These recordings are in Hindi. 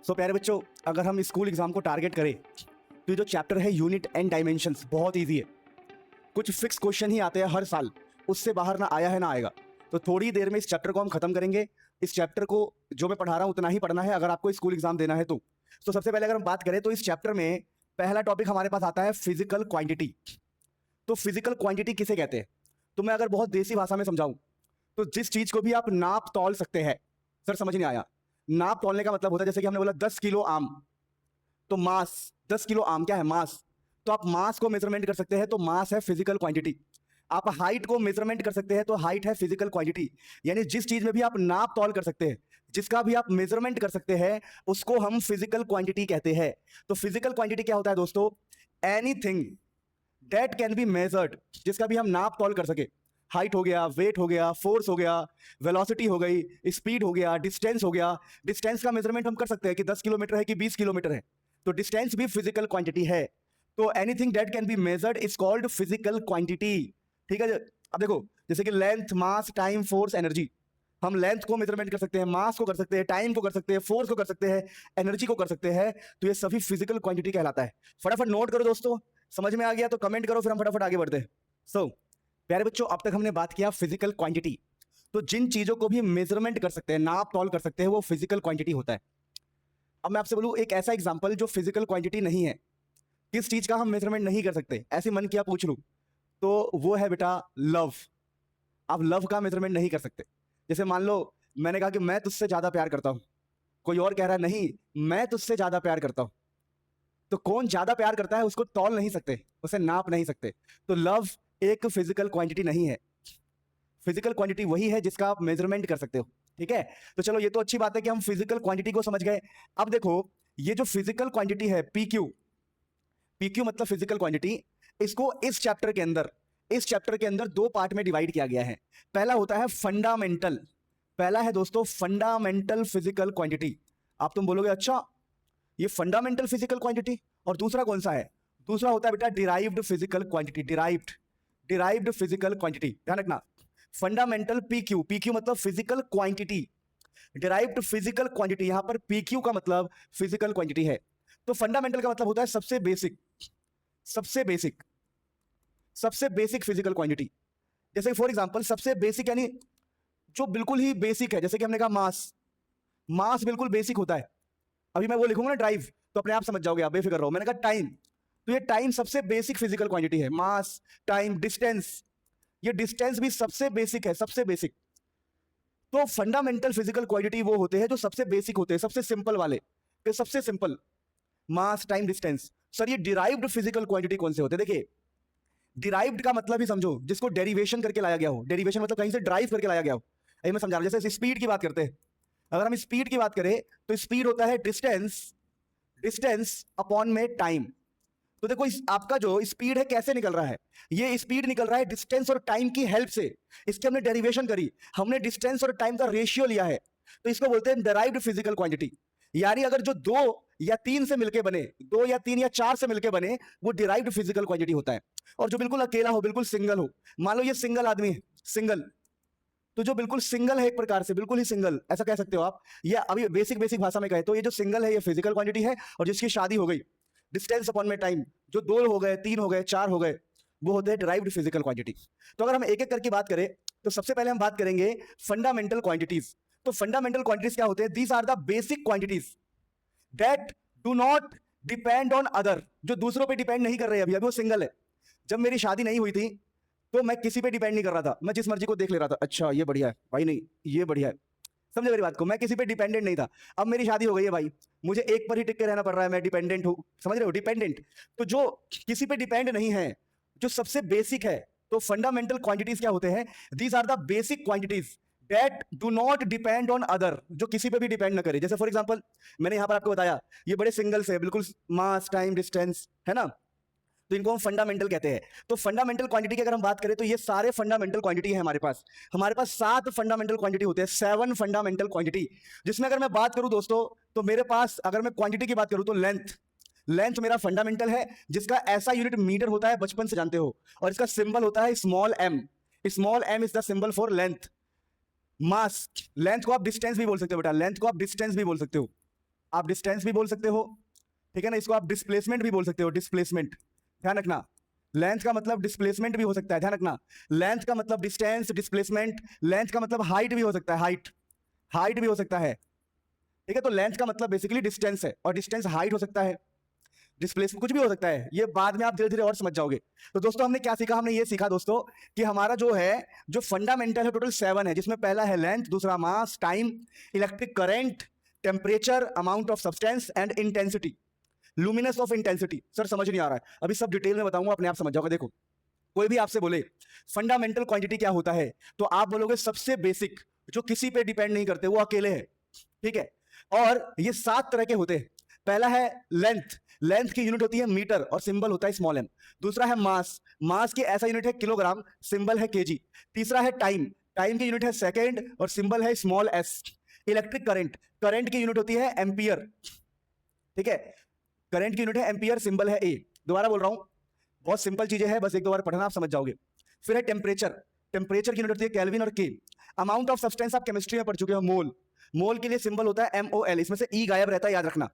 सो प्यारे बच्चों, अगर हम स्कूल एग्जाम को टारगेट करें तो ये जो चैप्टर है यूनिट एंड डायमेंशंस बहुत इजी है। कुछ फिक्स क्वेश्चन ही आते हैं हर साल, उससे बाहर ना आया है ना आएगा। तो थोड़ी देर में इस चैप्टर को हम खत्म करेंगे। इस चैप्टर को जो मैं पढ़ा रहा हूँ उतना ही पढ़ना है अगर आपको स्कूल एग्जाम देना है तो सबसे पहले अगर हम बात करें तो इस चैप्टर में पहला टॉपिक हमारे पास आता है फिजिकल क्वांटिटी। तो फिजिकल क्वांटिटी किसे कहते हैं? तो मैं अगर बहुत देसी भाषा में समझाऊं तो जिस चीज को भी आप नाप तौल सकते हैं। सर समझ नहीं आया। नाप तौलने का मतलब होता है जैसे कि हमने बोला 10 किलो आम, तो मास 10 किलो आम क्या है? मास। तो आप मास को मेजरमेंट कर सकते हैं तो मास है फिजिकल क्वांटिटी। आप हाइट को मेजरमेंट कर सकते हैं तो हाइट है फिजिकल क्वांटिटी। यानी जिस चीज में भी आप नाप तौल कर सकते हैं, जिसका भी आप मेजरमेंट कर सकते हैं, उसको हम फिजिकल क्वांटिटी कहते हैं। तो फिजिकल क्वांटिटी क्या होता है दोस्तों? Anything that can be measured, जिसका भी हम नाप तौल कर सके। हाइट हो गया, वेट हो गया, फोर्स हो गया, वेलोसिटी हो गई, स्पीड हो गया, डिस्टेंस हो गया। डिस्टेंस का मेजरमेंट हम कर सकते हैं कि 10 किलोमीटर है कि 20 किलोमीटर है, तो डिस्टेंस भी फिजिकल क्वांटिटी है। तो anything that can be measured is called physical quantity. ठीक है। अब देखो, जैसे कि लेंथ, मास, टाइम, फोर्स, एनर्जी। हम लेंथ को मेजरमेंट कर सकते हैं, मास को कर सकते हैं, टाइम को कर सकते हैं, फोर्स को कर सकते हैं, एनर्जी को कर सकते हैं। तो ये सभी फिजिकल क्वांटिटी कहलाता है। फटाफट नोट करो दोस्तों, समझ में आ गया तो कमेंट करो, फिर हम फटाफट आगे बढ़ते हैं। सो प्यारे बच्चों, अब तक हमने बात किया फिजिकल क्वांटिटी। तो जिन चीजों को भी मेजरमेंट कर सकते हैं, नाप तौल कर सकते हैं, वो फिजिकल क्वांटिटी होता है। अब मैं आपसे बोलूं एक ऐसा एग्जांपल जो फिजिकल क्वांटिटी नहीं है, किस चीज का हम मेजरमेंट नहीं कर सकते, ऐसे मन किया पूछ लूं तो वो है बेटा लव। आप लव का मेजरमेंट नहीं कर सकते। जैसे मान लो मैंने कहा कि मैं तुझसे ज्यादा प्यार करता हूं, कोई और कह रहा है नहीं मैं तुझसे ज्यादा प्यार करता हूं। तो कौन ज्यादा प्यार करता है उसको तौल नहीं सकते, उसे नाप नहीं सकते। तो लव एक फिजिकल क्वांटिटी नहीं है। फिजिकल क्वांटिटी वही है जिसका आप मेजरमेंट कर सकते हो। ठीक है। तो चलो ये तो अच्छी बात है कि हम फिजिकल क्वांटिटी को समझ गए। अब देखो, ये जो फिजिकल क्वांटिटी है पीक्यू, पीक्यू मतलब फिजिकल क्वांटिटी, इसको इस चैप्टर के अंदर दो पार्ट में डिवाइड किया गया है। पहला होता है फंडामेंटल, पहला है दोस्तों फंडामेंटल फिजिकल क्वांटिटी। आप तुम बोलोगे अच्छा ये फंडामेंटल फिजिकल क्वांटिटी, और दूसरा कौन सा है? दूसरा होता है बेटा derived physical quantity. Derived physical quantity, ध्यान रखना। फंडामेंटल पीक्यू, पीक्यू मतलब physical quantity, derived physical quantity, यहां पर पीक्यू का मतलब फिजिकल क्वांटिटी है। तो फंडामेंटल का मतलब होता है सबसे बेसिक, सबसे बेसिक, सबसे बेसिक फिजिकल क्वांटिटी। जैसे फॉर एग्जांपल सबसे बेसिक यानी जो बिल्कुल ही बेसिक है, जैसे कि हमने कहा मास, मास बिल्कुल बेसिक होता है। अभी मैं वो लिखूंगा ना ड्राइव, तो अपने आप समझ जाओगे, आप बेफिक्र रहो। मैंने कहा टाइम, तो ये टाइम सबसे बेसिक फिजिकल क्वांटिटी है। मास, टाइम, डिस्टेंस, ये डिस्टेंस भी सबसे बेसिक है, सबसे बेसिक। तो फंडामेंटल फिजिकल क्वांटिटी वो होते हैं जो सबसे बेसिक होते हैं, सबसे सिंपल वाले। तो सबसे सिंपल मास, टाइम, डिस्टेंस। सर ये डिराइव्ड फिजिकल क्वांटिटी कौन से होते हैं? देखिए, डिराइव्ड का मतलब ही समझो जिसको डेरिवेशन करके लाया गया हो। डेरिवेशन मतलब कहीं से ड्राइव करके लाया गया हो। अभी मैं समझा रहा हूं, जैसे स्पीड की बात करते हैं। अगर हम स्पीड की बात करें तो स्पीड होता है डिस्टेंस, डिस्टेंस अपॉन में टाइम। तो देखो आपका जो स्पीड है कैसे निकल रहा है, ये स्पीड निकल रहा है डिस्टेंस और टाइम की हेल्प से। इसकी हमने डेरिवेशन करी, हमने डिस्टेंस और टाइम का रेशियो लिया है, तो इसको बोलते हैं डिराइव्ड फिजिकल क्वांटिटी। यानी अगर जो 2 या 3 से मिलकर बने, 2 या 3 या 4 से मिलकर बने, वो डिराइव्ड फिजिकल क्वांटिटी होता है। और जो बिल्कुल अकेला हो, बिल्कुल सिंगल हो, मान लो ये सिंगल आदमी है, सिंगल, तो जो बिल्कुल सिंगल है एक प्रकार से, बिल्कुल ही सिंगल ऐसा कह सकते हो आप। ये अभी बेसिक बेसिक भाषा में कहे तो ये जो सिंगल है ये फिजिकल क्वांटिटी है, और जिसकी शादी हो गई, डिस्टेंस अपॉन में टाइम, जो 2 हो गए, 3 हो गए, 4 हो गए, वो होते हैं डिराइव्ड फिजिकल क्वांटिटी। तो अगर हम एक एक करके बात करें तो सबसे पहले हम बात करेंगे फंडामेंटल क्वांटिटीज। तो फंडामेंटल क्वांटिटीज क्या होते हैं? These are the basic quantities that do not depend on other, जो दूसरों पे डिपेंड नहीं कर रहे। अभी अभी वो सिंगल है। जब मेरी शादी नहीं हुई थी तो मैं किसी पे डिपेंड नहीं कर रहा था, मैं जिस मर्जी को देख ले रहा था, अच्छा ये बढ़िया है भाई, नहीं ये बढ़िया है। समझे मेरी बात को? मैं किसी पे डिपेंडेंट नहीं था। अब मेरी शादी हो गई है भाई, मुझे एक पर ही टिक के रहना पड़ रहा है, मैं डिपेंडेंट हूं। समझ रहे हो? डिपेंडेंट। तो जो किसी पे डिपेंड नहीं है, जो सबसे बेसिक है, तो फंडामेंटल क्वांटिटीज क्या होते हैं? These are the basic quantities that do not depend on other, जो किसी पे भी डिपेंड ना करे। जैसे फॉर एग्जांपल मैंने यहां पर आपको बताया, ये बड़े सिंगल्स है, बिल्कुल मास, टाइम, डिस्टेंस, है ना, तो इनको हम फंडामेंटल कहते हैं। तो फंडामेंटल क्वांटिटी की अगर हम बात करें तो ये सारे फंडामेंटल क्वांटिटी है हमारे पास 7 फंडामेंटल क्वांटिटी होते हैं, 7 फंडामेंटल क्वांटिटी। जिसमें अगर मैं बात करूं दोस्तों, तो मेरे पास अगर मैं क्वांटिटी की बात करूं तो लेंथ, लेंथ मेरा फंडामेंटल है, जिसका ऐसा यूनिट मीटर होता है, बचपन से जानते हो, और इसका सिंबल होता है small M. Small M is the symbol for length. Mass, length को आप डिस्टेंस भी बोल सकते हो बेटा, लेंथ को आप डिस्टेंस भी बोल सकते हो। आप डिस्टेंस भी बोल सकते हो, ठीक है ना, इसको आप डिस्प्लेसमेंट भी बोल सकते हो, डिस्प्लेसमेंट, ध्यान रखना। लेंथ का मतलब डिस्प्लेसमेंट भी हो सकता है, ध्यान रखना। लेंथ का मतलब डिस्टेंस, डिस्प्लेसमेंट, लेंथ का मतलब हाइट भी हो सकता है, हाइट, हाइट भी हो सकता है, ठीक है। तो लेंथ का मतलब बेसिकली डिस्टेंस है, और डिस्टेंस हाइट हो सकता है, डिस्प्लेसमेंट कुछ भी हो सकता है, ये बाद में आप धीरे धीरे और समझ जाओगे। तो दोस्तों हमने क्या सीखा, हमने ये सीखा दोस्तों कि हमारा जो है, जो फंडामेंटल है, टोटल 7 है, जिसमें पहला है लेंथ, दूसरा mass, time, electric current, temperature, amount of substance and intensity, luminous of intensity. Sir समझ नहीं आ रहा है, अभी सब डिटेल में बताऊंगा, अपने आप समझ जाओगे। देखो कोई भी आपसे बोले फंडामेंटल क्वांटिटी क्या होता है, तो आप बोलोगे सबसे बेसिक, जो किसी पे डिपेंड नहीं करते, वो अकेले है, ठीक है। और ये 7 तरह के होते हैं। पहला है लेंथ, लेंथ की यूनिट होती है मीटर और सिंबल होता है स्मॉल एम। दूसरा है मास, मास की ऐसा यूनिट है किलोग्राम, सिंबल है केजी। तीसरा है टाइम, टाइम की यूनिट है सेकेंड और सिंबल है small S. Electric current, current की यूनिट होती है एम्पियर, ठीक है, करंट की यूनिट है एम्पियर, सिंबल है ए। दोबारा बोल रहा हूं, बहुत सिंपल चीजें हैं, बस एक दो बार पढ़ना आप समझ जाओगे। फिर है टेम्परेचर, टेम्परेचर की यूनिट होती है केल्विन और के। अमाउंट ऑफ सब्सटेंस आप केमिस्ट्री में पढ़ चुके हो, मोल, मोल के लिए सिंबल होता है MOL, इसमें से ई गायब रहता है, याद रखना।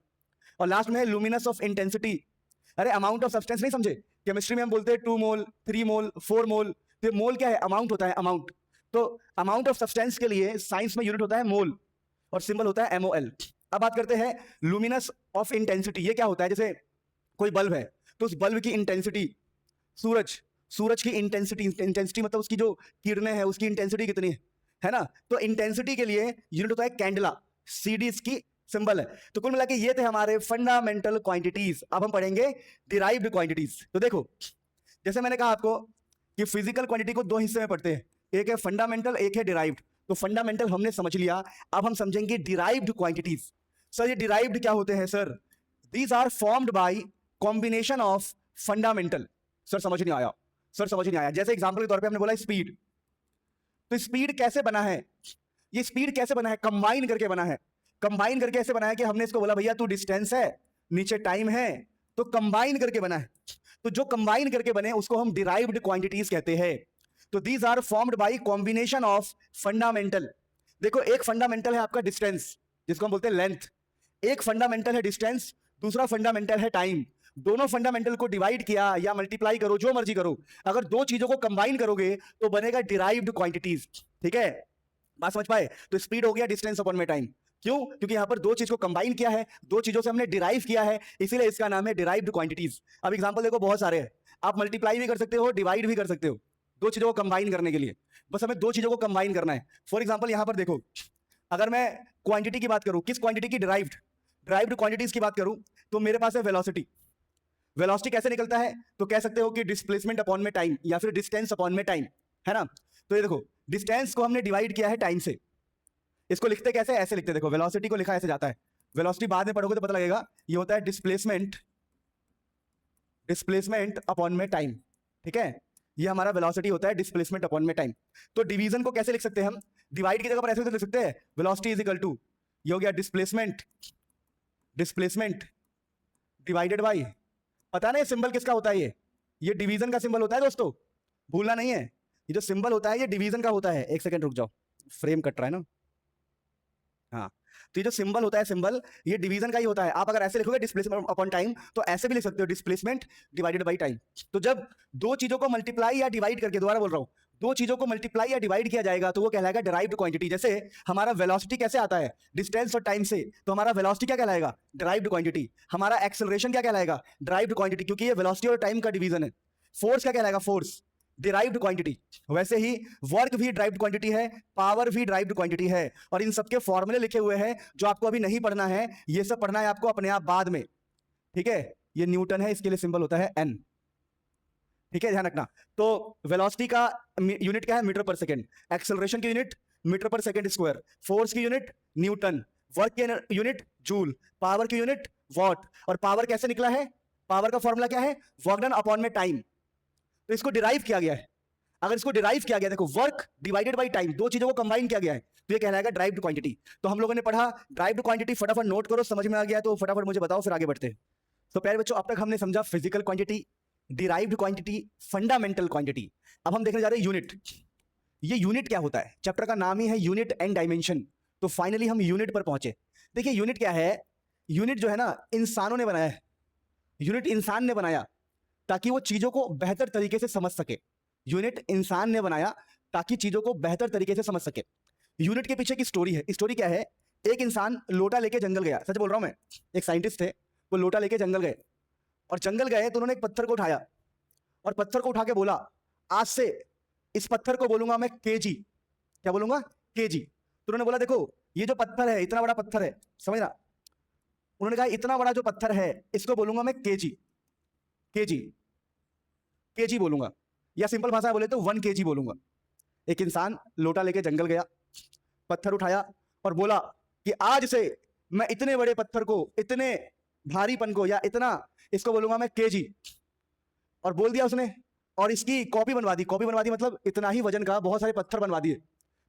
और लास्ट में है लुमिनस ऑफ इंटेंसिटी। अरे अमाउंट ऑफ सब्सटेंस नहीं समझे, केमिस्ट्री में हम बोलते हैं 2 मोल, 3 मोल, 4 मोल, तो मोल क्या है, अमाउंट होता है, अमाउंट। तो अमाउंट ऑफ सब्सटेंस के लिए साइंस में यूनिट होता है मोल और सिंबल होता है MOL। अब बात करते हैं लुमिनस ऑफ इंटेंसिटी, ये क्या होता है, जैसे कोई बल्ब है तो उस बल्ब की इंटेंसिटी, सूरज, सूरज की इंटेंसिटी, इंटेंसिटी मतलब उसकी जो किरणें हैं उसकी इंटेंसिटी कितनी है ना, तो इंटेंसिटी के लिए यूनिट होता है कैंडला, CD इसकी सिंबल है। तो कुल मिला के ये थे हमारे फंडामेंटल क्वांटिटीज। अब हम पढ़ेंगे डिराइव्ड क्वांटिटीज। तो देखो जैसे मैंने कहा आपको कि फिजिकल क्वांटिटी को 2 हिस्से में पढ़ते हैं, एक है फंडामेंटल, एक है डिराइव्ड। तो फंडामेंटल हमने समझ लिया, अब हम समझेंगे डिराइव्ड क्वांटिटीज। सर ये डिराइव्ड क्या होते हैं sir? These are formed by combination of fundamental. Sir समझ नहीं आया, सर समझ नहीं आया। जैसे एग्जांपल के तौर पे हमने बोला स्पीड, तो स्पीड कैसे बना है, ये स्पीड कैसे बना है, कंबाइन करके बना है। कंबाइन करके ऐसे बना है कि हमने इसको बोला भैया तू डिस्टेंस है, नीचे टाइम है, तो कंबाइन करके बना है। तो जो कंबाइन करके बने उसको हम डिराइव्ड क्वांटिटीज कहते हैं। तो these are formed by combination of fundamental. देखो एक फंडामेंटल है आपका डिस्टेंस, जिसको हम बोलते हैं लेंथ, एक फंडामेंटल है डिस्टेंस, दूसरा फंडामेंटल है टाइम। दोनों फंडामेंटल को डिवाइड किया या मल्टीप्लाई करो, जो मर्जी करो, अगर दो चीजों को कंबाइन करोगे तो बनेगा डिराइव्ड क्वांटिटीज, ठीक है। बात समझ पाए? तो स्पीड हो गया डिस्टेंस अपॉन में टाइम, क्यों? क्योंकि यहां पर दो चीज को कंबाइन किया है, दो चीजों से हमने डिराइव किया है, इसीलिए इसका नाम है डिराइव्ड क्वांटिटीज। अब एग्जांपल देखो बहुत सारे हैं, आप मल्टीप्लाई भी कर सकते हो, डिवाइड भी कर सकते हो, दो चीजों को कंबाइन करने के लिए बस हमें दो चीजों को कंबाइन करना है। फॉर एग्जांपल यहां पर देखो, अगर मैं क्वांटिटी की बात करूं, किस क्वांटिटी की? डिराइव्ड, डिराइव्ड क्वांटिटीज की बात करूं तो मेरे पास है वेलोसिटी। वेलोसिटी कैसे निकलता है? तो कह सकते हो कि डिस्प्लेसमेंट अपॉन में टाइम या फिर डिस्टेंस अपॉन में टाइम, है ना। तो ये देखो डिस्टेंस को हमने डिवाइड किया है टाइम से, इसको लिखते कैसे? ऐसे लिखते, देखो वेलोसिटी को लिखा ऐसे जाता है, वेलोसिटी बाद में पढ़ोगे तो पता लगेगा, ये होता है डिस्प्लेसमेंट, डिस्प्लेसमेंट अपॉन में टाइम, ठीक है। ये हमारा वेलोसिटी होता है डिस्प्लेसमेंट अपॉन में टाइम। तो डिवीजन को कैसे लिख सकते हैं हम? डिवाइड की जगह पर ऐसे लिख सकते हैं, वेलोसिटी इज इक्वल टू, ये हो गया डिस्प्लेसमेंट, डिस्प्लेसमेंट डिवाइडेड बाई, पता नहीं सिंबल किसका होता है, ये डिवीजन का सिंबल होता है दोस्तों, भूलना नहीं है। ये जो सिंबल होता है ये डिवीजन का होता है। एक सेकंड रुक जाओ, फ्रेम कट रहा है ना। हाँ, तो ये जो सिंबल होता है, सिंबल ये डिवीजन का ही होता है। आप अगर ऐसे लिखोगे डिस्प्लेसमेंट अपॉन टाइम, तो ऐसे भी लिख सकते हो डिस्प्लेसमेंट डिवाइडेड बाई टाइम। तो जब दो चीजों को मल्टीप्लाई या डिवाइड करके, दोबारा बोल रहा हूं, दो चीजों को मल्टीप्लाई या डिवाइड किया जाएगा तो वो कहलाएगा डिराइव्ड क्वांटिटी। जैसे हमारा वेलोसिटी कैसे आता है? डिस्टेंस और टाइम से, तो हमारा वेलोसिटी क्या कहलाएगा? Derived quantity. हमारा एक्सेलरेशन क्या कहलाएगा? डिराइव्ड क्वांटिटी, क्योंकि ये वेलोसिटी और टाइम का डिवीजन है। फोर्स क्या कहलाएगा? Force, derived quantity. वैसे ही वर्क भी डिराइव्ड क्वांटिटी है, पावर भी डिराइव्ड क्वांटिटी है, और इन सबके फॉर्मूले लिखे हुए हैं जो आपको अभी नहीं पढ़ना है, ये सब पढ़ना है आपको अपने आप बाद में, ठीक है। ये न्यूटन है, इसके लिए सिंबल होता है N, ठीक है, ध्यान रखना। तो वेलोसिटी का यूनिट क्या है? मीटर पर सेकेंड। एक्सेलरेशन की यूनिट मीटर पर सेकेंड स्क्वायर। फोर्स की यूनिट न्यूटन। वर्क की यूनिट जूल। पावर की यूनिट वॉट। और पावर कैसे निकला है? पावर का फॉर्मूला क्या है? वर्क डन अपॉन में टाइम। तो इसको डिराइव किया गया है। अगर इसको डिराइव किया गया, देखो वर्क डिवाइडेड बाय टाइम, दो चीजों को कंबाइन किया गया है, तो ये कहलाएगा डिराइव्ड क्वांटिटी। तो हम लोगों ने पढ़ा डिराइव्ड क्वांटिटी, फटाफट नोट करो, समझ में आ गया तो फटाफट मुझे बताओ, फिर आगे बढ़ते हैं। तो प्यारे बच्चों, अब तक हमने समझा physical quantity, derived quantity, fundamental quantity. अब हम देखने जा रहे हैं यूनिट। ये यूनिट क्या होता है? चैप्टर का नाम ही है यूनिट एंड डायमेंशन, तो फाइनली हम यूनिट पर पहुंचे। देखिए यूनिट क्या है, यूनिट जो है ना इंसानों ने बनाया है, यूनिट इंसान ने बनाया ताकि वो चीजों को बेहतर तरीके से समझ सके। यूनिट इंसान ने बनाया ताकि चीजों को बेहतर तरीके से समझ सके। यूनिट के पीछे की स्टोरी है। स्टोरी क्या है? एक इंसान लोटा लेके जंगल गया, सच बोल रहा हूं मैं। एक साइंटिस्ट थे, वो लोटा लेके जंगल गए, और जंगल गए तो उन्होंने एक पत्थर को उठाया और पत्थर को उठा के बोला, आज से इस पत्थर को बोलूंगा मैं केजी। क्या बोलूंगा? केजी। तो उन्होंने बोला, देखो ये जो पत्थर है, इतना बड़ा पत्थर है, समझ रहा? उन्होंने कहा इतना बड़ा जो पत्थर है इसको बोलूंगा मैं केजी, केजी, केजी बोलूंगा, या सिंपल भाषा में बोले तो 1 केजी बोलूंगा। एक इंसान लोटा लेके जंगल गया, पत्थर उठाया और बोला कि आज से मैं इतने बड़े पत्थर को, इतने भारीपन को, या इतना, इसको बोलूंगा मैं केजी। और बोल दिया उसने, और इसकी कॉपी बनवा दी। कॉपी बनवा दी मतलब इतना ही वजन का बहुत सारे पत्थर बनवा दिए।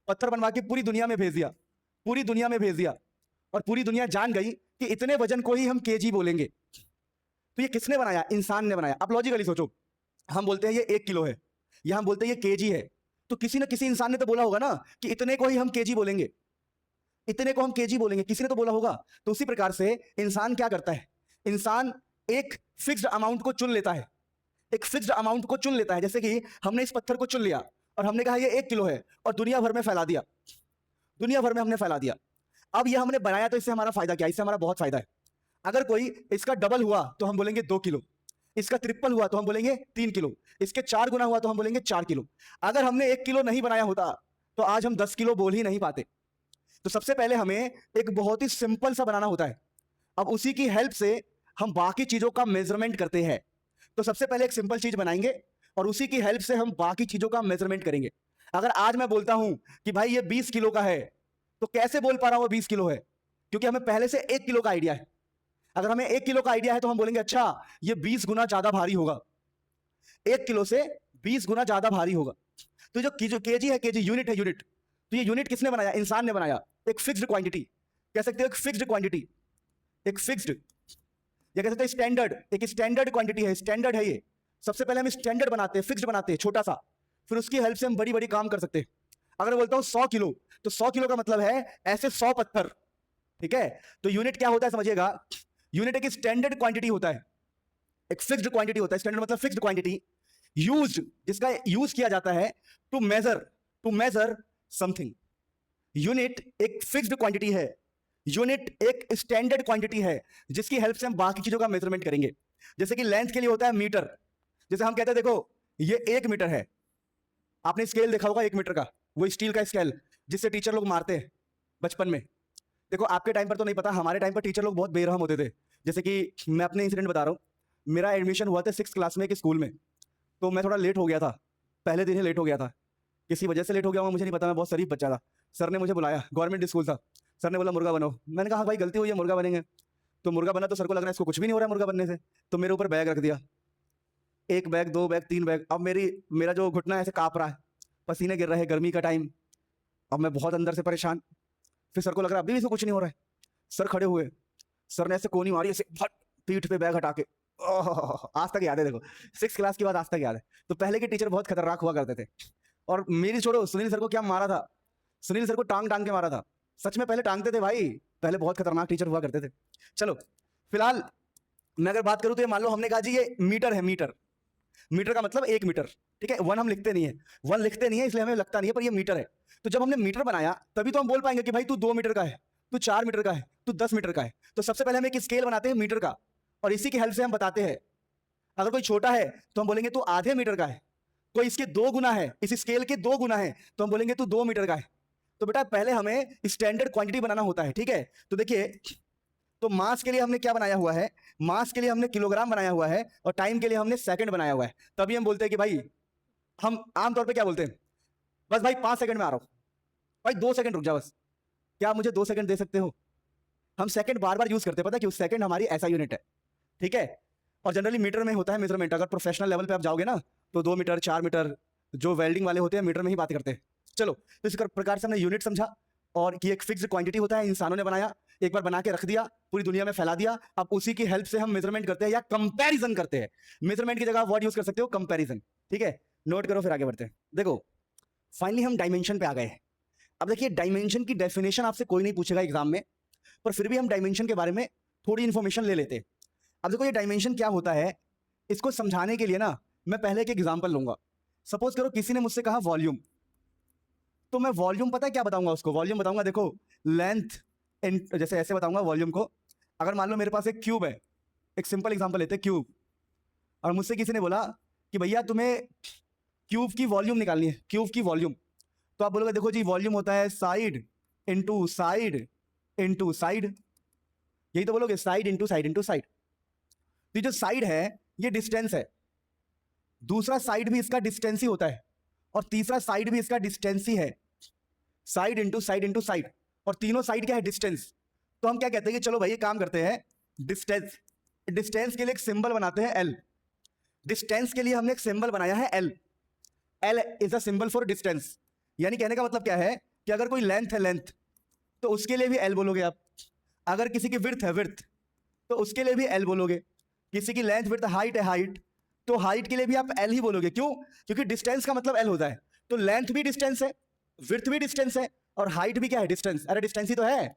पत्थर बनवा के पूरी दुनिया में भेज दिया, पूरी दुनिया में भेज दिया, और पूरी दुनिया जान गई कि इतने वजन को ही हम केजी बोलेंगे। तो ये किसने बनाया? इंसान ने बनाया। अब लॉजिकली सोचो, हम बोलते हैं ये 1 किलो है, या हम बोलते हैं ये केजी है, तो किसी ना किसी इंसान ने तो बोला होगा ना कि इतने को ही हम केजी बोलेंगे, इतने को हम केजी बोलेंगे, किसी ने तो बोला होगा। तो उसी प्रकार से इंसान क्या करता है? इंसान एक फिक्स्ड अमाउंट को चुन लेता है, एक फिक्स्ड अमाउंट को चुन लेता है। जैसे कि हमने इस पत्थर को चुन लिया और हमने कहा ये 1 किलो है, और दुनिया भर में फैला दिया, दुनिया भर में हमने फैला दिया। अब ये हमने बनाया तो इससे हमारा फायदा क्या? इससे हमारा बहुत फायदा है। अगर कोई इसका डबल हुआ तो हम बोलेंगे 2 किलो, इसका ट्रिपल हुआ तो हम बोलेंगे 3 किलो, इसके 4 गुना हुआ तो हम बोलेंगे 4 किलो। अगर हमने 1 किलो नहीं बनाया होता तो आज हम 10 किलो बोल ही नहीं पाते। तो सबसे पहले हमें एक बहुत ही सिंपल सा बनाना होता है, अब उसी की हेल्प से हम बाकी चीजों का मेजरमेंट करते हैं। तो सबसे पहले एक सिंपल चीज बनाएंगे और उसी की हेल्प से हम बाकी चीजों का मेजरमेंट करेंगे। अगर आज मैं बोलता हूं कि भाई ये 20 किलो का है, तो कैसे बोल पा रहा हूं वो 20 किलो है? क्योंकि हमें पहले से 1 किलो का आइडिया है। अगर हमें 1 किलो का आइडिया है तो हम बोलेंगे अच्छा ये 20 गुना ज्यादा भारी होगा, 1 किलो से 20 गुना ज्यादा भारी होगा। तो जो केजी है, केजी यूनिट है, यूनिट। तो ये यूनिट किसने बनाया? इंसान ने बनाया। एक फिक्स्ड क्वांटिटी, कह सकते हो एक फिक्स्ड क्वांटिटी, एक फिक्स्ड, या कह सकते हैं स्टैंडर्ड, एक स्टैंडर्ड क्वांटिटी है, स्टैंडर्ड है ये। सबसे पहले हम स्टैंडर्ड बनाते हैं, फिक्स्ड बनाते हैं छोटा सा, फिर उसकी हेल्प से हम बड़ी बड़ी काम कर सकते हैं। अगर बोलता हूं 100 किलो, तो 100 किलो का मतलब है ऐसे 100 पत्थर, ठीक है? तो यूनिट क्या होता है समझिएगा, यूनिट एक स्टैंडर्ड क्वांटिटी होता है, एक फिक्स्ड क्वांटिटी होता है। स्टैंडर्ड मतलब फिक्स्ड क्वांटिटी, यूज्ड, जिसका यूज किया जाता है टू मेजर समथिंग। यूनिट एक फिक्स्ड क्वांटिटी है, यूनिट एक स्टैंडर्ड क्वांटिटी है जिसकी हेल्प से हम बाकी चीजों का मेजरमेंट करेंगे। जैसे कि लेंथ के लिए होता है मीटर। जैसे हम कहते हैं देखो ये 1 मीटर है, आपने स्केल देखा होगा 1 मीटर का, वो स्टील का स्केल जिससे टीचर लोग मारते हैं बचपन में। देखो आपके टाइम पर तो नहीं पता, हमारे टाइम पर टीचर लोग बहुत बेरहम होते थे। जैसे कि मैं अपने इंसिडेंट बता रहा हूँ, मेरा एडमिशन हुआ था 6th क्लास में एक स्कूल में, तो मैं थोड़ा लेट हो गया था, पहले दिन ही लेट हो गया था, किसी वजह से लेट हो गया हूँ मुझे नहीं पता, मैं बहुत शरीफ बच्चा था। सर ने मुझे बुलाया, गवर्नमेंट स्कूल था, सर ने बोला मुर्गा बनो। मैंने कहा भाई गलती हुई है, मुर्गा बनेंगे। तो मुर्गा बना तो सर को लग रहा है इसको कुछ भी नहीं हो रहा है मुर्गा बनने से, तो मेरे ऊपर बैग रख दिया, 1 बैग 2 बैग 3 बैग। अब मेरा जो घुटना ऐसे कांप रहा है, पसीने गिर रहे हैं, गर्मी का टाइम, अब मैं बहुत अंदर से परेशान। फिर सर को लग रहा है अभी भी इसको कुछ नहीं हो रहा है। सर खड़े हुए, सर ने ऐसे कोनी मारी, ऐसे फट पीठ पे बैग हटा के, आज तक याद है। देखो 6th क्लास की बात आज तक याद है। तो पहले के टीचर बहुत खतरनाक हुआ करते थे, और मेरी छोड़ो, सुनील सर को क्या मारा था, सुनील सर को टांग टांग के मारा था। सच में पहले टांगते थे भाई, पहले बहुत खतरनाक टीचर हुआ करते थे। चलो फिलहाल मैं अगर बात करूं तो ये मान लो हमने कहा जी ये मीटर है, मीटर, मीटर का मतलब 1 मीटर, ठीक है? 1 हम लिखते नहीं है, 1 लिखते नहीं है इसलिए हमें लगता नहीं है, पर ये मीटर है। तो जब हमने मीटर बनाया तभी तो हम बोल पाएंगे कि भाई तू 2 मीटर का है, तू 4 मीटर का है, तू 10 मीटर का है। तो सबसे पहले हम एक स्केल बनाते हैं मीटर का, और इसी की हेल्प से हम बताते हैं। अगर कोई छोटा है तो हम बोलेंगे तू आधे मीटर का है, कोई इसके 2 गुना है, इस स्केल के 2 गुना है, तो हम बोलेंगे तू 2 मीटर का है। तो बेटा पहले हमें स्टैंडर्ड क्वांटिटी बनाना होता है, ठीक है? तो देखिए, तो मास के लिए हमने क्या बनाया हुआ है, मास के लिए हमने किलोग्राम बनाया हुआ है, और टाइम के लिए हमने सेकंड बनाया हुआ है। तभी हम बोलते हैं कि भाई, हम आमतौर पे क्या बोलते हैं, बस भाई 5 सेकंड में आ रहा हूं, भाई 2 सेकंड रुक जा बस, क्या आप मुझे 2 सेकंड दे सकते हो? हम सेकंड बार बार यूज करते हैं, पता है क्यों? सेकंड हमारी ऐसा यूनिट है, ठीक है? और जनरली मीटर में होता है मेजरमेंट। अगर प्रोफेशनल लेवल पे आप जाओगे ना तो 2 मीटर 4 मीटर, जो वेल्डिंग वाले होते हैं मीटर में ही बात करते हैं। चलो, तो इस प्रकार से हमने यूनिट समझा, और कि एक फिक्स्ड क्वांटिटी होता है, इंसानों ने बनाया, एक बार बना के रख दिया, पूरी दुनिया में फैला दिया। अब उसी की हेल्प से हम मेजरमेंट करते हैं या कंपैरिजन करते हैं। मेजरमेंट की जगह वर्ड यूज कर सकते हो कंपैरिजन, ठीक है? नोट करो, फिर आगे बढ़ते हैं। देखो फाइनली हम डायमेंशन पे आ गए हैं। अब देखिए डायमेंशन की डेफिनेशन आपसे कोई नहीं पूछेगा एग्जाम में, पर फिर भी हम डायमेंशन के बारे में थोड़ी इन्फॉर्मेशन ले लेते हैं। अब देखो ये डायमेंशन क्या होता है, इसको समझाने के लिए ना मैं पहले एक एग्जांपल लूंगा। सपोज करो किसी ने मुझसे कहा वॉल्यूम, तो मैं वॉल्यूम पता है क्या बताऊंगा उसको, वॉल्यूम बताऊंगा देखो लेंथ इन, जैसे ऐसे बताऊंगा वॉल्यूम को। अगर मान लो मेरे पास एक क्यूब है, एक सिंपल एग्जांपल लेते हैं क्यूब, और मुझसे किसी ने बोला कि भैया तुम्हें क्यूब की वॉल्यूम निकालनी है, क्यूब की वॉल्यूम। तो आप बोलोगे देखो जी वॉल्यूम होता है side into side into side, यही तो बोलोगे, side into side into side. तो ये जो साइड है ये डिस्टेंस है, दूसरा साइड भी इसका डिस्टेंस ही होता है, और तीसरा साइड भी इसका डिस्टेंस ही है, side into side into side, और तीनों साइड क्या है डिस्टेंस। तो हम क्या कहते हैं कि चलो भाई ये काम करते हैं, डिस्टेंस, डिस्टेंस के लिए एक सिंबल बनाते हैं एल। डिस्टेंस के लिए हमने एक सिंबल बनाया है L, L is a symbol for distance. यानी कहने का मतलब क्या है कि अगर कोई लेंथ है लेंथ, तो उसके लिए भी एल बोलोगे आप। अगर किसी की विड्थ है विड्थ, तो उसके लिए भी एल बोलोगे। किसी की लेंथ विड्थ हाइट है हाइट, तो हाइट के लिए भी आप एल ही बोलोगे। क्यों? क्योंकि डिस्टेंस का मतलब एल होता है। तो लेंथ भी डिस्टेंस है, विड्थ भी डिस्टेंस है, और हाइट भी क्या है डिस्टेंस। अरे डिस्टेंस ही तो है।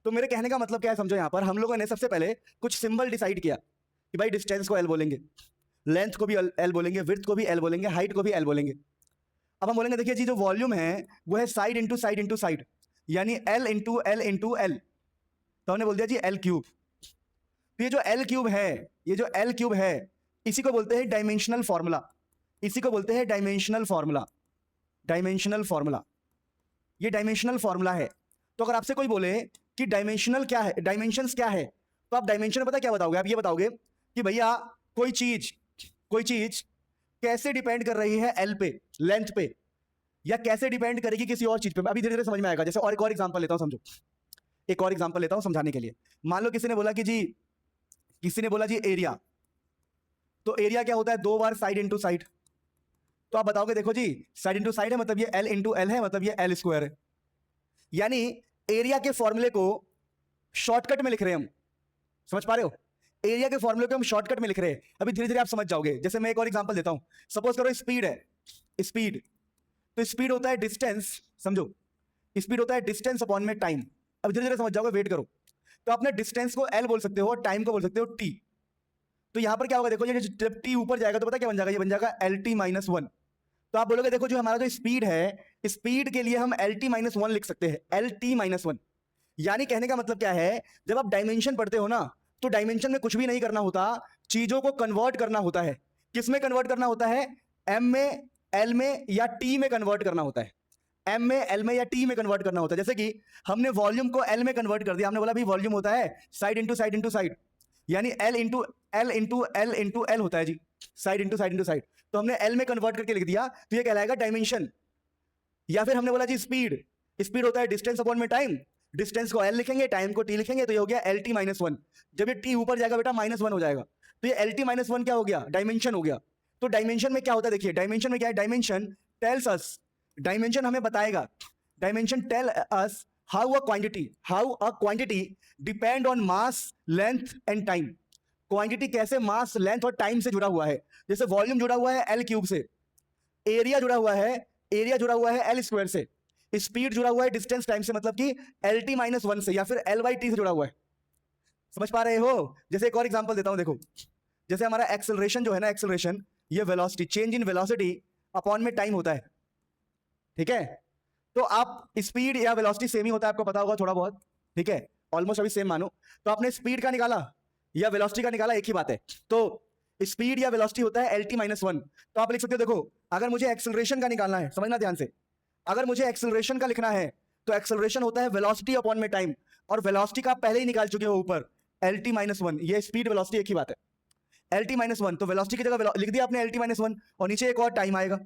तो मेरे कहने का मतलब क्या है समझो, यहां पर हम लोगों ने सबसे पहले कुछ सिंबल डिसाइड किया कि भाई डिस्टेंस को एल बोलेंगे, लेंथ को भी एल बोलेंगे, विड्थ को भी एल बोलेंगे, हाइट को भी एल बोलेंगे। अब हम बोलेंगे देखिए जी जो वॉल्यूम है वो है side into side into side, यानी L into L into L. तो हमने बोल दिया जी एल क्यूब। तो ये जो एल क्यूब है, ये जो एल क्यूब है, इसी को बोलते हैं डायमेंशनल फॉर्मूला, इसी को बोलते हैं डायमेंशनल फॉर्मूला, डायमेंशनल फॉर्मूला, ये डायमेंशनल फॉर्मूला है। तो अगर आपसे कोई बोले कि डायमेंशनल क्या है, डायमेंशंस क्या है, तो आप डायमेंशन पता क्या बताओगे, आप ये बताओगे कि भैया कोई चीज कैसे डिपेंड कर रही है एल पे, लेंथ पे, या कैसे डिपेंड करेगी किसी और चीज पे। अभी धीरे धीरे समझ में आएगा। जैसे और एक और एग्जांपल लेता हूं, समझो, एक और एग्जांपल लेता हूं समझाने के लिए। मान लो किसी ने बोला कि जी, किसी ने बोला जी एरिया, तो एरिया क्या होता है, दो बार साइड इंटू साइड। तो आप बताओगे देखो जी साइड इंटू साइड है मतलब ये एल इंटू एल है, मतलब ये एल स्क्वायर है। यानी एरिया के फॉर्मूले को शॉर्टकट में लिख रहे हैं हम, समझ पा रहे हो? एरिया के फॉर्मूले को हम शॉर्टकट में लिख रहे हैं। अभी धीरे धीरे आप समझ जाओगे। जैसे मैं एक और एग्जांपल देता हूं, सपोज करो स्पीड है, स्पीड, तो स्पीड होता है डिस्टेंस, समझो, स्पीड होता है डिस्टेंस अपॉन में टाइम। अब धीरे धीरे समझ जाओगे, वेट करो। तो आपने डिस्टेंस को एल बोल सकते हो और टाइम को बोल सकते हो टी। तो यहां पर क्या होगा देखो, ये जब टी ऊपर जाएगा तो पता क्या बन जाएगा, ये बन जाएगा एल टी माइनस वन। तो आप बोलोगे देखो जो हमारा जो स्पीड है, स्पीड के लिए हम एल टी माइनस वन लिख सकते हैं, एल टी माइनस वन। यानी कहने का मतलब क्या है, जब आप डायमेंशन पढ़ते हो ना, तो डायमेंशन में कुछ भी नहीं करना होता, चीजों को कन्वर्ट करना होता है। किस में कन्वर्ट करना होता है? एम में, एल में, या टी में कन्वर्ट करना होता है। एम में, एल में, या टी में कन्वर्ट करना होता है। जैसे कि हमने वॉल्यूम को एल में कन्वर्ट कर दिया, हमने बोला भाई वॉल्यूम होता है side into side into side, यानी L into L into L into L होता है जी, side into side into side. तो हमने एल में कन्वर्ट करके लिख दिया, तो ये कहलाएगा डायमेंशन। या फिर हमने बोला जी स्पीड, स्पीड होता है डिस्टेंस अपॉन में टाइम, डिस्टेंस को एल लिखेंगे, टाइम को टी लिखेंगे, तो ये हो गया एल टी माइनस वन। जब ये टी ऊपर जाएगा बेटा माइनस वन हो जाएगा, तो ये एल टी माइनस वन क्या हो गया, डायमेंशन हो गया। तो डायमेंशन में क्या होता है देखिए, डायमेंशन में क्या है, डायमेंशन टेल्स अस, डायमेंशन हमें बताएगा, dimension tell us how a quantity depend on mass, length and time. Quantity कैसे मास, लेंथ और टाइम से जुड़ा हुआ है। जैसे वॉल्यूम जुड़ा हुआ है एल क्यूब से, एरिया जुड़ा हुआ है एल स्क्वायर से, स्पीड जुड़ा हुआ है डिस्टेंस टाइम से, मतलब कि एल टी माइनस वन से, या फिर एल वाई टी से जुड़ा हुआ है। समझ पा रहे हो? जैसे एक और एग्जांपल देता हूं, देखो जैसे हमारा एक्सेलरेशन जो है ना, एक्सेलरेशन, ये velocity, change in velocity upon में टाइम होता है, ठीक है? तो आप स्पीड या वेलोसिटी सेम ही होता है, आपको पता होगा थोड़ा बहुत, ठीक है, ऑलमोस्ट अभी सेम मानो। तो आपने स्पीड का निकाला या वेलोसिटी का निकाला, एक ही बात है। तो स्पीड या वेलोसिटी होता है एल टी माइनस वन। तो आप लिख सकते हो, देखो अगर मुझे एक्सेलरेशन का निकालना है, समझना ध्यान से, अगर मुझे एक्सेलरेशन का लिखना है तो एक्सेलरेशन होता है वेलोसिटी अपॉन में टाइम, और वेलोसिटी का आप पहले ही निकाल चुके हो ऊपर, एल टी माइनस वन। ये स्पीड वेलोसिटी एक ही बात है, एल टी माइनस वन। तो वेलोसिटी की जगह लिख दिया आपने एल टी माइनस वन, और नीचे एक और टाइम आएगा।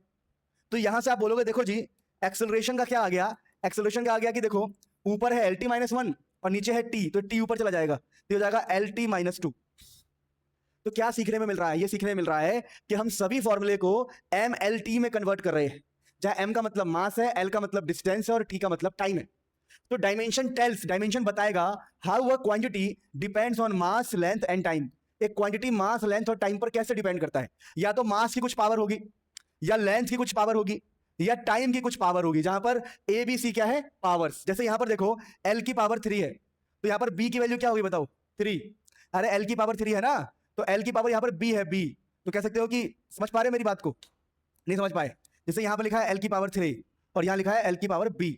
तो यहां से आप बोलोगे देखो जी एक्सेलरेशन का क्या आ गया, एक्सेलरेशन का आ गया कि देखो ऊपर है एल टी माइनस वन और नीचे है टी, तो टी ऊपर चला जाएगा, तो हो जाएगा एल टी माइनस टू। तो क्या सीखने में मिल रहा है? ये सीखने में मिल रहा है कि हम सभी फॉर्मूले को एम एल टी में कन्वर्ट कर रहे हैं, जहां एम का मतलब मास है, एल का मतलब डिस्टेंस है, और टी का मतलब टाइम है। तो डायमेंशन टेल्स, डायमेंशन बताएगा how a quantity depends on mass, length and time. एक क्वांटिटी मास, लेंथ और टाइम पर कैसे डिपेंड करता है? या तो मास की कुछ पावर होगी, या लेंथ की कुछ पावर होगी, या टाइम की कुछ पावर होगी। जहां पर ए बी सी क्या है, पावर्स। जैसे यहां पर देखो एल की पावर 3 है, तो यहां पर बी की वैल्यू क्या होगी बताओ, 3। अरे एल की पावर 3 है ना, तो एल की पावर यहाँ पर बी है, बी। तो कह सकते हो कि, समझ पा रहे मेरी बात को, नहीं समझ पाए? जैसे यहाँ पर लिखा है एल की पावर 3 और यहाँ लिखा है एल की पावर बी।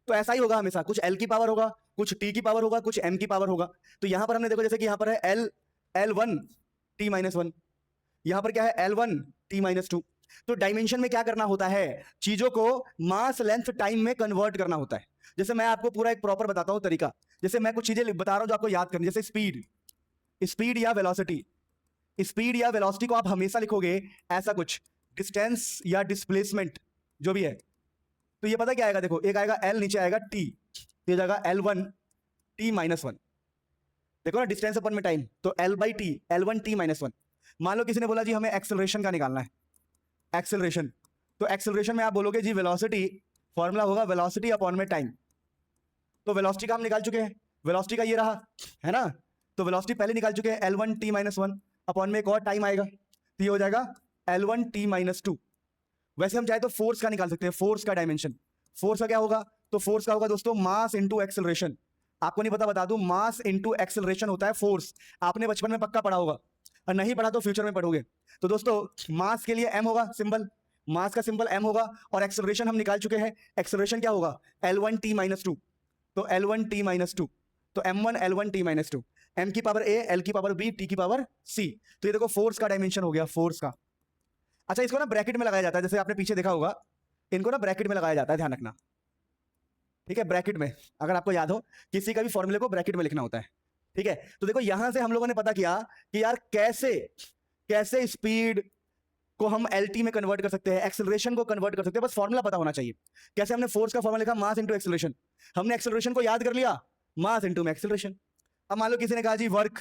तो ऐसा ही होगा हमेशा, कुछ एल की पावर होगा, कुछ टी की पावर होगा, कुछ एम की पावर होगा। तो यहां पर हमने देखो जैसे कि यहां पर है L1 T-1, यहां पर क्या है L1 T-2। तो डायमेंशन में क्या करना होता है, चीजों को मास लेंथ टाइम में कन्वर्ट करना होता है। जैसे मैं आपको पूरा एक प्रॉपर बताता हूं तरीका, जैसे मैं कुछ चीजें बता रहा हूं जो आपको याद करनी, जैसे स्पीड, स्पीड या वेलोसिटी। स्पीड या वेलोसिटी को आप हमेशा लिखोगे ऐसा कुछ, डिस्टेंस या डिस्प्लेसमेंट जो भी है। तो ये पता क्या आएगा, देखो एक आएगा L, नीचे आएगा T, तो ये जाएगा L1 T-1। देखो ना, डिस्टेंस अपन में टाइम, तो L/T, L1 T-1। मान लो किसी ने बोला जी हमें एक्सेलरेशन का निकालना है, एक्सेलरेशन। तो एक्सेलरेशन में आप बोलोगे जी वेलोसिटी, फॉर्मूला होगा वेलोसिटी अपॉन में टाइम। तो वेलोसिटी का हम निकाल चुके हैं, वेलोसिटी का ये रहा है ना, तो वेलोसिटी पहले निकाल चुके हैं, L1 T-1 अपॉन में एक और टाइम आएगा, तो ये हो जाएगा L1 T-2। वैसे हम चाहे तो फोर्स का निकाल सकते हैं, फोर्स का डायमेंशन। फोर्स का क्या होगा, तो फोर्स का होगा दोस्तों मास इंटू एक्सेलरेशन। आपको नहीं पता बता दूं, मास इंटू एक्सेलरेशन होता है फोर्स। आपने बचपन में पक्का पढ़ा होगा, और नहीं पढ़ा तो फ्यूचर में पढ़ोगे। तो दोस्तों मास के लिए m होगा सिंबल, मास का सिंबल m होगा, और एक्सेलरेशन हम निकाल चुके हैं, एक्सेलरेशन क्या होगा L1 T-2। तो L1 T-2, तो M1 L1 T-2, m की पावर a, l की पावर b, t की पावर c। तो ये देखो फोर्स का डायमेंशन हो गया, फोर्स का। अच्छा, इसको ना ब्रैकेट में लगाया जाता है, जैसे आपने पीछे देखा होगा, इनको ना ब्रैकेट में लगाया जाता है, ध्यान रखना, ठीक है। ब्रैकेट में, अगर आपको याद हो, किसी का भी फॉर्मूले को ब्रैकेट में लिखना होता है, ठीक है। तो देखो यहां से हम लोगों ने पता किया कि यार कैसे कैसे स्पीड को हम LT में कन्वर्ट कर सकते हैं, एक्सेलरेशन को कन्वर्ट कर सकते हैं, बस फॉर्मूला पता होना चाहिए। कैसे हमने फोर्स का फॉर्मूला लिखा, मास इंटू एक्सेलरेशन। हमने एक्सेलरेशन को याद कर लिया, मास इंटू में एक्सेलरेशन। अब मान लो किसी ने कहा जी वर्क,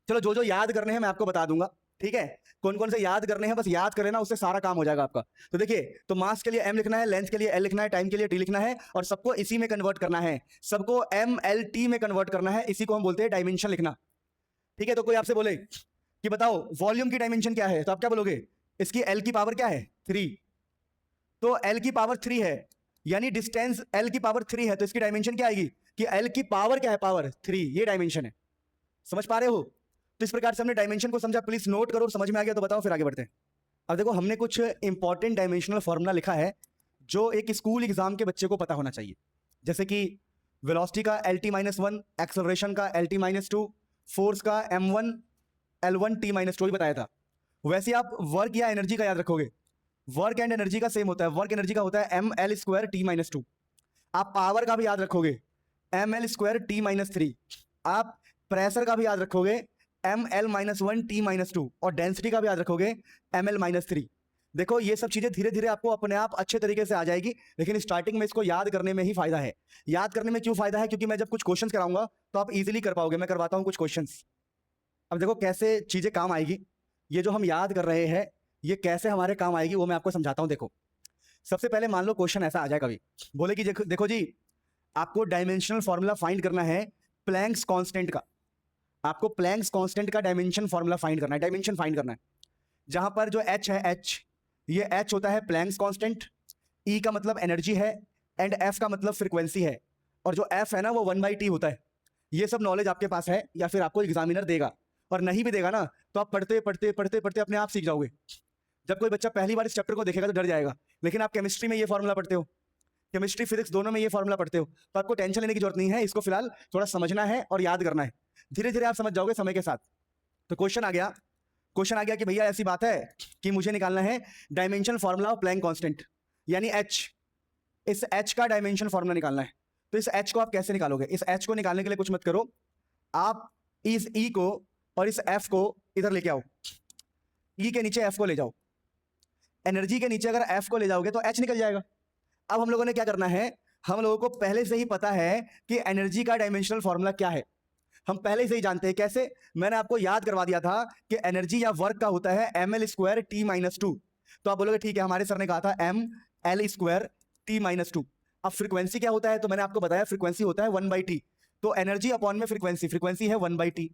चलो जो जो याद करने हैं मैं आपको बता दूंगा, ठीक है। कौन कौन से याद करने हैं बस याद कर लेना, उससे सारा काम हो जाएगा आपका। तो देखिए, तो मास के लिए m लिखना है, लेंथ के लिए l लिखना है, टाइम के लिए t लिखना है, और सबको इसी में कन्वर्ट करना है, सबको MLT में कन्वर्ट करना है। इसी को हम बोलते हैं डायमेंशन लिखना, ठीक है। तो कोई आपसे बोले कि बताओ वॉल्यूम की डायमेंशन क्या है, तो आप क्या बोलोगे, इसकी l की पावर क्या है 3। तो l की पावर 3 है, यानी डिस्टेंस l की पावर 3 है, तो इसकी डायमेंशन क्या आएगी कि l की पावर क्या है, पावर 3, ये डायमेंशन है। समझ पा रहे हो? तो इस प्रकार से हमने डायमेंशन को समझा, प्लीज नोट करो, समझ में आ गया तो बताओ, फिर आगे बढ़ते हैं। अब देखो हमने कुछ इंपॉर्टेंट डायमेंशनल फॉर्मूला लिखा है जो एक स्कूल एग्जाम के बच्चे को पता होना चाहिए, जैसे कि वेलोसिटी का LT-1, एक्सेलरेशन का LT-2, फोर्स का M1 L1 T-2 ही बताया था। वैसे आप वर्क या एनर्जी का याद रखोगे, वर्क एंड एनर्जी का सेम होता है, वर्क एनर्जी का होता है ML² T-2। आप पावर का भी याद रखोगे ML² T-3। आप प्रेशर का भी याद रखोगे ML-1 T-2, और डेंसिटी का भी याद रखोगे ML-3। देखो ये सब चीजें धीरे धीरे आपको अपने आप अच्छे तरीके से आ जाएगी, लेकिन स्टार्टिंग में इसको याद करने में ही फायदा है। याद करने में क्यों फायदा है, क्योंकि मैं जब कुछ क्वेश्चंस कराऊंगा तो आप इजीली कर पाओगे। मैं करवाता हूं कुछ क्वेश्चंस, अब देखो कैसे चीजें काम आएगी। ये जो हम याद कर रहे हैं ये कैसे हमारे काम आएगी वो मैं आपको समझाता हूं। देखो सबसे पहले मान लो क्वेश्चन ऐसा आ जाए कभी, बोले कि देखो जी आपको डायमेंशनल फॉर्मूला फाइंड करना है प्लैंक्स कांस्टेंट का। आपको प्लैंक्स कांस्टेंट का डायमेंशन फॉर्मूला फाइंड करना है, डायमेंशन फाइंड करना है। जहां पर जो h है, h, ये h होता है प्लैंक्स कांस्टेंट, E का मतलब एनर्जी है, एंड F का मतलब फ्रीक्वेंसी है, और जो F है ना वो 1/T होता है। ये सब नॉलेज आपके पास है या फिर आपको एग्जामिनर देगा, और नहीं भी देगा ना तो आप पढ़ते पढ़ते पढ़ते पढ़ते अपने आप सीख जाओगे। जब कोई बच्चा पहली बार इस चैप्टर को देखेगा तो डर जाएगा, लेकिन आप केमिस्ट्री में ये फॉर्मूला पढ़ते हो, केमिस्ट्री फिजिक्स दोनों में ये फॉर्मूला पढ़ते हो, तो आपको टेंशन लेने की जरूरत नहीं है। इसको फिलहाल थोड़ा समझना है और याद करना है, धीरे धीरे आप समझ जाओगे समय के साथ। तो क्वेश्चन आ गया कि भैया ऐसी बात है कि मुझे निकालना है dimension formula of Planck constant, यानी h, इस h का डायमेंशन फॉर्मूला निकालना है। तो इस h को आप कैसे निकालोगे? इस h को निकालने के लिए कुछ मत करो, आप इस E को और इस F को इधर लेके आओ, E के नीचे F को ले जाओ। एनर्जी के नीचे अगर F को ले जाओगे तो H निकल जाएगा। अब हम लोगों ने क्या करना है, हम लोगों को पहले से ही पता है कि एनर्जी का डायमेंशनल फॉर्मूला क्या है, हम पहले से ही जानते हैं। कैसे? मैंने आपको याद करवा दिया था कि एनर्जी या वर्क का होता है ML² T-2। तो आप बोलोगे ठीक है, हमारे सर ने कहा था ML² T-2। अब फ्रीक्वेंसी क्या होता है, तो मैंने आपको बताया फ्रीक्वेंसी होता है 1/T। तो एनर्जी अपॉन में फ्रीक्वेंसी, फ्रीक्वेंसी है 1/T।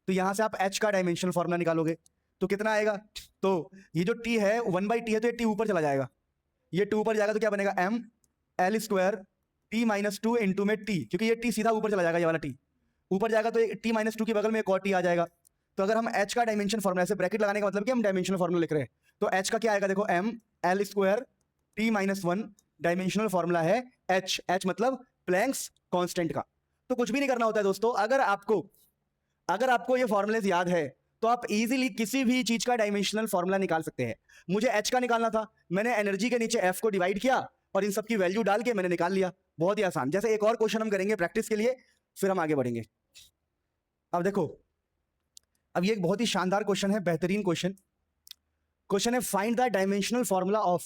तो यहां से आप H का डायमेंशनल फॉर्मूला निकालोगे तो कितना आएगा, तो ये जो T है 1/T है, तो ये T ऊपर चला जाएगा, ये 2 ऊपर जाएगा तो क्या बनेगा ML² T-2 इंटू में T, क्योंकि ये T सीधा ऊपर चला जाएगा, ये वाला T। ऊपर जाएगा तो टी माइनस टू के बगल में एक और टी आ जाएगा। तो अगर हम एच का डायमेंशन फॉर्मूला, ऐसे ब्रैकेट लगाने का मतलब कि हम डायमेंशनल फॉर्मूला लिख रहे हैं, तो एच का क्या आएगा, देखो M L square T minus one, dimensional formula है एच, एच मतलब प्लैंक्स कांस्टेंट का। तो कुछ भी नहीं करना होता है दोस्तों, अगर आपको ये फॉर्मूलेज याद है तो आप इजीली किसी भी चीज का डायमेंशनल फॉर्मूला निकाल सकते हैं। मुझे एच का निकालना था, मैंने एनर्जी के नीचे एफ को डिवाइड किया और इन सब की वैल्यू डाल के मैंने निकाल लिया। बहुत ही आसान। जैसे एक और क्वेश्चन हम करेंगे प्रैक्टिस के लिए, फिर हम आगे बढ़ेंगे। अब देखो, अब ये एक बहुत ही शानदार क्वेश्चन है, बेहतरीन क्वेश्चन है, find the dimensional formula of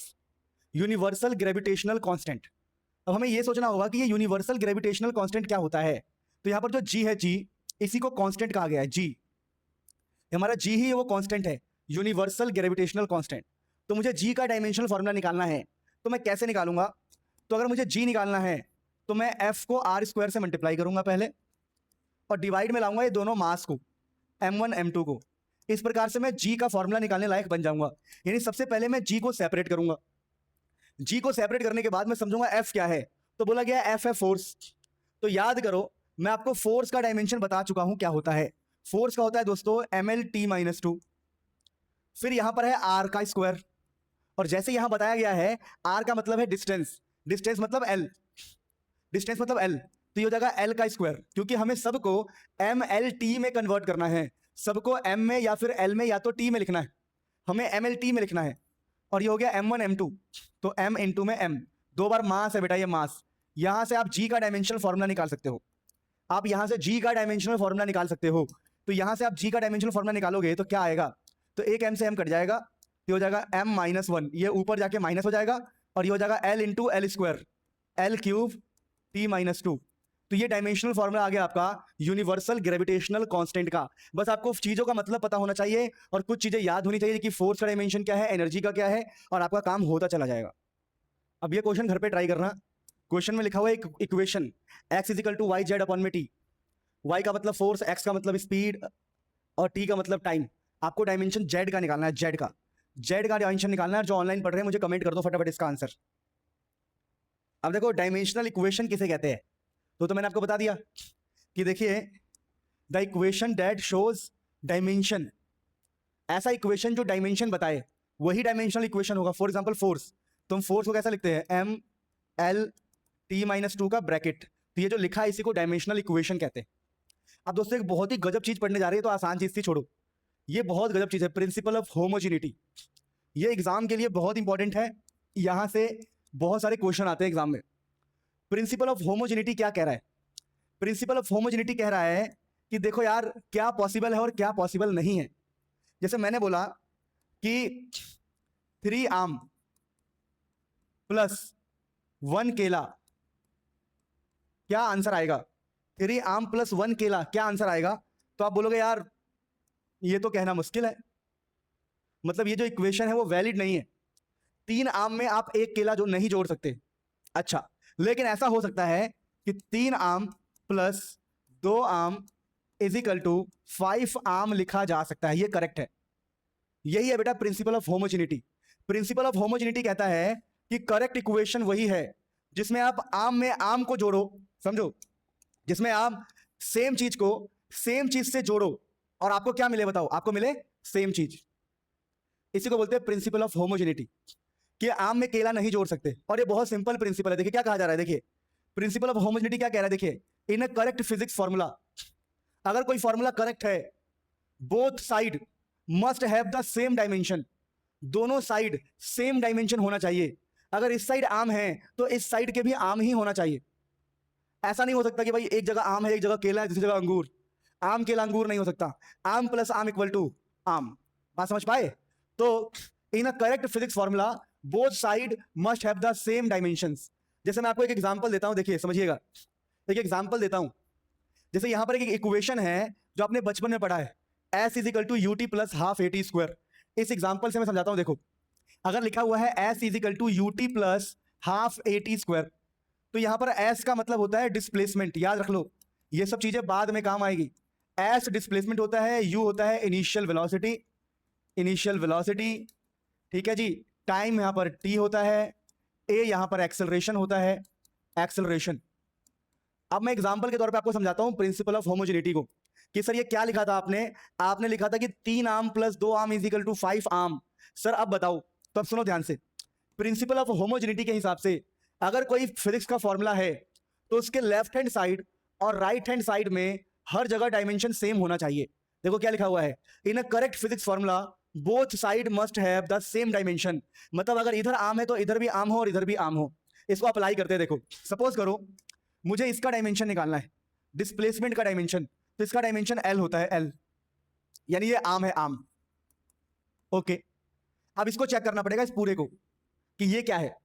universal gravitational constant. अब हमें ये सोचना होगा कि ये यूनिवर्सल ग्रेविटेशनल कांस्टेंट क्या होता है। तो यहां पर जो जी है, जी इसी को कांस्टेंट कहा गया है। जी हमारा जी ही वो कांस्टेंट है, यूनिवर्सल ग्रेविटेशनल कांस्टेंट। तो मुझे जी का डायमेंशनल फॉर्मूला निकालना है, तो मैं कैसे निकालूंगा? तो अगर मुझे जी निकालना है तो मैं एफ को आर स्क्वायर से मल्टीप्लाई करूंगा पहले, और डिवाइड में लाऊंगा ये दोनों मास को, m1 m2 को। इस प्रकार से मैं जी का फॉर्मूला निकालने लायक बन जाऊंगा। यानी सबसे पहले मैं जी को सेपरेट करूंगा, जी को सेपरेट करने के बाद मैं समझूंगा एफ क्या है। तो बोला गया एफ है फोर्स। तो याद करो, मैं आपको फोर्स का डायमेंशन बता चुका हूं क्या होता है। फोर्स का होता है दोस्तों M L T minus two, फिर यहां पर है आर का स्क्वायर, और जैसे यहां बताया गया है आर का मतलब है डिस्टेंस, डिस्टेंस मतलब एल, डिस्टेंस मतलब एल, तो ये हो जाएगा एल का स्क्वायर, क्योंकि हमें सबको एम एल टी में कन्वर्ट करना है। सबको एम में या फिर एल में या तो टी में लिखना है, हमें एम एल टी में लिखना है। और ये हो गया एम वन एम टू, तो एम इंटू में एम, दो बार मास है बेटा ये मास। यहां से आप जी का डायमेंशनल फॉर्मूला निकाल सकते हो, आप यहां से जी का डायमेंशनल फॉर्मूला निकाल सकते हो। तो यहां से आप जी का डायमेंशनल फॉर्मूला निकालोगे तो क्या आएगा, तो एक एम से एम कट जाएगा, ये हो जाएगा एम माइनस वन, ये ऊपर जाके माइनस हो जाएगा, और ये हो जाएगा L into L square, L cube T minus two. तो ये डायमेंशनल फॉर्मूला आ गया आपका यूनिवर्सल ग्रेविटेशनल कांस्टेंट का। बस आपको चीजों का मतलब पता होना चाहिए और कुछ चीजें याद होनी चाहिए कि फोर्स का डायमेंशन क्या है, एनर्जी का क्या है, और आपका काम होता चला जाएगा। अब ये क्वेश्चन घर पे ट्राई करना। क्वेश्चन में लिखा हुआ है एक equation, x is equal to Y Z upon में टी। y का मतलब फोर्स, x का मतलब स्पीड, और t का मतलब टाइम। आपको डायमेंशन z का निकालना है, z का डायमेंशन निकालना है। जो ऑनलाइन पढ़ रहे हैं मुझे कमेंट कर दो फटाफट इसका आंसर। अब देखो डायमेंशनल इक्वेशन किसे कहते हैं, तो मैंने आपको बता दिया कि देखिए the equation that shows dimension, ऐसा इक्वेशन जो डायमेंशन बताए वही डायमेंशनल इक्वेशन होगा। फॉर एग्जांपल फोर्स, तो हम फोर्स को कैसा लिखते हैं, M L T minus two का ब्रैकेट। तो ये जो लिखा है इसी को डायमेंशनल इक्वेशन कहते हैं। अब दोस्तों एक बहुत ही गजब चीज पढ़ने जा रही है, तो आसान चीज थी छोड़ो, ये बहुत गजब चीज है, प्रिंसिपल ऑफ होमोजिनिटी। ये एग्जाम के लिए बहुत इंपॉर्टेंट है, यहां से बहुत सारे क्वेश्चन आते हैं एग्जाम में। प्रिंसिपल ऑफ होमोजिनिटी क्या कह रहा है, प्रिंसिपल ऑफ होमोजिनिटी कह रहा है कि देखो यार क्या पॉसिबल है और क्या पॉसिबल नहीं है। जैसे मैंने बोला कि 3 आम प्लस 1 केला, क्या आंसर आएगा? 3 आम प्लस 1 केला क्या आंसर आएगा? तो आप बोलोगे यार ये तो कहना मुश्किल है, मतलब ये जो इक्वेशन है वो वैलिड नहीं है, 3 आम में आप 1 केला जो नहीं जोड़ सकते। अच्छा, लेकिन ऐसा हो सकता है कि 3 आम प्लस 2 आम इज इक्वल टू 5 आम लिखा जा सकता है, ये करेक्ट है। यही है बेटा principle of homogeneity. Principle of homogeneity कहता है कि करेक्ट इक्वेशन वही है जिसमें आप आम में आम को जोड़ो, समझो, जिसमें आप सेम चीज को सेम चीज से जोड़ो और आपको क्या मिले बताओ, आपको मिले सेम चीज। इसी को बोलते हैं प्रिंसिपल ऑफ होमोजिनिटी, कि आम में केला नहीं जोड़ सकते। और ये बहुत सिंपल प्रिंसिपल है। देखिए क्या कहा जा रहा है, देखिए प्रिंसिपल ऑफ होमोजिनिटी क्या कह रहा है, देखिए इन अ करेक्ट फिजिक्स फॉर्मूला, अगर कोई फॉर्मूला करेक्ट है, both side must have the same dimension, दोनों साइड सेम डायमेंशन होना चाहिए। अगर इस साइड आम है तो इस साइड के भी आम ही होना चाहिए। ऐसा नहीं हो सकता कि भाई एक जगह आम है एक जगह केला है दूसरी जगह अंगूर, आम केला अंगूर नहीं हो सकता। आम प्लस आम इक्वल टू आम, बात समझ पाए? तो in a correct physics formula both side must have the same dimensions. जैसे मैं आपको एक एग्जांपल देता हूं, देखिए समझिएगा, एक एग्जांपल देता हूं। जैसे यहां पर एक इक्वेशन है जो आपने बचपन में पढ़ा है, S is equal to U T plus half A T square. इस एग्जांपल से मैं समझाता हूं। देखो अगर लिखा हुआ है S is equal to U T plus half A T square, तो यहां पर एस का मतलब होता है डिस्प्लेसमेंट, याद रख लो, ये सब चीजें बाद में काम आएगी। एस डिस्प्लेसमेंट होता है, यू होता है इनिशियल वेलोसिटी, इनिशियल वेलोसिटी, ठीक है जी। टाइम यहां पर टी होता है, ए यहां पर एक्सेलरेशन होता है, एक्सेलरेशन। अब मैं एग्जांपल के तौर पे आपको समझाता हूं प्रिंसिपल ऑफ होमोजेनिटी को, कि सर ये क्या लिखा था आपने, आपने लिखा था कि 3 arm plus 2 arm is equal to 5 arm. Sir अब बताओ, तो अब सुनो ध्यान से, प्रिंसिपल ऑफ होमोजेनिटी के हिसाब से अगर कोई फिजिक्स का फॉर्मूला है तो उसके लेफ्ट हैंड साइड और राइट हैंड साइड में हर जगह डायमेंशन सेम होना चाहिए। देखो क्या लिखा हुआ है, in a correct physics formula both side must have the same dimension. मतलब अगर इधर आर्म है तो इधर भी आर्म हो और इधर भी आर्म हो। इसको अप्लाई करते हैं। देखो सपोज करो मुझे इसका डायमेंशन निकालना है, डिस्प्लेसमेंट का डायमेंशन, तो इसका डायमेंशन एल होता है, एल, यानी ये आर्म है, आर्म। ओके, अब इसको चेक करना पड़ेगा इस पूरे को कि ये क्या है,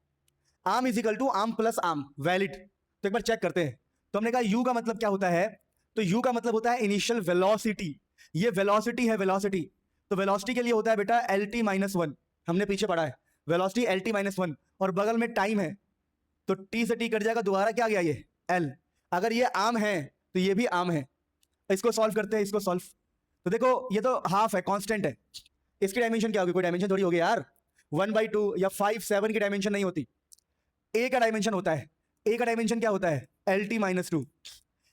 arm is equal to arm plus arm, valid. तो एक बार चेक करते हैं। तो हमने कहा यू का मतलब क्या होता है, तो यू का मतलब होता है इनिशियल वेलोसिटी। ये वेलोसिटी है, वेलोसिटी। तो वेलोसिटी के लिए होता है बेटा एल टी माइनस वन, हमने पीछे पढ़ा है, velocity L T minus one, और बगल में टाइम है, तो टी से टी कट जाएगा, दोबारा क्या गया ये एल। अगर ये आर्म है तो ये भी आर्म है। इसको सॉल्व करते हैं, इसको सॉल्व। तो देखो ये तो हाफ है, कांस्टेंट है, इसकी डायमेंशन क्या होगी, कोई डायमेंशन थोड़ी होगी यार, 1/2 या 5 7 की डायमेंशन नहीं होती। ए का डायमेंशन होता है, ए का डायमेंशन क्या होता है, L T minus two.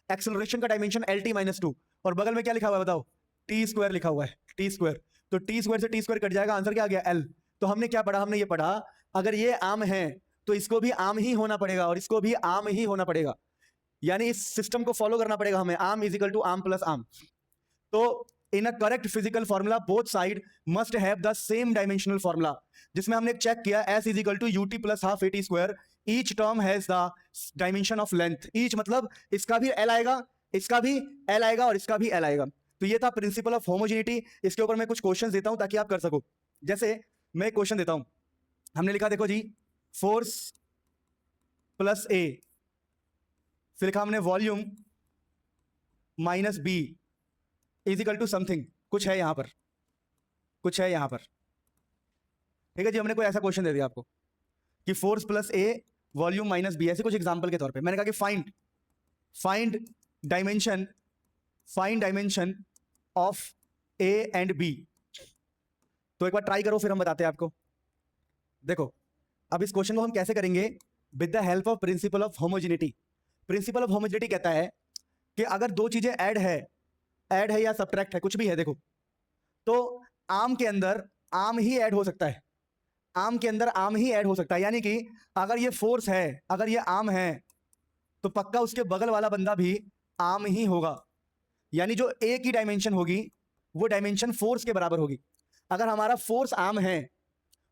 Acceleration का dimension L T minus two, और बगल में क्या लिखा हुआ है बताओ, टी स्क्वायर लिखा हुआ है, टी स्क्वायर। तो टी स्क्वायर से टी स्क्वायर कट जाएगा, आंसर क्या आ गया एल। तो हमने क्या पढ़ा, हमने ये पढ़ा अगर ये आर्म है तो इसको भी आर्म ही होना पड़ेगा और इसको भी आर्म ही होना पड़ेगा, यानी इस सिस्टम को फॉलो करना पड़ेगा हमें, arm is equal to arm plus arm. तो in a correct physical formula both side must have the same dimensional formula, जिसमें हमने चेक किया S is equal to UT plus half AT square, each term has the dimension of length. Each मतलब इसका भी एल आएगा, इसका भी एल आएगा और इसका भी एल आएगा। तो ये था प्रिंसिपल ऑफ होमोजेनिटी। इसके ऊपर मैं कुछ क्वेश्चन देता हूं ताकि आप कर सको। जैसे मैं एक क्वेश्चन देता हूं, हमने लिखा देखो जी फोर्स प्लस ए, फिर लिखा हमने volume minus B is equal to something, कुछ है यहां पर, कुछ है यहां पर, ठीक है जी। हमने कोई ऐसा क्वेश्चन दे दिया आपको कि force plus A volume minus B, ऐसे कुछ एग्जांपल के तौर पे मैंने कहा कि find dimension, find dimension of A and B. तो एक बार ट्राई करो फिर हम बताते हैं आपको। देखो अब इस क्वेश्चन को हम कैसे करेंगे, with the help of principle of homogeneity. Principle of homogeneity कहता है कि अगर दो चीजें ऐड है या सब्ट्रैक्ट है, कुछ भी है, देखो तो आर्म के अंदर आर्म ही ऐड हो सकता है, आर्म के अंदर आर्म ही ऐड हो सकता है। यानी कि अगर ये फोर्स है, अगर ये आर्म है तो पक्का उसके बगल वाला बंदा भी आर्म ही होगा, यानी जो ए की डायमेंशन होगी वो डायमेंशन फोर्स के बराबर होगी। अगर हमारा फोर्स आर्म है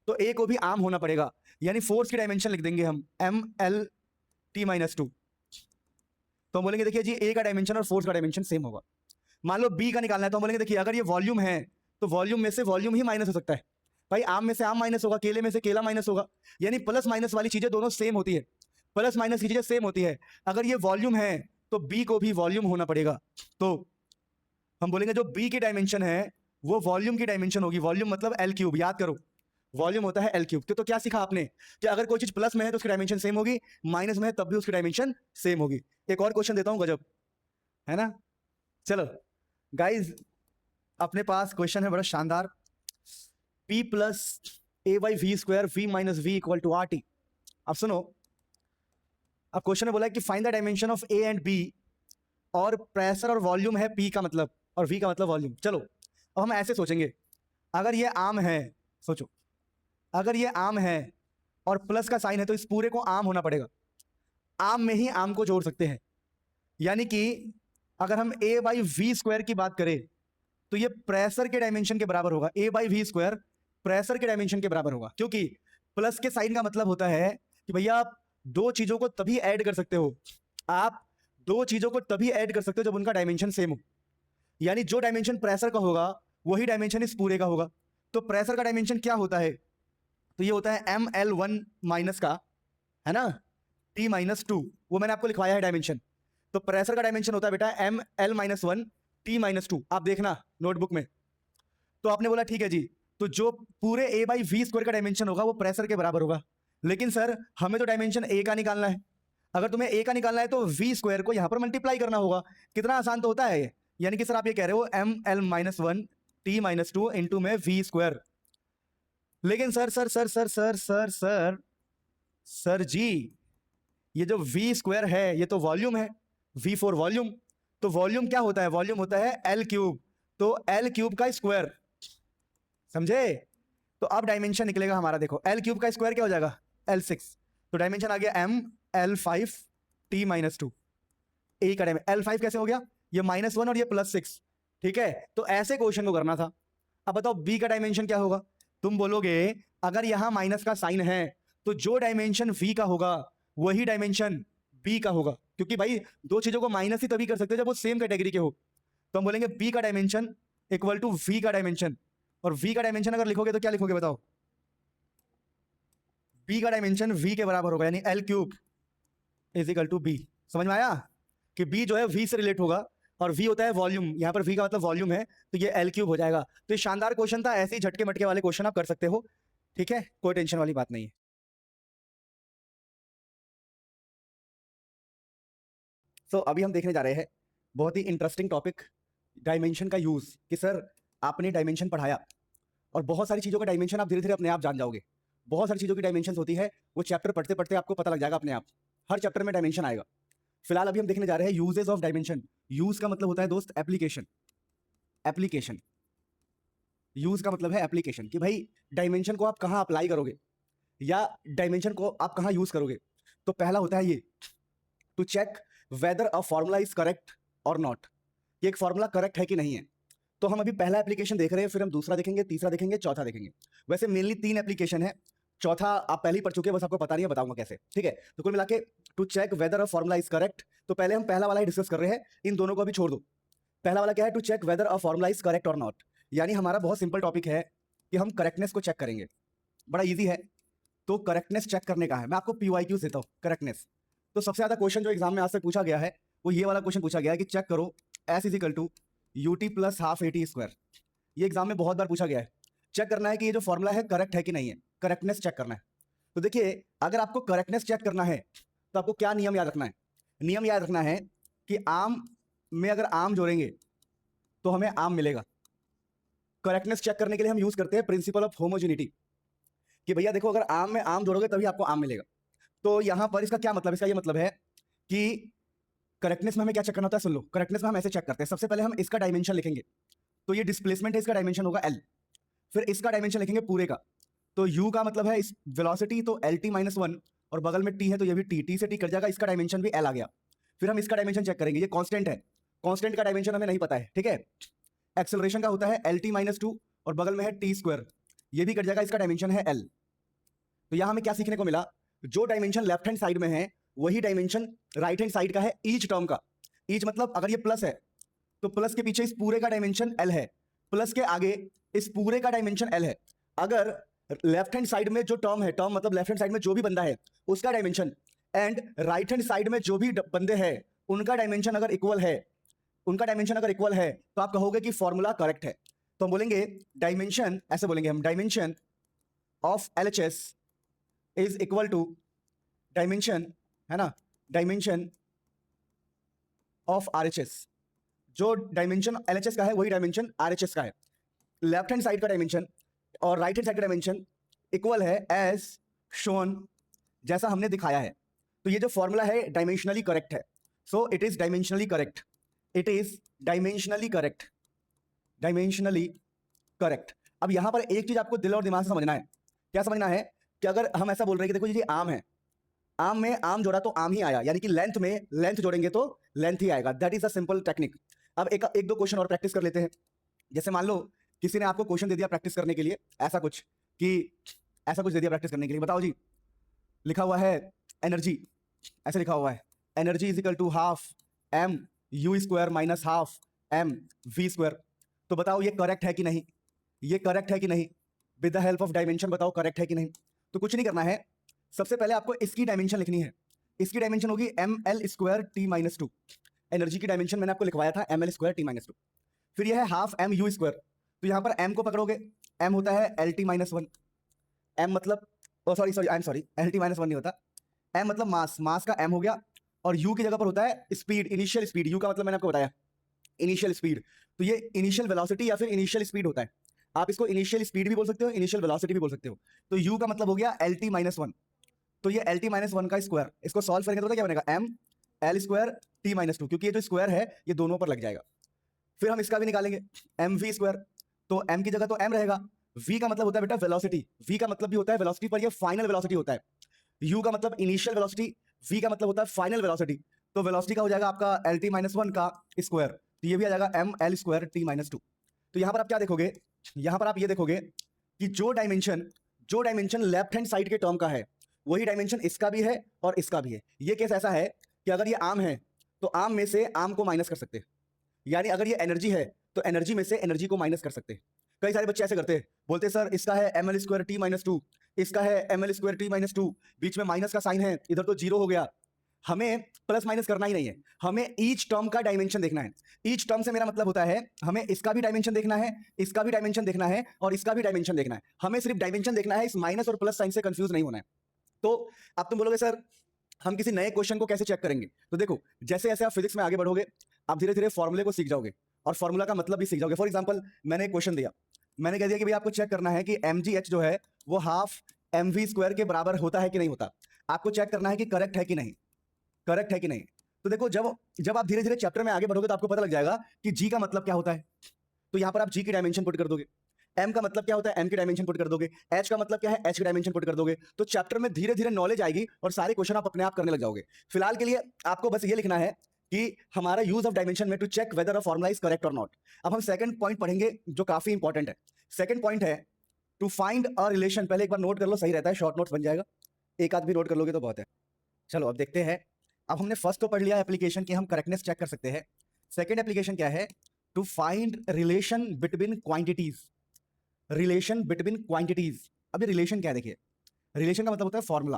तो ए को भी आर्म होना पड़ेगा, यानी फोर्स की डायमेंशन लिख देंगे हम M L T minus two. तो हम बोलेंगे देखिए जी ए का डायमेंशन और फोर्स का डायमेंशन सेम होगा। मान लो बी का निकालना है तो हम बोलेंगे देखिए अगर ये वॉल्यूम है तो वॉल्यूम में से वॉल्यूम ही माइनस हो सकता है, भाई आर्म में से आर्म माइनस होगा, केले में से केला माइनस होगा, यानी प्लस माइनस वाली चीजें दोनों सेम होती है, प्लस माइनस की चीजें सेम होती है। अगर ये वॉल्यूम है तो बी को भी वॉल्यूम होना पड़ेगा, तो हम बोलेंगे जो बी की डायमेंशन है वो वॉल्यूम की डायमेंशन होगी। वॉल्यूम मतलब एल क्यूब, याद करो वॉल्यूम होता है एल क्यूब। तो क्या सीखा आपने कि अगर कोई चीज प्लस में है तो उसकी डायमेंशन सेम होगी, माइनस में है तब भी उसकी डायमेंशन सेम होगी। एक और क्वेश्चन देता हूं, गजब है ना। चलो गाइज अपने पास क्वेश्चन है बड़ा शानदार, P plus A by V square V minus V equal to R T. अब सुनो, अब क्वेश्चन ने बोला है कि find the dimension of A and B, और प्रेशर और वॉल्यूम है P का मतलब और V का मतलब वॉल्यूम। चलो अब हम ऐसे सोचेंगे, अगर ये आर्म है, सोचो अगर ये आर्म है और प्लस का साइन है तो इस पूरे को आर्म होना पड़ेगा, आर्म में ही आर्म को जोड़ सकते हैं। यानी कि अगर हम a बाई वी स्क्वायर की बात करें तो ये प्रेशर के डायमेंशन के बराबर होगा, a by V square pressure के डायमेंशन के बराबर होगा, क्योंकि प्लस के साइन का मतलब होता है कि भैया आप दो चीजों को तभी ऐड कर सकते हो, आप दो चीजों को तभी ऐड कर सकते हो जब उनका डायमेंशन सेम हो। यानी जो डायमेंशन प्रेशर का होगा वही डायमेंशन इस पूरे का होगा। तो प्रेशर का डायमेंशन क्या होता है, तो ये होता है एम एल वन माइनस का, है ना, टी माइनस टू, वो मैंने आपको लिखवाया है डायमेंशन। तो प्रेशर का डायमेंशन होता है बेटा M L minus one T minus two, आप देखना नोटबुक में। तो आपने बोला ठीक है जी, तो जो पूरे ए बाई वी स्क्वायर का डायमेंशन होगा वो प्रेशर के बराबर होगा। लेकिन सर हमें तो डायमेंशन ए का निकालना है, अगर तुम्हें ए का निकालना है तो वी स्क्वायर को यहां पर मल्टीप्लाई करना होगा। कितना आसान तो होता है ये, यानी कि सर आप ये कह रहे हो M L minus one T minus two into M V square. लेकिन sir sir sir sir sir sir sir sir जी, ये जो वी स्क्वायर है ये तो वॉल्यूम है, V4 वॉल्यूम, तो वॉल्यूम क्या होता है, वॉल्यूम होता है L क्यूब, तो L क्यूब का स्क्वायर, समझे। तो अब डायमेंशन निकलेगा हमारा, देखो L क्यूब का स्क्वायर क्या हो जाएगा L6, तो डायमेंशन आ गया M L5 T-2, ए का डायमेंशन L5 कैसे हो गया, ये -1 और ये +6, ठीक है। तो ऐसे क्वेश्चन को करना था। अब बताओ बी का डायमेंशन क्या होगा, तुम बोलोगे अगर यहां माइनस का साइन है तो जो डायमेंशन वी का होगा वही डायमेंशन बी का होगा, क्योंकि भाई दो चीजों को माइनस ही तभी कर सकते हो जब वो सेम कैटेगरी के हो। तो हम बोलेंगे बी का डायमेंशन इक्वल टू वी का डायमेंशन, और वी का डायमेंशन अगर लिखोगे तो क्या लिखोगे बताओ, बी का डायमेंशन वी के बराबर होगा, यानी L cube is equal to B. समझ में आया कि बी जो है वी से रिलेट होगा, और वी होता है वॉल्यूम, यहां पर वी का मतलब वॉल्यूम है, तो ये L क्यूब हो जाएगा। तो ये शानदार क्वेश्चन था, ऐसे ही झटके मटके वाले क्वेश्चन आप कर सकते हो, ठीक है, कोई टेंशन वाली बात नहीं है। अभी हम देखने जा रहे हैं बहुत ही इंटरेस्टिंग टॉपिक, डायमेंशन का यूज, कि सर आपने डायमेंशन पढ़ाया और बहुत सारी चीजों का डायमेंशन आप धीरे धीरे अपने आप जान जाओगे। बहुत सारी चीजों की डायमेंशन होती है, वो चैप्टर पढ़ते पढ़ते आपको पता लग जाएगा अपने आप, हर चैप्टर में डायमेंशन आएगा। फिलहाल अभी हम देखने जा रहे हैं यूजेस ऑफ डायमेंशन। यूज का मतलब होता है दोस्त एप्लीकेशन, एप्लीकेशन, यूज का मतलब है एप्लीकेशन, कि भाई डायमेंशन को आप कहां अप्लाई करोगे या डायमेंशन को आप कहां यूज करोगे। तो पहला होता है ये, to check whether a formula is correct और नॉट, कि एक फॉर्मूला करेक्ट है कि नहीं है। तो हम अभी पहला एप्लीकेशन देख रहे हैं, फिर हम दूसरा देखेंगे, तीसरा देखेंगे, चौथा देखेंगे। वैसे मेनली 3 एप्लीकेशन है, चौथा आप पहले ही पढ़ चुके हैं, बस आपको पता नहीं है, बताऊंगा कैसे, ठीक है। तो कुल मिला के to check whether a formula is correct, तो पहले हम पहला वाला ही डिस्कस कर रहे हैं, इन दोनों को अभी छोड़ दो। पहला वाला क्या है, to check whether a formula is correct और नॉट, यानी हमारा बहुत सिंपल टॉपिक है कि हम करेक्टनेस को चेक करेंगे, बड़ा ईजी है। तो करेक्टनेस चेक करने का है, मैं आपको PYQ देता हूँ करेक्टनेस। तो सबसे ज्यादा क्वेश्चन जो एग्जाम में आज तक पूछा गया है वो ये वाला क्वेश्चन पूछा गया है कि चेक करो S is equal to UT plus half AT²। ये एग्जाम में बहुत बार पूछा गया है, चेक करना है कि ये जो फॉर्मूला है करेक्ट है कि नहीं है, करेक्टनेस चेक करना है। तो देखिए अगर आपको करेक्टनेस चेक करना है तो आपको क्या नियम याद रखना है, नियम याद रखना है कि आम में अगर आम जोड़ेंगे तो हमें आम मिलेगा। करेक्टनेस चेक करने के लिए हम यूज करते हैं प्रिंसिपल ऑफ होमोजेनिटी, कि भैया देखो अगर आम में आम जोड़ोगे तभी आपको आम मिलेगा। तो यहां पर इसका क्या मतलब, इसका ये मतलब है कि करेक्टनेस में हमें क्या चेक करना होता है, सुन लो। करेक्टनेस में हम ऐसे चेक करते हैं, सबसे पहले हम इसका डायमेंशन लिखेंगे, तो ये डिस्प्लेसमेंट है, इसका डायमेंशन होगा L। फिर इसका डायमेंशन लिखेंगे पूरे का, तो U का मतलब है इस वेलोसिटी, तो LT-1, और बगल में T है तो ये भी T से T कट जाएगा, इसका डायमेंशन भी L आ गया। फिर हम इसका डायमेंशन चेक करेंगे, ये कांस्टेंट है, कांस्टेंट का डायमेंशन हमें नहीं पता है, ठीक है। एक्सेलरेशन का होता है LT-2 और बगल में है T², ये भी कट जाएगा, इसका डायमेंशन है L। तो यहां हमें क्या सीखने को मिला, जो डायमेंशन लेफ्ट हैंड साइड में है वही डायमेंशन राइट हैंड साइड का है, ईच टर्म का। ईच मतलब अगर ये प्लस है तो प्लस के पीछे इस पूरे का डायमेंशन L है, प्लस के आगे इस पूरे का डायमेंशन L है। अगर लेफ्ट हैंड साइड में जो टर्म है, टर्म मतलब लेफ्ट हैंड साइड में जो भी बंदा है उसका dimension, and right hand side में जो भी बंदे हैं उनका डायमेंशन अगर इक्वल है, उनका डायमेंशन अगर इक्वल है तो आप कहोगे कि फॉर्मूला करेक्ट है। तो हम बोलेंगे डायमेंशन, ऐसे बोलेंगे हम, dimension of LHS is equal to dimension, है ना, डायमेंशन ऑफ RHS। जो डायमेंशन LHS का है वही डायमेंशन RHS का है। लेफ्ट हैंड साइड का डायमेंशन और राइट हैंड साइड का डायमेंशन इक्वल है एज शोन, जैसा हमने दिखाया है। तो ये जो फॉर्मूला है डायमेंशनली करेक्ट है, so it is dimensionally correct, it is dimensionally correct, dimensionally correct. अब यहां पर एक चीज आपको दिल और दिमाग से समझना है, क्या समझना है, कि अगर हम ऐसा बोल रहे हैं कि देखो ये आम है, आम में आम जोड़ा तो आम ही आया, यानी कि लेंथ में लेंथ जोड़ेंगे तो लेंथ ही आएगा, that is a simple technique. अब एक दो क्वेश्चन और प्रैक्टिस कर लेते हैं। जैसे मान लो किसी ने आपको क्वेश्चन दे दिया प्रैक्टिस करने के लिए, ऐसा कुछ कि ऐसा कुछ दे दिया प्रैक्टिस करने के लिए, बताओ जी, लिखा हुआ है एनर्जी, ऐसे लिखा हुआ है energy is equal to half MU² minus half MV²। तो बताओ ये करेक्ट है कि नहीं, ये करेक्ट है कि नहीं, with the help of dimension बताओ करेक्ट है कि नहीं। तो कुछ नहीं करना है, सबसे पहले आपको इसकी डायमेंशन लिखनी है, इसकी डायमेंशन होगी ML² T-2। एनर्जी की डायमेंशन मैंने आपको लिखवाया था ML² T-2। फिर यह है हाफ MU², तो यहां पर M को पकड़ोगे, M होता है LT-1, M मतलब sorry I am sorry, LT-1 नहीं होता, M मतलब मास, मास का M हो गया, और U की जगह पर होता है स्पीड, इनिशियल स्पीड। U का मतलब मैंने आपको बताया इनिशियल स्पीड, तो ये इनिशियल वेलोसिटी या फिर इनिशियल स्पीड होता है। आप इसको इनिशियल स्पीड भी बोल सकते हो, इनिशियल वेलोसिटी भी बोल सकते हो। तो U का मतलब हो गया LT-1, तो ये LT-1 का स्क्वायर, इसको सॉल्व करेंगे तो क्या बनेगा, M L square T minus to, क्योंकि ये जो स्क्वायर है ये दोनों पर लग जाएगा। फिर हम इसका भी निकालेंगे एम वी स्क्वायर, तो एम की जगह तो एम रहेगा। वी का मतलब होता है बेटा वेलोसिटी, वी का मतलब भी होता है वेलोसिटी, पर ये फाइनल वेलोसिटी होता है। यू का मतलब इनिशियल वेलोसिटी, वी का मतलब होता है फाइनल वेलोसिटी। तो वेलोसिटी का हो जाएगा आपका एल टी माइनस वन का स्क्वायर, तो ये भी आ जाएगा M L square T minus two. तो यहां पर आप क्या देखोगे, यहां पर आप ये देखोगे कि जो डायमेंशन लेफ्ट हैंड साइड के टर्म का है वही डायमेंशन इसका भी है और इसका भी है। ये केस ऐसा है कि अगर ये आर्म है तो आर्म में से आर्म को माइनस कर सकते हैं, यानी अगर ये एनर्जी है तो एनर्जी में से एनर्जी को माइनस कर सकते हैं। कई सारे बच्चे ऐसे करते हैं, बोलते हैं सर इसका है M L square T minus two, इसका है M L square T minus two, बीच में माइनस का साइन है, इधर तो जीरो हो गया। हमें प्लस माइनस करना ही नहीं है, हमें ईच टर्म का डायमेंशन देखना है। ईच टर्म से मेरा मतलब होता है हमें इसका भी डायमेंशन देखना है, इसका भी डायमेंशन देखना है और इसका भी डायमेंशन देखना है। हमें सिर्फ डायमेंशन देखना है, इस माइनस और प्लस साइन से कंफ्यूज नहीं होना है। तो अब तुम बोलोगे सर हम किसी नए क्वेश्चन को कैसे चेक करेंगे? तो देखो, जैसे जैसे आप फिजिक्स में आगे बढ़ोगे आप धीरे धीरे फॉर्मूले को सीख जाओगे और फॉर्मूला का मतलब भी सीख जाओगे। फॉर एग्जांपल मैंने एक क्वेश्चन दिया, मैंने कह दिया कि भाई आपको चेक करना है कि mgh जो है वो हाफ mv स्क्वायर के बराबर होता है कि नहीं होता। आपको चेक करना है कि करेक्ट है कि नहीं, करेक्ट है कि नहीं। तो देखो जब जब आप धीरे धीरे चैप्टर में आगे बढ़ोगे तो आपको पता लग जाएगा कि जी का मतलब क्या होता है। तो यहां पर आप जी की डायमेंशन पुट कर दोगे, एम का मतलब क्या होता है एम की डायमेंशन पुट कर दोगे, एच का मतलब क्या है एच की डायमेंशन पुट कर दोगे। तो चैप्टर में धीरे धीरे नॉलेज आएगी और सारे क्वेश्चन आप अपने आप करने लग जाओगे। फिलहाल के लिए आपको बस ये लिखना है कि हमारा यूज ऑफ डायमेंशन में to check whether a formula is correct और नॉट। अब हम सेकंड पॉइंट पढ़ेंगे जो काफी इंपॉर्टेंट है। सेकंड पॉइंट है टू फाइंड अ रिलेशन। पहले एक बार नोट कर लो, सही रहता है, शॉर्ट नोट्स बन जाएगा, एक आध भी नोट कर लोगे तो बहुत है। चलो अब देखते हैं। अब हमने फर्स्ट तो पढ़ लिया एप्लीकेशन की हम करेक्टनेस चेक कर सकते हैं। सेकंड एप्लीकेशन क्या है? To find relation between quantities, relation between quantities. अब ये रिलेशन क्या है? देखिए रिलेशन का मतलब होता है फॉर्मूला,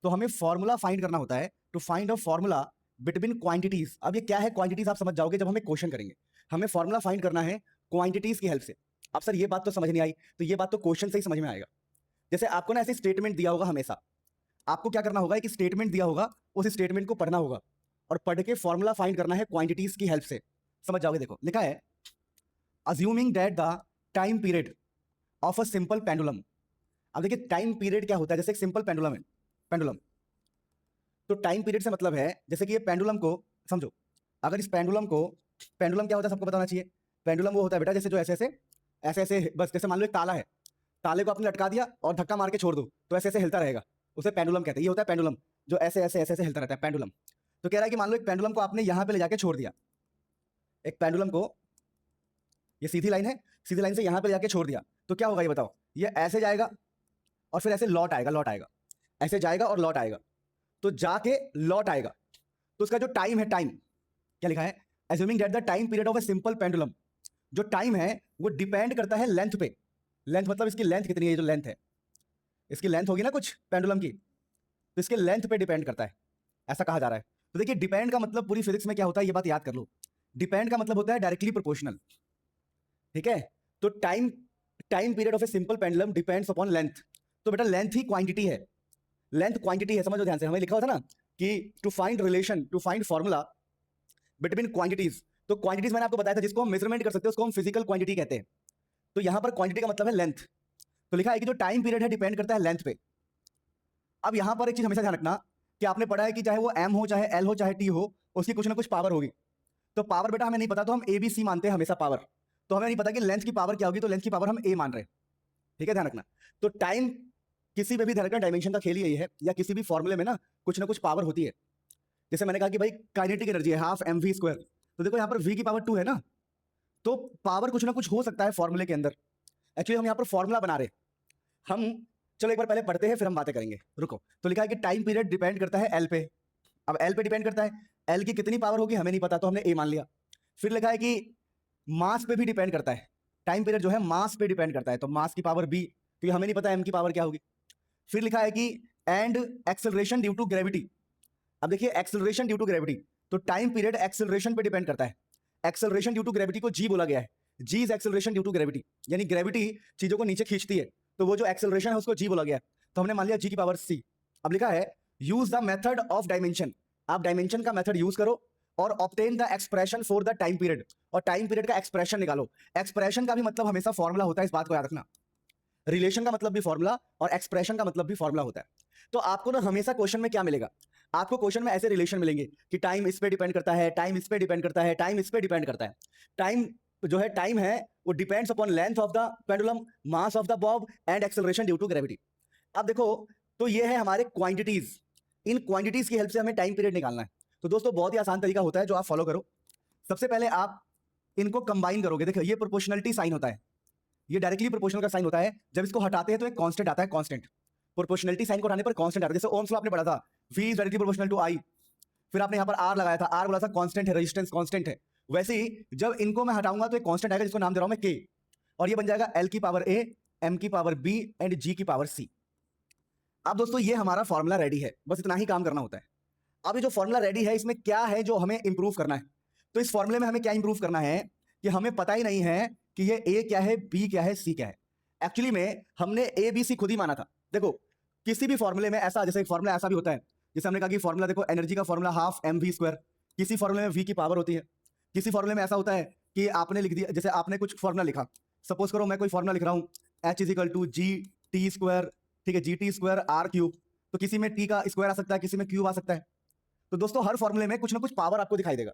तो हमें फॉर्मूला फाइंड करना होता है to find a formula between quantities. अब ये क्या है क्वांटिटीज आप समझ जाओगे जब हमें क्वेश्चन करेंगे। हमें फॉर्मूला फाइंड करना है क्वांटिटीज की हेल्प से। अब सर ये बात तो समझ नहीं आई, तो ये बात तो क्वेश्चन से ही समझ में आएगा। जैसे आपको ना ऐसे स्टेटमेंट दिया होगा, हमेशा आपको क्या करना होगा, एक स्टेटमेंट दिया होगा उस स्टेटमेंट को पढ़ना होगा और पढ़ के फॉर्मूला फाइंड करना है क्वांटिटीज की हेल्प से। समझ जाओगे। देखो लिखा है assuming that the time period of a simple pendulum. अब देखिए टाइम पीरियड क्या होता है, जैसे एक सिंपल पेंडुलम है, पेंडुलम। तो टाइम पीरियड से मतलब है जैसे कि ये पेंडुलम को समझो, अगर इस पेंडुलम को, पेंडुलम क्या होता है सबको बताना चाहिए। पेंडुलम वो होता है बेटा जैसे जो ऐसे ऐसे ऐसे ऐसे, बस जैसे मान लो एक ताला है, ताले को आपने लटका दिया और धक्का मार के छोड़ दो तो ऐसे ऐसे हिलता रहेगा, उसे पेंडुलम कहते हैं। ये होता है पेंडुलम जो ऐसे ऐसे ऐसे ऐसे हिलता रहता है, पेंडुलम। तो कह रहा है कि मान लो एक पेंडुलम को आपने यहां पे ले जाके छोड़ दिया, एक पेंडुलम को, ये सीधी लाइन है, सीधी लाइन से यहां पे जाके छोड़ दिया तो क्या होगा ये बताओ। ये ऐसे जाएगा और फिर ऐसे लौट आएगा, लौट आएगा, ऐसे जाएगा और लौट आएगा, तो जाके लौट आएगा। तो उसका जो टाइम है, टाइम क्या लिखा है, assuming that the time period of a simple pendulum, जो टाइम है वो डिपेंड करता है लेंथ पे। लेंथ मतलब इसकी लेंथ कितनी है, ये जो लेंथ है, इसकी लेंथ होगी ना कुछ पेंडुलम की, तो इसके लेंथ पे डिपेंड करता है, ऐसा कहा जा रहा है। तो देखिए डिपेंड का मतलब पूरी फिजिक्स में क्या होता है ये बात याद कर लो। डिपेंड का मतलब होता है डायरेक्टली प्रोपोर्शनल, ठीक है। तो time time period of a simple pendulum depends upon length. तो बेटा लेंथ ही क्वांटिटी है, लेंथ क्वांटिटी है, समझो ध्यान से। हमें लिखा हुआ था ना कि to find relation, to find formula between quantities. तो क्वांटिटीज मैंने आपको बताया था जिसको हम मेजरमेंट कर सकते हैं उसको हम फिजिकल क्वांटिटी कहते हैं। तो यहां पर क्वांटिटी का मतलब है लेंथ। तो लिखा है कि जो टाइम पीरियड है डिपेंड करता है लेंथ पे। अब यहां पर एक चीज हमेशा ध्यान रखना कि आपने पढ़ा है कि चाहे वो एम हो, चाहे एल हो, चाहे टी हो, उसकी कुछ ना कुछ पावर होगी। तो पावर बेटा हमें नहीं पता तो हम ए बी सी मानते हैं हमेशा पावर। तो हमें नहीं पता कि लेंथ की पावर क्या होगी, तो लेंथ की पावर हम ए मान रहे हैं, ठीक है, ध्यान रखना। तो टाइम किसी में भी ध्यान रखना, डायमेंशन का खेल यही है, या किसी भी फॉर्मूले में ना कुछ पावर होती है। जैसे मैंने कहा कि भाई काइनेटिक एनर्जी है हाफ एम वी स्क्वायर, तो देखो यहाँ पर वी की पावर 2 है ना, तो पावर कुछ ना कुछ हो सकता है फॉर्मूले के अंदर। एक्चुअली हम यहाँ पर फॉर्मूला बना रहे हम, चलो एक बार पहले पढ़ते हैं फिर हम बातें करेंगे, रुको। तो लिखा है कि टाइम पीरियड डिपेंड करता है एल पे। अब एल पे डिपेंड करता है, एल की कितनी पावर होगी हमें नहीं पता तो हमने ए मान लिया। फिर लिखा है कि मास पे भी डिपेंड करता है, टाइम पीरियड जो है मास पे डिपेंड करता है, तो मास की पावर बी, क्योंकि हमें नहीं पता एम की पावर क्या होगी। फिर लिखा है कि and acceleration due to gravity. अब देखिए एक्सेलरेशन ड्यू टू ग्रेविटी, तो टाइम पीरियड एक्सेलरेशन पे डिपेंड करता है। एक्सेलरेशन ड्यू टू ग्रेविटी को जी बोला गया है, G is acceleration due to gravity, यानी ग्रेविटी चीजों को नीचे खींचती है, तो वो जो एक्सेलरेशन है उसको जी बोला गया है, तो हमने मान लिया जी की पावर सी। अब लिखा है use the method of dimension, आप डायमेंशन का मेथड यूज करो और obtain the expression for the time period, और टाइम पीरियड का एक्सप्रेशन निकालो। एक्सप्रेशन का भी मतलब हमेशा फॉर्मूला होता है, इस बात को याद रखना। रिलेशन का मतलब भी फॉर्मूला और एक्सप्रेशन का मतलब भी फॉर्मूला होता है। तो आपको ना हमेशा क्वेश्चन में क्या मिलेगा, आपको क्वेश्चन में ऐसे रिलेशन मिलेंगे कि टाइम इस पे डिपेंड करता है, टाइम इस पे डिपेंड करता है, टाइम इस पे डिपेंड करता है। टाइम जो है टाइम है वो depends upon length of the pendulum, mass of the bob and acceleration due to gravity. अब देखो, तो ये है हमारे क्वांटिटीज। इन क्वांटिटीज की हेल्प से हमें टाइम पीरियड निकालना है। तो दोस्तों बहुत ही आसान तरीका होता है जो आप फॉलो करो। सबसे पहले आप इनको कंबाइन करोगे। देखो ये प्रोपोर्शनलिटी साइन होता है, ये डायरेक्टली प्रोपोर्शनल का साइन होता है। जब इसको हटाते हैं तो एक कांस्टेंट आता है, कांस्टेंट। प्रोपोर्शनलिटी साइन को हटाने पर कांस्टेंट आता है। जैसे ओम्स लॉ आपने पढ़ा था, V is directly proportional to I। फिर आपने यहाँ पर R लगाया था, R बोला था कांस्टेंट है, रेजिस्टेंस कांस्टेंट है। वैसे ही जब इनको मैं हटाऊंगा तो एक कांस्टेंट आएगा जिसको नाम दे रहा हूं मैं K, और ये बन जाएगा L की पावर A, M की पावर B एंड G की पावर C। अब दोस्तों ये हमारा फॉर्मूला रेडी है, बस इतना ही काम करना होता है। अब ये जो फॉर्मूला रेडी है इसमें क्या है जो हमें इंप्रूव करना है? तो इस फॉर्मूले में हमें क्या इंप्रूव करना है कि हमें पता ही नहीं है कि ये A क्या है, B क्या है, C क्या है। एक्चुअली में हमने ABC खुद ही माना था। देखो किसी भी फॉर्मूले में ऐसा, जैसे एक फॉर्मूला ऐसा भी होता है, जैसे हमने कहा कि फॉर्मूला देखो एनर्जी का फॉर्मूला हाफ mv², किसी फॉर्मूले में V की पावर होती है, किसी फॉर्मूले में ऐसा होता है कि आपने लिख दिया, जैसे आपने कुछ फॉर्मूला लिखा, सपोज करो मैं कोई फॉर्मूला लिख रहा हूँ H is equal to GT², ठीक है, GT² R³, तो किसी में T का स्क्वायर आ सकता है, किसी में क्यूब आ सकता है। तो दोस्तों हर फॉर्मूले में कुछ ना कुछ पावर आपको दिखाई देगा।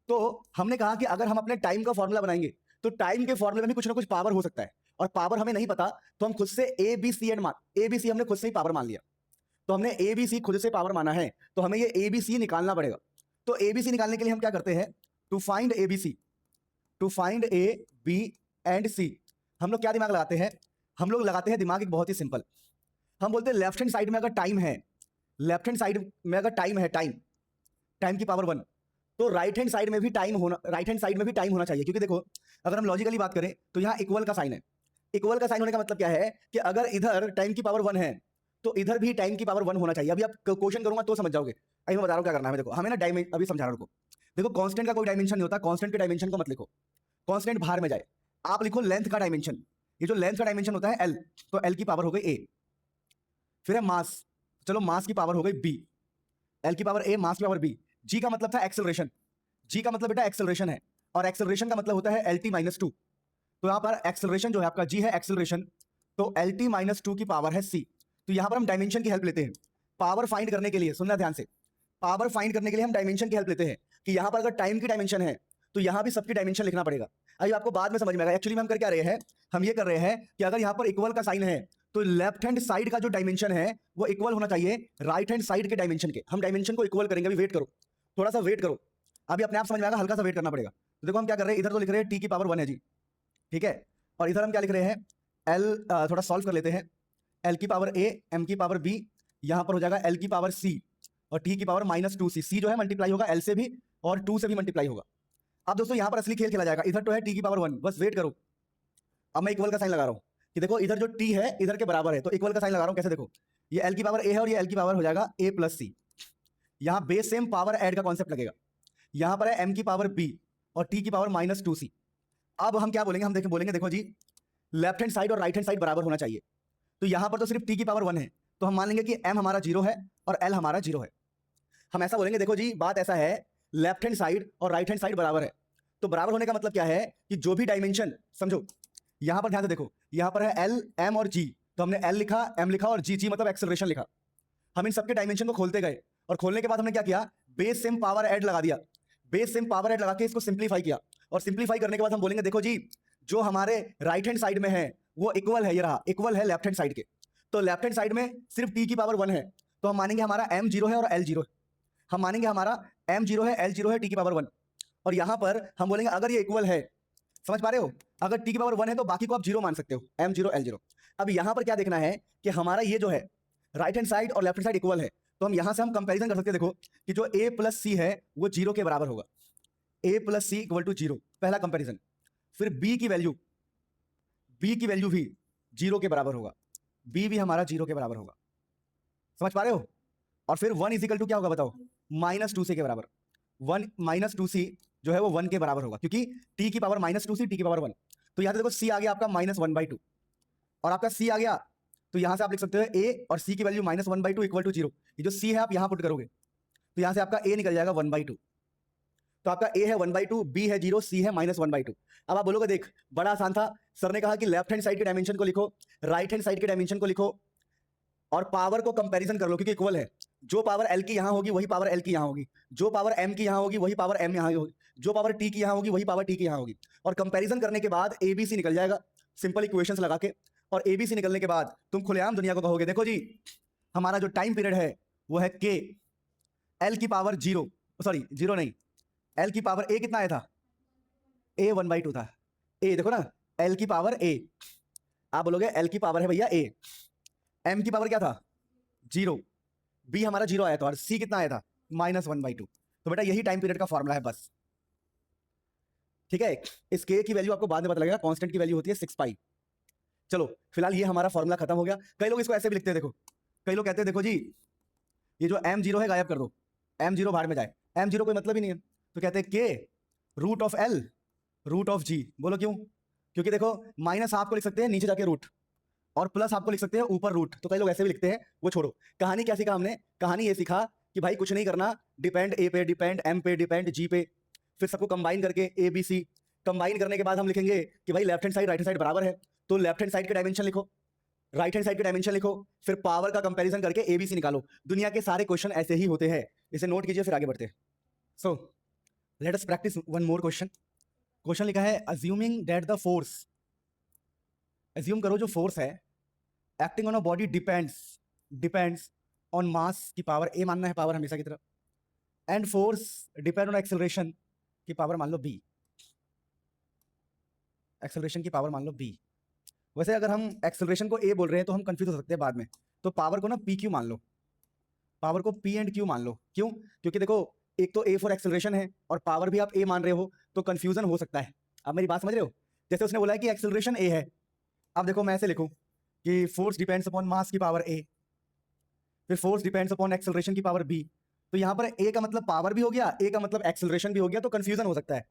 तो हमने कहा कि अगर हम अपने टाइम का फॉर्मूला बनाएंगे तो टाइम के फॉर्मूले में भी कुछ ना कुछ पावर हो सकता है, और पावर हमें नहीं पता तो हम खुद से ABC हमने खुद से ही पावर मान लिया। तो हमने ABC खुद से पावर माना है, तो हमें ये ABC निकालना पड़ेगा। तो ABC निकालने के लिए हम क्या करते हैं, to find ABC, to find A, B and C, हम लोग क्या दिमाग लगाते हैं? हम लोग लगाते हैं दिमाग एक बहुत ही सिंपल। हम बोलते हैं लेफ्ट हैंड साइड में अगर टाइम है, लेफ्ट हैंड साइड में अगर टाइम है, टाइम की पावर 1, तो राइट हैंड साइड में भी टाइम होना चाहिए। क्योंकि देखो अगर हम लॉजिकली बात करें तो यहाँ इक्वल का साइन है। इक्वल का साइन होने का मतलब क्या है कि अगर इधर टाइम की पावर 1 है तो इधर भी टाइम की पावर 1 होना चाहिए। अभी आप क्वेश्चन करूंगा तो समझ जाओगे। अभी मैं बता रहा हूँ क्या करना है। देखो हमें ना अभी समझा रहा हूँ। देखो कांस्टेंट का कोई डायमेंशन नहीं होता, कांस्टेंट के डायमेंशन को मत लिखो, कांस्टेंट बाहर में जाए, आप लिखो लेंथ का डायमेंशन। ये जो लेंथ का डायमेंशन होता है L, तो L की पावर हो गई A। फिर है मास, चलो मास की पावर हो गई B, L की पावर A, मास की पावर B। G का मतलब था एक्सेलरेशन, G का मतलब बेटा एक्सेलरेशन है, और एक्सेलरेशन का मतलब होता है LT-2। तो यहाँ पर एक्सेलरेशन जो है आपका G है एक्सेलरेशन, तो LT-2 की पावर है C। तो यहाँ पर हम डायमेंशन की हेल्प लेते हैं पावर फाइंड करने के लिए। सुनना ध्यान से, पावर फाइंड करने के लिए हम डायमेंशन की हेल्प लेते हैं कि यहाँ पर अगर टाइम की डायमेंशन है तो यहाँ भी सबकी डायमेंशन लिखना पड़ेगा। अभी आपको बाद में समझ में आएगा। एक्चुअली में हम कर क्या रहे हैं, हम ये कर रहे हैं कि अगर यहाँ पर इक्वल का साइन है तो लेफ्ट हैंड साइड का जो डायमेंशन है वो इक्वल होना चाहिए राइट हैंड साइड के डायमेंशन के। हम डायमेंशन को इक्वल करेंगे। अभी वेट करो, थोड़ा सा वेट करो, अभी अपने आप समझ में आएगा, हल्का सा वेट करना पड़ेगा। तो देखो हम क्या कर रहे हैं, इधर तो लिख रहे हैं T की पावर 1 है जी, ठीक है, और इधर हम क्या लिख रहे हैं L, थोड़ा सॉल्व कर लेते हैं, L की पावर A, M की पावर B, यहाँ पर हो जाएगा L की पावर C और T की पावर -2C। C जो है मल्टीप्लाई होगा L से भी और 2 से भी मल्टीप्लाई होगा। अब दोस्तों यहाँ पर असली खेल खेला जाएगा। इधर तो है T की पावर 1, बस वेट करो। अब मैं इक्वल का साइन लगा रहा हूँ कि देखो इधर जो T है इधर के बराबर है, तो इक्वल का साइन लगा रहा हूँ। कैसे? देखो ये L की पावर A है और ये L की पावर हो जाएगा A प्लस C। यहाँ बेस सेम पावर ऐड का कॉन्सेप्ट लगेगा। यहाँ पर है M की पावर B और T की पावर -2C। अब हम क्या बोलेंगे, हम बोलेंगे देखो जी लेफ्ट हैंड साइड और राइट हैंड साइड बराबर होना चाहिए। तो यहाँ पर तो सिर्फ T की पावर 1 है, तो हम मान लेंगे कि M हमारा 0 है और L हमारा 0 है। हम ऐसा बोलेंगे देखो जी बात ऐसा है, लेफ्ट हैंड साइड और राइट हैंड साइड बराबर है। तो बराबर होने का मतलब क्या है कि जो भी डायमेंशन, समझो यहां पर ध्यान से देखो, यहां पर है L, M और G, तो हमने L लिखा, M लिखा और G मतलब एक्सेलरेशन लिखा। हम इन सबके डायमेंशन को खोलते गए और खोलने के बाद हमने क्या किया, बेस सेम पावर ऐड लगा दिया। बेस सेम पावर ऐड लगा के इसको सिंप्लीफाई किया, और सिंप्लीफाई करने के बाद हम बोलेंगे देखो जी जो हमारे राइट हैंड साइड में है वो इक्वल है, ये रहा इक्वल है लेफ्ट हैंड साइड के। तो लेफ्ट हैंड साइड में सिर्फ T की पावर 1 है, तो हम मानेंगे हमारा M 0 है और L 0 है। हम मानेंगे हमारा M 0 है, L 0 है, T की पावर 1। और यहां पर हम बोलेंगे अगर ये इक्वल है, समझ पा रहे हो, अगर T की पावर 1 है तो बाकी को आप 0 मान सकते हो, M 0 L 0। अब यहां पर क्या देखना है कि हमारा ये जो है राइट हैंड साइड और लेफ्ट हैंड साइड इक्वल है, तो हम यहां से हम कंपैरिजन कर सकते हैं। देखो कि जो A प्लस C है वो 0 के बराबर होगा, A plus C equal to 0, पहला कंपैरिजन। फिर B की वैल्यू भी 0 के बराबर होगा, B भी हमारा 0 के बराबर होगा, समझ पा रहे हो। और फिर 1 इजिकल टू क्या होगा बताओ, -2C के बराबर। 1 -2C जो है वो 1 के बराबर होगा, क्योंकि T की पावर -2C, T की पावर 1। तो यहां से देखो C आ गया आपका -1/2, और आपका C आ गया, तो यहां से आप लिख सकते हो A और C की वैल्यू -1/2 इक्वल टू 0। ये जो C है आप यहां पुट करोगे तो यहां से आपका A निकल जाएगा 1/2। तो आपका A है 1/2, B है 0, C है -1/2। अब आप बोलोगे देख बड़ा आसान था, सर ने कहा कि लेफ्ट हैंड साइड के डायमेंशन को लिखो, राइट हैंड साइड के डायमेंशन को लिखो और पावर को कंपैरिजन कर लो क्योंकि इक्वल है। जो पावर एल की यहाँ होगी वही पावर एल की यहाँ होगी, जो पावर एम की यहाँ होगी वही पावर एम यहाँ होगी, जो पावर टी की यहाँ होगी वही पावर टी की यहाँ होगी। और कंपैरिजन करने के बाद एबीसी निकल जाएगा सिंपल इक्वेशंस लगा के। और एबीसी निकलने के बाद तुम खुलेआम दुनिया को कहोगे देखो जी हमारा जो टाइम पीरियड है वो है के एल की पावर जीरो, सॉरी जीरो नहीं, एल की पावर ए कितना आया था, ए 1/2 था। ए देखो ना, एल की पावर ए, आप बोलोगे एल की पावर है भैया ए, एम की पावर क्या था जीरो, बी हमारा जीरो आया था और सी कितना आया था -1/2। तो बेटा यही टाइम पीरियड का फॉर्मूला है बस, ठीक है। इस के की वैल्यू आपको बाद में पता लगेगा, कांस्टेंट की वैल्यू होती है 6 पाई। चलो फिलहाल ये हमारा फॉर्मूला खत्म हो गया। कई लोग इसको ऐसे भी लिखते हैं, देखो कई लोग कहते हैं देखो जी ये जो m0 है गायब कर दो, m0 बाहर में जाए, m0 कोई मतलब ही नहीं है। तो कहते हैं के root of L root of G. बोलो क्यों? क्योंकि देखो माइनस आपको लिख सकते हैं नीचे जाके रूट, और प्लस आपको लिख सकते हैं ऊपर रूट। तो कई लोग ऐसे भी लिखते हैं, वो छोड़ो। कहानी क्या सीखा हमने? कहानी ये सीखा कि भाई कुछ नहीं करना, डिपेंड ए पे, डिपेंड एम पे, डिपेंड जी पे, फिर सबको कंबाइन करके ए बी सी। कंबाइन करने के बाद हम लिखेंगे कि भाई left hand side right hand side बराबर है, तो लेफ्ट हैंड साइड के डायमेंशन लिखो, राइट हैंड साइड के डायमेंशन लिखो, फिर पावर का कंपैरिजन करके एबीसी निकालो। दुनिया के सारे क्वेश्चन ऐसे ही होते हैं, इसे नोट कीजिए फिर आगे बढ़ते हैं। So let us practice one more question. Question लिखा है assuming that the force, assume करो जो फोर्स है acting on a body depends on मास की पावर ए मानना है, पावर हमेशा की तरह, and force depend on acceleration की पावर मान लो बी, एक्सेलरेशन की पावर मान लो बी। वैसे अगर हम एक्सेलरेशन को ए बोल रहे हैं तो हम कंफ्यूज हो सकते हैं बाद में, तो पावर को ना पी क्यू मान लो, पावर को पी एंड क्यू मान लो। क्यों? क्योंकि देखो एक तो ए फॉर एक्सेलरेशन है और पावर भी आप ए मान रहे हो, तो कंफ्यूजन हो सकता है। आप मेरी बात समझ रहे हो? जैसे उसने बोला है कि एक्सेलरेशन ए है, अब देखो मैं ऐसे लिखूं कि फोर्स डिपेंड्स अपॉन मास की पावर ए, फिर फोर्स डिपेंड्स अपॉन एक्सेलरेशन की पावर बी। तो यहाँ पर ए का मतलब पावर भी हो गया, ए का मतलब एक्सेलरेशन भी हो गया, तो कंफ्यूजन हो सकता है।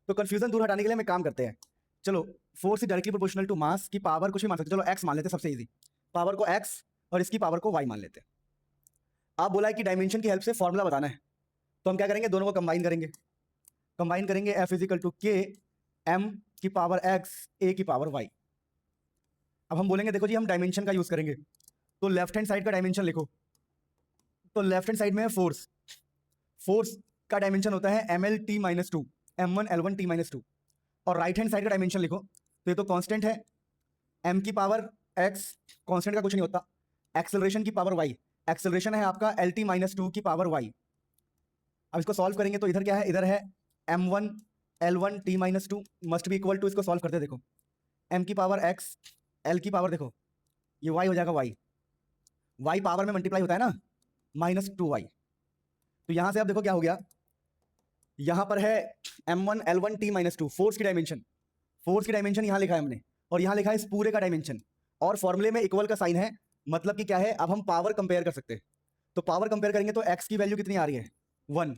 तो कंफ्यूजन दूर हटाने के लिए हम काम करते हैं, चलो force is directly proportional to mass की पावर कुछ भी मान सकते, चलो एक्स मान लेते, सबसे इजी, पावर को एक्स और इसकी पावर को वाई मान लेते। आप बोला है कि डायमेंशन की हेल्प से फॉर्मूला बताना है, तो हम क्या करेंगे, दोनों को कंबाइन करेंगे, कंबाइन करेंगे एफ इज इक्वल टू के एम की पावर एक्स ए की पावर वाई। अब हम बोलेंगे देखो जी हम डायमेंशन का यूज करेंगे, तो लेफ्ट हैंड साइड का डायमेंशन लिखो, तो लेफ्ट हैंड साइड में है फोर्स, फोर्स का डायमेंशन होता है M L T minus two, M1L1T-2, और राइट हैंड साइड का डायमेंशन लिखो, तो ये तो कांस्टेंट है m की पावर x, कांस्टेंट का कुछ नहीं होता, एक्सेलरेशन की पावर y, एक्सेलरेशन है आपका LT-2 की पावर y। अब इसको सॉल्व करेंगे तो इधर क्या है, इधर है M1L1T-2 must be equal to, इसको सॉल्व करते देखो, m की पावर x, l की पावर देखो ये y हो जाएगा y पावर में मल्टीप्लाई होता है ना, -2y। तो यहां से आप देखो क्या हो गया, यहां पर है M1L1T-2 फोर्स की डायमेंशन, फोर्स की डायमेंशन यहां लिखा है हमने, और यहां लिखा है इस पूरे का डायमेंशन, और फॉर्मूले में इक्वल का साइन है, मतलब कि क्या है, अब हम पावर कंपेयर कर सकते हैं। तो पावर कंपेयर करेंगे तो x की वैल्यू कितनी आ रही है 1,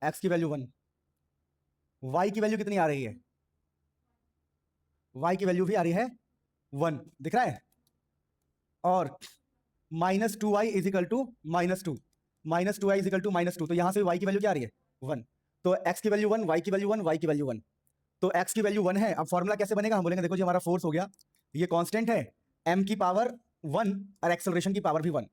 x की वैल्यू 1, y की वैल्यू कितनी आ रही है, y की वैल्यू भी आ रही है 1, दिख रहा है, और -2y is equal to -2, -2y is equal to -2, तो यहां से y की वैल्यू क्या आ रही है 1, तो x की वैल्यू 1, y की वैल्यू 1, y की वैल्यू 1, तो x की वैल्यू 1 है। अब फॉर्मूला कैसे बनेगा, हम बोलेंगे देखो जी हमारा फोर्स हो गया, ये कांस्टेंट है m की पावर 1 और एक्सेलरेशन की पावर भी 1, तो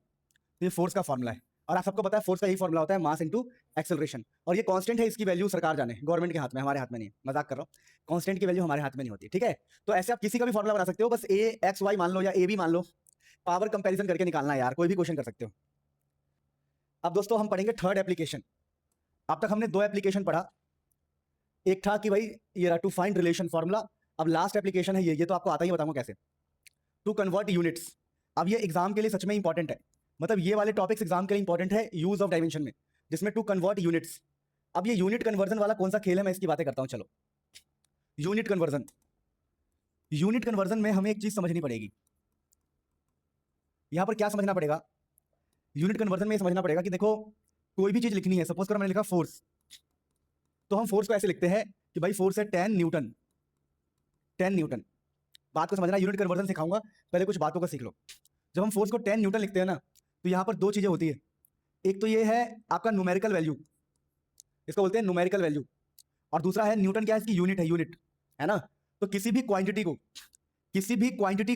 ये फोर्स का फॉर्मूला है। और आप सबको पता है फोर्स का यही फॉर्मूला होता है, मास इनटू एक्सेलरेशन, और ये कांस्टेंट है, इसकी वैल्यू सरकार जाने, गवर्नमेंट के हाथ में, हमारे हाथ में नहीं है, मजाक कर रहा हूँ, कांस्टेंट की वैल्यू हमारे हाथ में नहीं होती, ठीक है। तो ऐसे आप किसी का भी फॉर्मूला बना सकते हो, बस ए एक्स वाई मान लो या ए बी मान लो, पावर कंपेरिजन करके निकालना है यार, कोई भी क्वेश्चन कर सकते हो। अब दोस्तों हम पढ़ेंगे थर्ड एप्लीकेशन। अब तक हमने 2 एप्लीकेशन पढ़ा, एक था कि भाई ये रहा टू फाइंड रिलेशन फॉर्मूला, अब लास्ट एप्लीकेशन है ये तो आपको आता ही, बताऊंगा कैसे, टू कन्वर्ट यूनिट्स। अब ये एग्जाम के लिए सच में इंपॉर्टेंट है, मतलब ये वाले टॉपिक्स एग्जाम के लिए इंपॉर्टेंट है यूज ऑफ डायमेंशन में, जिसमें टू कन्वर्ट यूनिट्स। अब ये यूनिट कन्वर्जन वाला कौन सा खेल है, मैं इसकी बातें करता हूं, चलो। यूनिट कन्वर्जन, यूनिट कन्वर्जन में हमें एक चीज समझनी पड़ेगी, यहां पर क्या समझना पड़ेगा, यूनिट कन्वर्जन में समझना पड़ेगा कि देखो कोई भी चीज लिखनी है, सपोज करो मैंने लिखा फोर्स, तो हम फोर्स को ऐसे लिखते हैं कि भाई फोर्स है 10 न्यूटन, 10 न्यूटन। बात को समझना, यूनिट कन्वर्जन सिखाऊंगा, पहले कुछ बातों को सीख लो। जब हम फोर्स को 10 न्यूटन लिखते हैं ना, तो यहां पर 2 चीजें होती है, एक तो ये है आपका न्यूमेरिकल वैल्यू, इसको बोलते हैं न्यूमेरिकल वैल्यू, और दूसरा है न्यूटन, क्या है इसकी यूनिट है, यूनिट है ना। तो किसी भी क्वांटिटी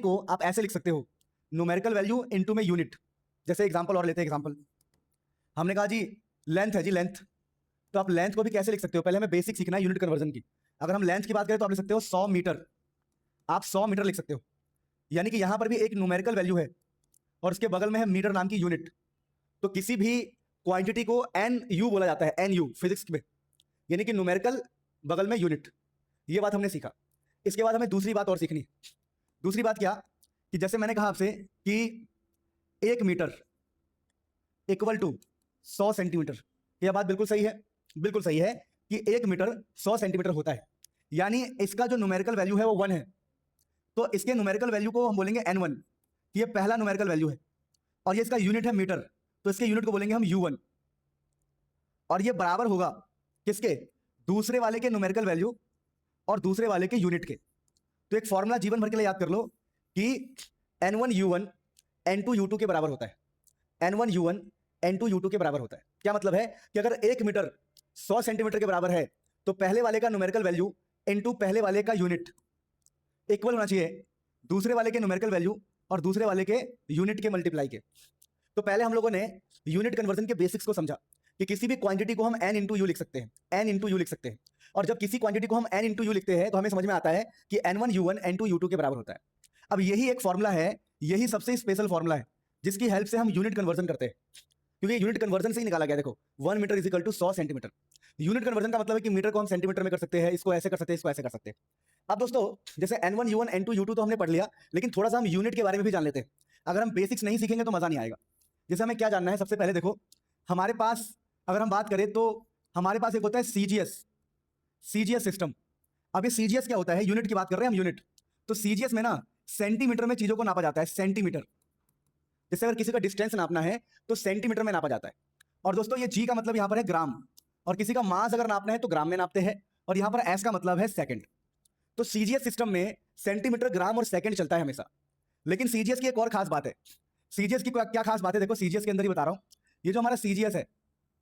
को आप ऐसे लिख सकते हो, न्यूमेरिकल वैल्यू इनटू में यूनिट। जैसे एग्जांपल और लेते हैं, एग्जांपल हमने कहा जी लेंथ है जी, लेंथ। तो आप लेंथ को भी कैसे लिख सकते हो, पहले हमें बेसिक सीखना है यूनिट कन्वर्जन की। अगर हम लेंथ की बात करें तो आप लिख सकते हो 100 मीटर, आप 100 मीटर लिख सकते हो। यानी कि यहां पर भी एक न्यूमेरिकल वैल्यू है और उसके बगल में है मीटर नाम की यूनिट। तो किसी भी क्वांटिटी को एन यू बोला जाता है, एन यू फिजिक्स में, यानी कि न्यूमेरिकल बगल में यूनिट। ये बात हमने सीखा। इसके बाद हमें दूसरी बात और सीखनी। दूसरी बात क्या, कि जैसे मैंने कहा आपसे कि 1 मीटर इक्वल टू 100 सेंटीमीटर। यह बात बिल्कुल सही है, बिल्कुल सही है कि 1 मीटर 100 सेंटीमीटर होता है। यानी इसका जो न्यूमेरिकल वैल्यू है वो 1 है। तो इसके न्यूमेरिकल वैल्यू को हम बोलेंगे n1, ये पहला न्यूमेरिकल वैल्यू है। और ये इसका यूनिट है मीटर, तो इसके यूनिट को बोलेंगे हम u1। और ये बराबर होगा किसके, दूसरे वाले के न्यूमेरिकल वैल्यू और दूसरे वाले के यूनिट के। तो एक फॉर्मूला जीवन भर के लिए याद कर लो कि n1u1 n2u2 के बराबर होता है। n1u1 n2u2 के बराबर होता है। क्या मतलब है कि अगर 1 मीटर 100 सेंटीमीटर के बराबर है तो पहले वाले का न्यूमेरिकल वैल्यू इनटू पहले वाले का यूनिट इक्वल होना चाहिए दूसरे वाले के न्यूमेरिकल वैल्यू और दूसरे वाले के यूनिट के मल्टीप्लाई के। तो पहले हम लोगों ने यूनिट कन्वर्जन के बेसिक्स को समझा कि किसी भी क्वांटिटी को हम n इंटू यू लिख सकते हैं, n इंटू यू लिख सकते हैं। और जब किसी क्वांटिटी को हम n इंटू यू लिखते हैं तो हमें समझ में आता है कि n1u1 n2u2 के बराबर होता है। अब यही एक फॉर्मूला है, यही सबसे स्पेशल फॉर्मूला है जिसकी हेल्प से हम यूनिट कन्वर्जन करते हैं, क्योंकि यूनिट कन्वर्जन से ही निकाला गया। देखो 1 metre is equal to 100 centimetre. Unit conversion का मतलब है कि मीटर को हम सेंटीमीटर में कर सकते हैं, इसको ऐसे कर सकते हैं, इसको ऐसे कर सकते हैं। अब दोस्तों जैसे n1u1 n2u2 तो हमने पढ़ लिया, लेकिन थोड़ा सा हम यूनिट के बारे में भी जान लेते हैं। अगर हम बेसिक्स नहीं सीखेंगे तो मजा नहीं आएगा। जैसे हमें क्या जानना है, सबसे पहले देखो हमारे पास अगर हम बात करें तो हमारे पास एक होता है सीजीएस सिस्टम। अब ये सीजीएस क्या होता है, यूनिट की बात कर रहे हैं हम, यूनिट। तो सीजीएस में ना सेंटीमीटर में चीजों को नापा जाता है, सेंटीमीटर। जैसे अगर किसी का डिस्टेंस नापना है तो सेंटीमीटर में नापा जाता है। और दोस्तों ये जी का मतलब यहाँ पर है ग्राम, और किसी का मास अगर नापना है तो ग्राम में नापते हैं, और यहाँ पर एस का मतलब है सेकंड। तो सीजीएस सिस्टम में सेंटीमीटर, ग्राम और सेकंड चलता है हमेशा। लेकिन सीजीएस की एक और खास बात है। सीजीएस की क्या खास बात है, देखो सीजीएस के अंदर ही बता रहा हूँ। ये जो हमारा सीजीएस है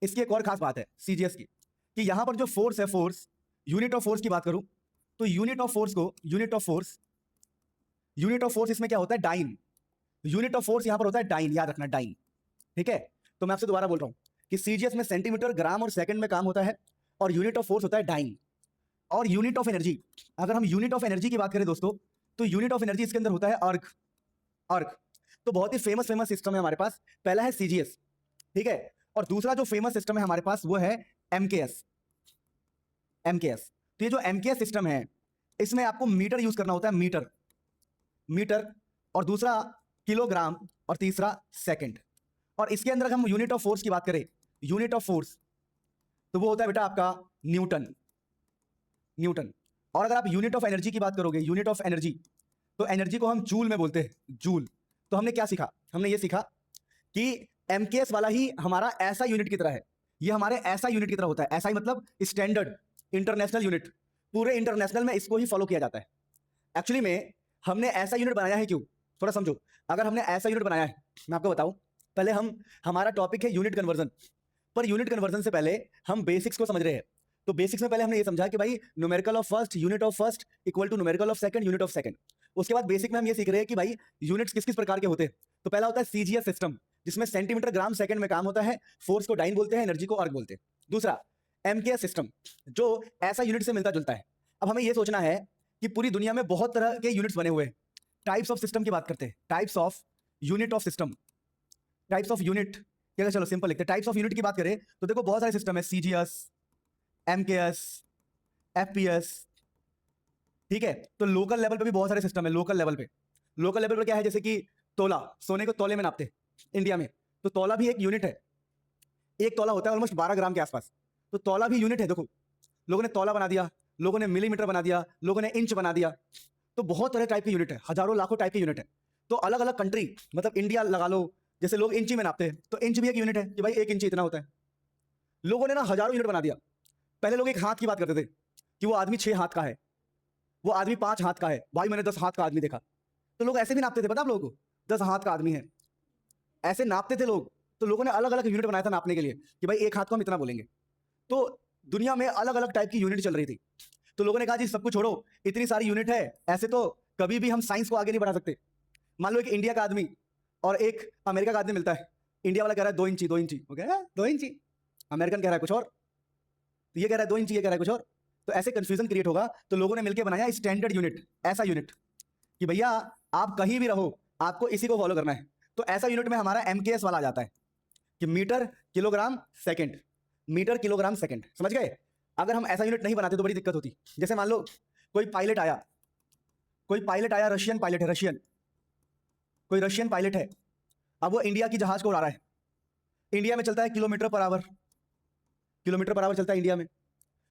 इसकी एक और खास बात है सीजीएस की, कि यहाँ पर जो फोर्स है, फोर्स, यूनिट ऑफ फोर्स की बात करूं तो यूनिट ऑफ फोर्स को, यूनिट ऑफ फोर्स इसमें क्या होता है, डाइन। यूनिट ऑफ फोर्स यहाँ पर होता है डाइन, याद रखना डाइन, ठीक है। तो मैं आपसे दोबारा बोल रहा हूँ कि सीजीएस में सेंटीमीटर, ग्राम और सेकंड में काम होता है, और यूनिट ऑफ फोर्स होता है डाइन। और यूनिट ऑफ एनर्जी, अगर हम यूनिट ऑफ एनर्जी की बात करें दोस्तों तो यूनिट ऑफ एनर्जी इसके अंदर होता है अर्ग। अर्ग तो बहुत ही फेमस सिस्टम है हमारे पास। पहला है सीजीएस, ठीक है, और दूसरा जो फेमस सिस्टम है हमारे पास वो है एमकेएस। तो ये जो एमकेएस सिस्टम है इसमें आपको मीटर यूज करना होता है, मीटर, और दूसरा किलोग्राम, और तीसरा सेकंड। और इसके अंदर हम यूनिट ऑफ फोर्स की बात करें, यूनिट ऑफ फोर्स तो वो होता है बेटा आपका न्यूटन। और अगर आप यूनिट ऑफ एनर्जी की बात करोगे, यूनिट ऑफ एनर्जी, तो एनर्जी को हम जूल में बोलते हैं, जूल। तो हमने क्या सीखा, हमने ये सीखा कि एमकेएस वाला ही हमारा ऐसा यूनिट की तरह है, ये हमारे ऐसा यूनिट की तरह होता है। ऐसा ही मतलब स्टैंडर्ड इंटरनेशनल यूनिट, पूरे इंटरनेशनल में इसको ही फॉलो किया जाता है। एक्चुअली में हमने ऐसा यूनिट बनाया है क्यों, थोड़ा समझो। अगर हमने ऐसा यूनिट बनाया है, मैं आपको बताऊं, पहले हमारा टॉपिक है unit conversion, per unit conversion से पहले हम बेसिक्स को समझ रहे हैं। तो बेसिक्स में पहले हमने ये समझा कि भाई numerical of first, unit of first equal to numerical of second, unit of second. उसके बाद बेसिक में हम ये सीख रहे हैं कि भाई यूनिट्स किस किस प्रकार के होते हैं। तो पहला होता है सीजीएस सिस्टम, जिसमें सेंटीमीटर, ग्राम, सेकंड में काम होता है, फोर्स को डाइन बोलते हैं, एनर्जी को अर्ग बोलते हैं। दूसरा एमकेएस सिस्टम, जो ऐसा यूनिट से मिलता जुलता है। अब हमें यह सोचना है कि पूरी दुनिया में बहुत तरह के यूनिट्स बने हुए हैं। टाइप्स ऑफ सिस्टम की बात करते हैं, types of unit of system, types of unit, क्या चलो सिंपल लिखते हैं। टाइप्स ऑफ यूनिट की बात करें तो देखो बहुत सारे सिस्टम है, सीजीएस, एमकेएस, एफपीएस, ठीक है। तो लोकल लेवल पे भी बहुत सारे सिस्टम है। लोकल लेवल पे क्या है, जैसे कि तोला, सोने को तोले में नापते इंडिया में, तो तोला भी एक यूनिट है। एक तोला होता है ऑलमोस्ट 12 ग्राम के आसपास, तो तोला भी यूनिट है। देखो लोगों ने तोला बना दिया, लोगों ने मिलीमीटर बना दिया, लोगों ने इंच बना दिया। तो बहुत तरह टाइप के यूनिट है, हजारों लाखों टाइप के यूनिट है। तो अलग अलग कंट्री, मतलब इंडिया लगा लो, जैसे लोग इंची में नापते हैं, तो इंच भी एक यूनिट है कि भाई 1 इंच इतना होता है। लोगों ने ना हजारों यूनिट बना दिया। पहले लोग एक हाथ की बात करते थे कि वो आदमी 6 हाथ का है, वो आदमी 5 हाथ का है। भाई मैंने 10 हाथ का आदमी देखा। तो लोग ऐसे भी नापते थे, पता आप लोगों को, 10 हाथ का आदमी है, ऐसे नापते थे लोग। तो लोगों ने अलग अलग यूनिट बनाया था नापने के लिए कि भाई 1 हाथ को हम इतना बोलेंगे। तो दुनिया में अलग अलग टाइप की यूनिट चल रही थी। तो लोगों ने कहा जी सब कुछ छोड़ो, इतनी सारी यूनिट है, ऐसे तो कभी भी हम साइंस को आगे नहीं बढ़ा सकते। मान लो एक इंडिया का आदमी और एक अमेरिका का आदमी मिलता है, इंडिया वाला कह रहा है 2 इंची 2 इंची, ओके 2 इंची, अमेरिकन कह रहा है कुछ और, तो ये कह रहा है 2 इंची, ये कह रहा है कुछ और। तो ऐसे कंफ्यूजन क्रिएट होगा। तो लोगों ने मिलकर बनाया स्टैंडर्ड यूनिट, ऐसा यूनिट कि भैया आप कहीं भी रहो आपको इसी को फॉलो करना है। तो ऐसा यूनिट में हमारा एमकेएस वाला आ जाता है कि metre kilogram second, metre kilogram second, समझ गए। अगर हम ऐसा यूनिट नहीं बनाते तो बड़ी दिक्कत होती। जैसे मान लो कोई पायलट आया, रशियन पायलट है, रशियन, कोई रशियन पायलट है, अब वो इंडिया की जहाज को उड़ा रहा है। इंडिया में चलता है kilometre per hour, kilometre per hour चलता है इंडिया में,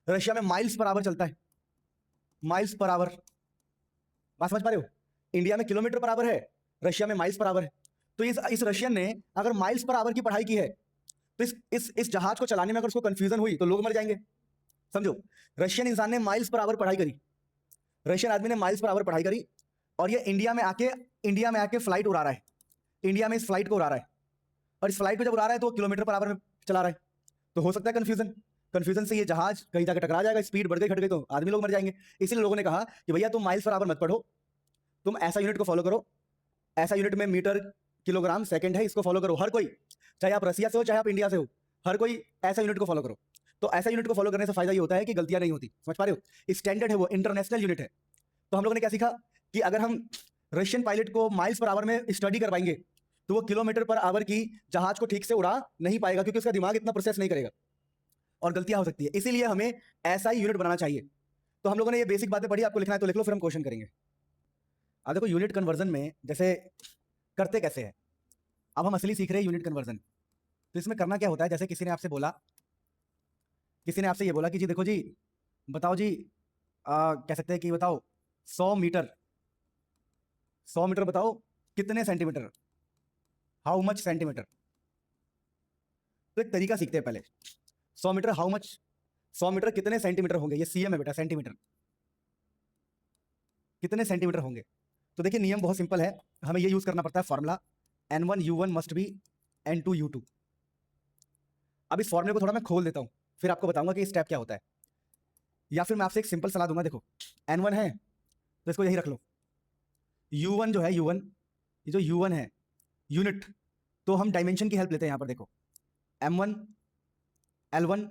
रशिया में माइल्स पर आवर चलता है, माइल्स पर आवर। बात समझ पा रहे हो? इंडिया में किलोमीटर पर आवर है, रशिया में माइल्स पर आवर है। तो इस रशियन ने अगर माइल्स पर आवर की पढ़ाई की है तो इस जहाज को चलाने में अगर उसको कंफ्यूजन हुई तो लोग मर जाएंगे। समझो, रशियन इंसान ने माइल्स पर आवर पढ़ाई करी, रशियन आदमी ने माइल्स पर आवर पढ़ाई करी, और ये इंडिया में आके फ्लाइट उड़ा रहा है, इंडिया में इस फ्लाइट को उड़ा रहा है, और इस फ्लाइट को जब उड़ा रहा है तो वो किलोमीटर पर आवर में चला रहा है। तो हो सकता है कंफ्यूजन से ये जहाज कहीं जाकर टकरा जाएगा, स्पीड बढ़ गई घट गई तो आदमी लोग मर जाएंगे। इसलिए लोगों ने कहा कि भैया तुम माइल्स पर आवर मत पढ़ो, तुम ऐसा यूनिट को फॉलो करो, ऐसा यूनिट में मीटर किलोग्राम सेकंड है, इसको फॉलो करो। हर कोई, चाहे आप रसिया से हो चाहे आप इंडिया से हो, हर कोई ऐसा यूनिट को फॉलो करो। तो ऐसा यूनिट को फॉलो करने से फायदा ये होता है कि गलतियां नहीं होती। समझ पा रहे हो? स्टैंडर्ड है, वो इंटरनेशनल यूनिट है। तो हम लोगों ने क्या सीखा कि अगर हम रशियन पायलट को माइल्स पर आवर में स्टडी करवाएंगे तो वो किलोमीटर पर आवर की जहाज को ठीक से उड़ा नहीं पाएगा, क्योंकि उसका दिमाग इतना प्रोसेस नहीं करेगा और गलतियां हो सकती है। इसीलिए हमें ऐसा ही यूनिट बनाना चाहिए। तो हम लोगों ने ये बेसिक बातें पढ़ी, आपको लिखना है तो लिख लो, फिर हम क्वेश्चन करेंगे। अब देखो यूनिट कन्वर्जन में जैसे करते कैसे है, अब हम असली सीख रहे हैं यूनिट कन्वर्जन। तो इसमें करना क्या होता है, जैसे किसी ने आपसे ये बोला कि जी देखो जी बताओ जी, कह सकते हैं कि बताओ 100 मीटर बताओ कितने सेंटीमीटर, हाउ मच सेंटीमीटर। तो एक तरीका सीखते हैं पहले, 100 मीटर हाउ मच, 100 मीटर कितने सेंटीमीटर होंगे, ये सीएम है बेटा, सेंटीमीटर कितने सेंटीमीटर होंगे। तो देखिए नियम बहुत सिंपल है, हमें ये यूज करना पड़ता है formula N1 U1 must be N2 U2। अब इस फॉर्मूले को थोड़ा मैं खोल देता हूं, फिर आपको बताऊंगा कि स्टेप क्या होता है, या फिर मैं आपसे एक सिंपल सलाह दूंगा। देखो N1 है तो इसको यही रख लो, U1 जो है U1, ये जो U1 है यूनिट, तो हम डायमेंशन की हेल्प लेते हैं। यहाँ पर देखो M1 L1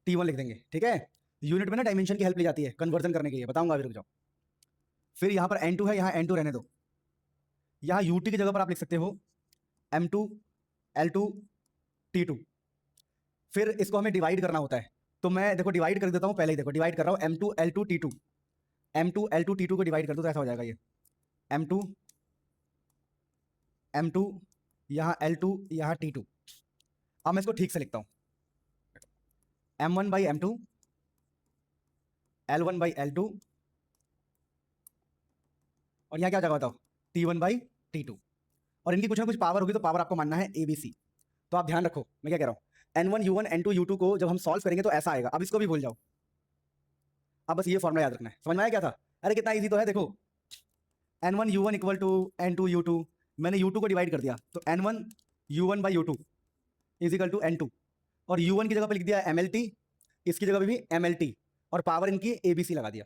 T1 लिख देंगे, ठीक है। यूनिट में ना डायमेंशन की हेल्प ली जाती है कन्वर्जन करने के लिए, बताऊंगा अभी, रुक जाओ। फिर यहाँ पर N2 है, यहाँ N2 रहने दो, यहाँ UT की जगह पर आप लिख सकते हो M2 L2 T2। फिर इसको हमें डिवाइड करना होता है, तो मैं देखो डिवाइड कर देता हूँ पहले ही, देखो डिवाइड कर रहा हूँ M2 L2 T2, M2 L2 T2 को डिवाइड कर दो तो ऐसा हो जाएगा, ये M2 यहाँ L2 यहाँ T2। अब मैं इसको ठीक से लिखता हूँ, M1 by M2 L1 by L2, और यहाँ क्या जगह बताओ T1 बाई T2। और इनकी कुछ ना कुछ पावर होगी, तो पावर आपको मानना है ABC। तो आप ध्यान रखो मैं क्या कह रहा हूँ, N1 U1 N2 U2 को जब हम सॉल्व करेंगे तो ऐसा आएगा। अब इसको भी भूल जाओ, अब बस ये फॉर्मूला याद रखना है। समझ में आया क्या था? अरे कितना इजी तो है। देखो N1 U1 equal to N2 U2, मैंने U2 को डिवाइड कर दिया तो N1 U1 by U2 is equal to N2, और U1 की जगह पर लिख दिया MLT, इसकी जगह पर भी MLT, और पावर इनकी ABC लगा दिया।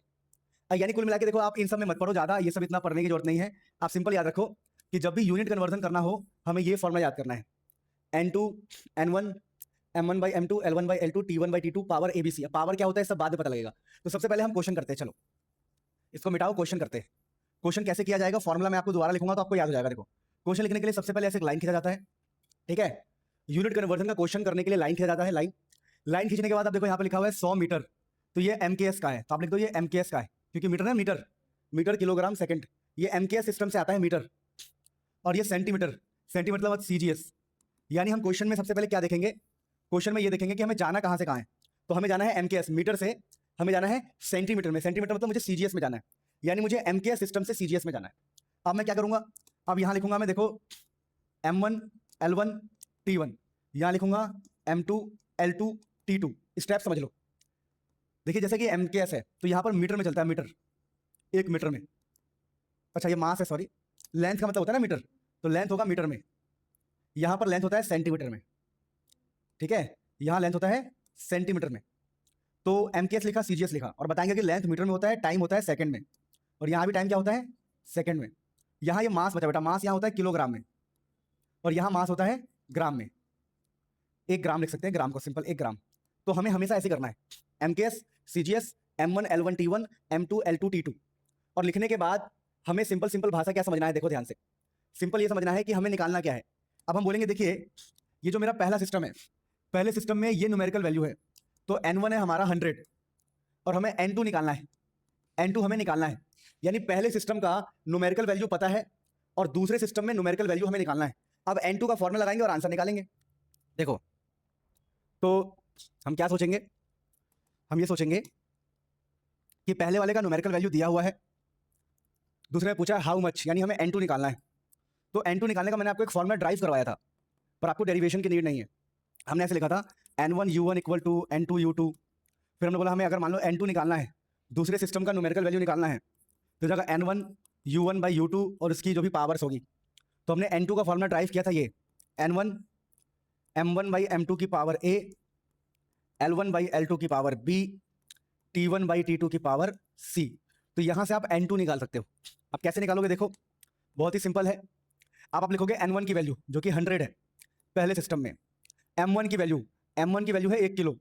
यानी कुल मिला के देखो, आप इन सब में मत पढ़ो ज़्यादा, ये सब इतना पढ़ने की जरूरत नहीं है। आप सिंपल याद रखो कि जब भी यूनिट कन्वर्जन करना हो हमें ये फॉर्मूला याद करना है, N2 N1 M1 by M2 L1 by L2 T1 by T2 power ABC। Power क्या होता है सब बाद में पता लगेगा। तो सबसे पहले हम क्वेश्चन करते हैं, चलो इसको मिटाओ, क्वेश्चन करते हैं। क्वेश्चन कैसे किया जाएगा, फॉर्मूला मैं आपको दोबारा लिखूंगा तो आपको याद हो जाएगा। देखो क्वेश्चन लिखने के लिए सबसे पहले ऐसे लाइन खींचा जाता है, ठीक है। यूनिट कन्वर्जन का क्वेश्चन करने के लिए लाइन खींचा जाता है, लाइन खींचने के बाद आप देखो यहाँ पे लिखा हुआ है 100 मीटर, तो ये MKS का है, तो आप लिख दो ये MKS का है, क्योंकि मीटर है, मीटर किलोग्राम सेकंड, ये MKS सिस्टम से आता है मीटर। और ये सेंटीमीटर मतलब CGS। यानी हम क्वेश्चन में सबसे पहले क्या देखेंगे, क्वेश्चन में ये देखेंगे कि हमें जाना कहाँ से कहाँ है। तो हमें जाना है MKS मीटर से, हमें जाना है सेंटीमीटर में, सेंटीमीटर मतलब मुझे CGS में जाना है, यानी मुझे MKS सिस्टम से CGS में जाना है। अब मैं क्या करूंगा, अब यहाँ लिखूंगा मैं, देखो M1 L1 T1, यहाँ लिखूंगा M2 L2 T2। स्टेप समझ लो। देखिए जैसे कि MKS है तो यहाँ पर मीटर में चलता है, मीटर 1 मीटर में, अच्छा ये मास है, सॉरी लेंथ का मतलब होता है ना मीटर, तो लेंथ होगा मीटर में, यहाँ पर लेंथ होता है सेंटीमीटर में, ठीक है, यहाँ लेंथ होता है सेंटीमीटर में। तो MKS लिखा CGS लिखा, और बताएंगे कि लेंथ मीटर में होता है, टाइम होता है सेकंड में, और यहाँ भी टाइम क्या होता है सेकंड में। यहाँ ये मास बचा बेटा, मास यहाँ होता है किलोग्राम में, और यहाँ मास होता है ग्राम में, 1 ग्राम लिख सकते हैं, ग्राम को सिंपल 1 ग्राम। तो हमें हमेशा ऐसे करना है, MKS CGS M1 L1 T1 M2 L2 T2। और लिखने के बाद हमें सिंपल सिंपल भाषा क्या समझना है, देखो ध्यान से, सिंपल ये समझना है कि हमें निकालना क्या है। अब हम बोलेंगे देखिए ये जो मेरा पहला सिस्टम है, पहले सिस्टम में ये न्यूमेरिकल वैल्यू है, तो N1 है हमारा 100 और हमें N2 निकालना है, N2 हमें निकालना है। यानी पहले सिस्टम का न्यूमेरिकल वैल्यू पता है और दूसरे सिस्टम में न्यूमेरिकल वैल्यू हमें निकालना है। अब N2 का फॉर्मूला लगाएंगे और आंसर निकालेंगे। देखो तो हम क्या सोचेंगे, हम ये सोचेंगे कि पहले वाले का न्यूमेरिकल वैल्यू दिया हुआ है, दूसरे में पूछा है हाउ मच, यानी हमें N2 निकालना है। तो N2 निकालने का मैंने आपको एक फॉर्मूला ड्राइव करवाया था, पर आपको डेरिवेशन की नीड नहीं है। हमने ऐसे लिखा था N1 U1 equal to N2 U2। फिर हमने बोला हमें अगर मान लो N2 निकालना है, दूसरे सिस्टम का न्यूमेरिकल वैल्यू निकालना है, तो जगह N1 U1 बाई U2 और उसकी जो भी पावर्स होगी, तो हमने N2 का फॉर्मूला ड्राइव किया था ये N1 M1 बाई M2 की power A, L1 by L2 की power B, T1 by T2 की पावर C। तो यहां से आप N2 निकाल सकते हो। अब कैसे निकालोगे, देखो बहुत ही सिंपल है। आप लिखोगे N1 की वैल्यू जो कि 100 है पहले सिस्टम में, M1 की वैल्यू है 1 किलो,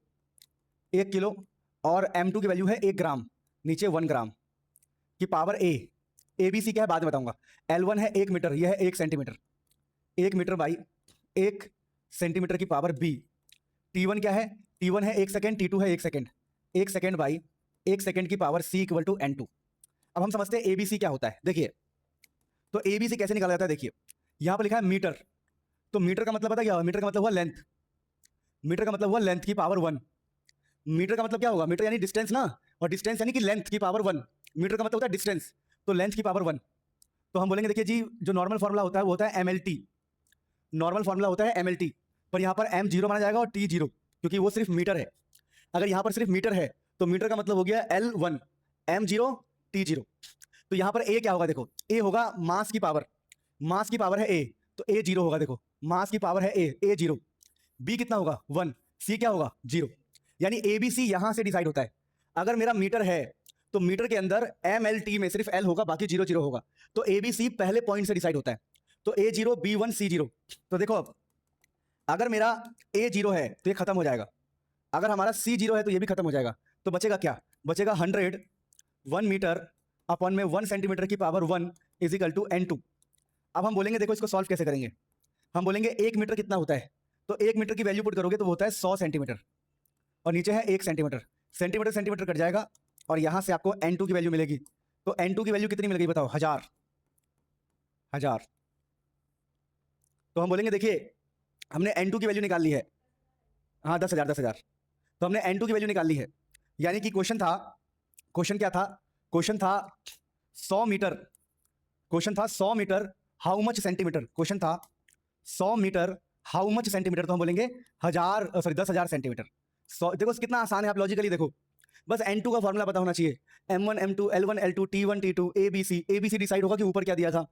1 किलो, और M2 की वैल्यू है 1 ग्राम, नीचे 1 ग्राम की पावर A। ABC क्या है बाद में बताऊंगा। L1 है 1 मीटर, यह है 1 सेंटीमीटर, 1 मीटर बाई 1 सेंटीमीटर की पावर B। T1 क्या है, T1 है 1 सेकेंड, T2 है 1 सेकेंड, 1 सेकेंड बाई 1 सेकेंड की power C equal to N2। अब हम समझते हैं ABC क्या होता है। देखिए तो ABC कैसे निकाला जाता है, देखिए यहां पर लिखा है मीटर, तो मीटर का मतलब पता क्या हुआ, मीटर का मतलब हुआ लेंथ, मीटर का मतलब हुआ लेंथ की पावर 1। मीटर का मतलब क्या होगा, मीटर यानी डिस्टेंस ना, और डिस्टेंस यानी कि लेंथ की पावर 1। मीटर का मतलब होता है डिस्टेंस, तो लेंथ की पावर 1। तो हम बोलेंगे देखिए जी जो नॉर्मल फॉर्मूला होता है वो होता है MLT, नॉर्मल फॉर्मूला होता है MLT, पर यहाँ पर M 0 माना जाएगा और T 0, क्योंकि वो सिर्फ मीटर है। अगर यहाँ पर सिर्फ मीटर है तो मीटर का मतलब हो गया L1 M 0 T 0। तो यहाँ पर A क्या होगा, देखो A होगा मास की पावर, मास की पावर है A, तो A 0 होगा, देखो मास की पावर है A 0। B कितना होगा 1, C क्या होगा 0। यानी ABC यहां से डिसाइड होता है। अगर मेरा मीटर है तो मीटर के अंदर MLT में सिर्फ L होगा, बाकी 0 0 होगा, तो ABC पहले पॉइंट से डिसाइड होता है। तो A 0 B 1 C 0। तो देखो अब अगर मेरा A 0 है तो ये खत्म हो जाएगा, अगर हमारा C 0 है तो ये भी खत्म हो जाएगा। तो बचेगा क्या, बचेगा 100 1 मीटर अपॉन में 1 सेंटीमीटर की power 1 is equal to N2। अब हम बोलेंगे देखो इसको सॉल्व कैसे करेंगे। हम बोलेंगे 1 मीटर कितना होता है, तो 1 मीटर की वैल्यू पुट करोगे तो वो होता है 100 सेंटीमीटर, और नीचे है 1 सेंटीमीटर, सेंटीमीटर सेंटीमीटर कट जाएगा और यहां से आपको N2 की वैल्यू मिलेगी। तो N2 की वैल्यू कितनी मिल गई बताओ, 1000, 1000। तो हम बोलेंगे देखिए हमने N2 की वैल्यू निकाल ली है, हाँ 10,000 10,000। तो हमने N2 की वैल्यू निकाल ली है, यानी कि क्वेश्चन था, क्वेश्चन क्या था, क्वेश्चन था 100 मीटर, क्वेश्चन था 100 metre how much centimetre, question था 100 मीटर हाउ मच सेंटीमीटर, तो हम बोलेंगे 1000 सेंटीमीटर। देखो कितना आसान है, आप लॉजिकली देखो, बस N2 का फॉर्मूला पता होना चाहिए, M1 M2 L1 L2 T1 T2 ABC decide होगा कि ऊपर क्या दिया था।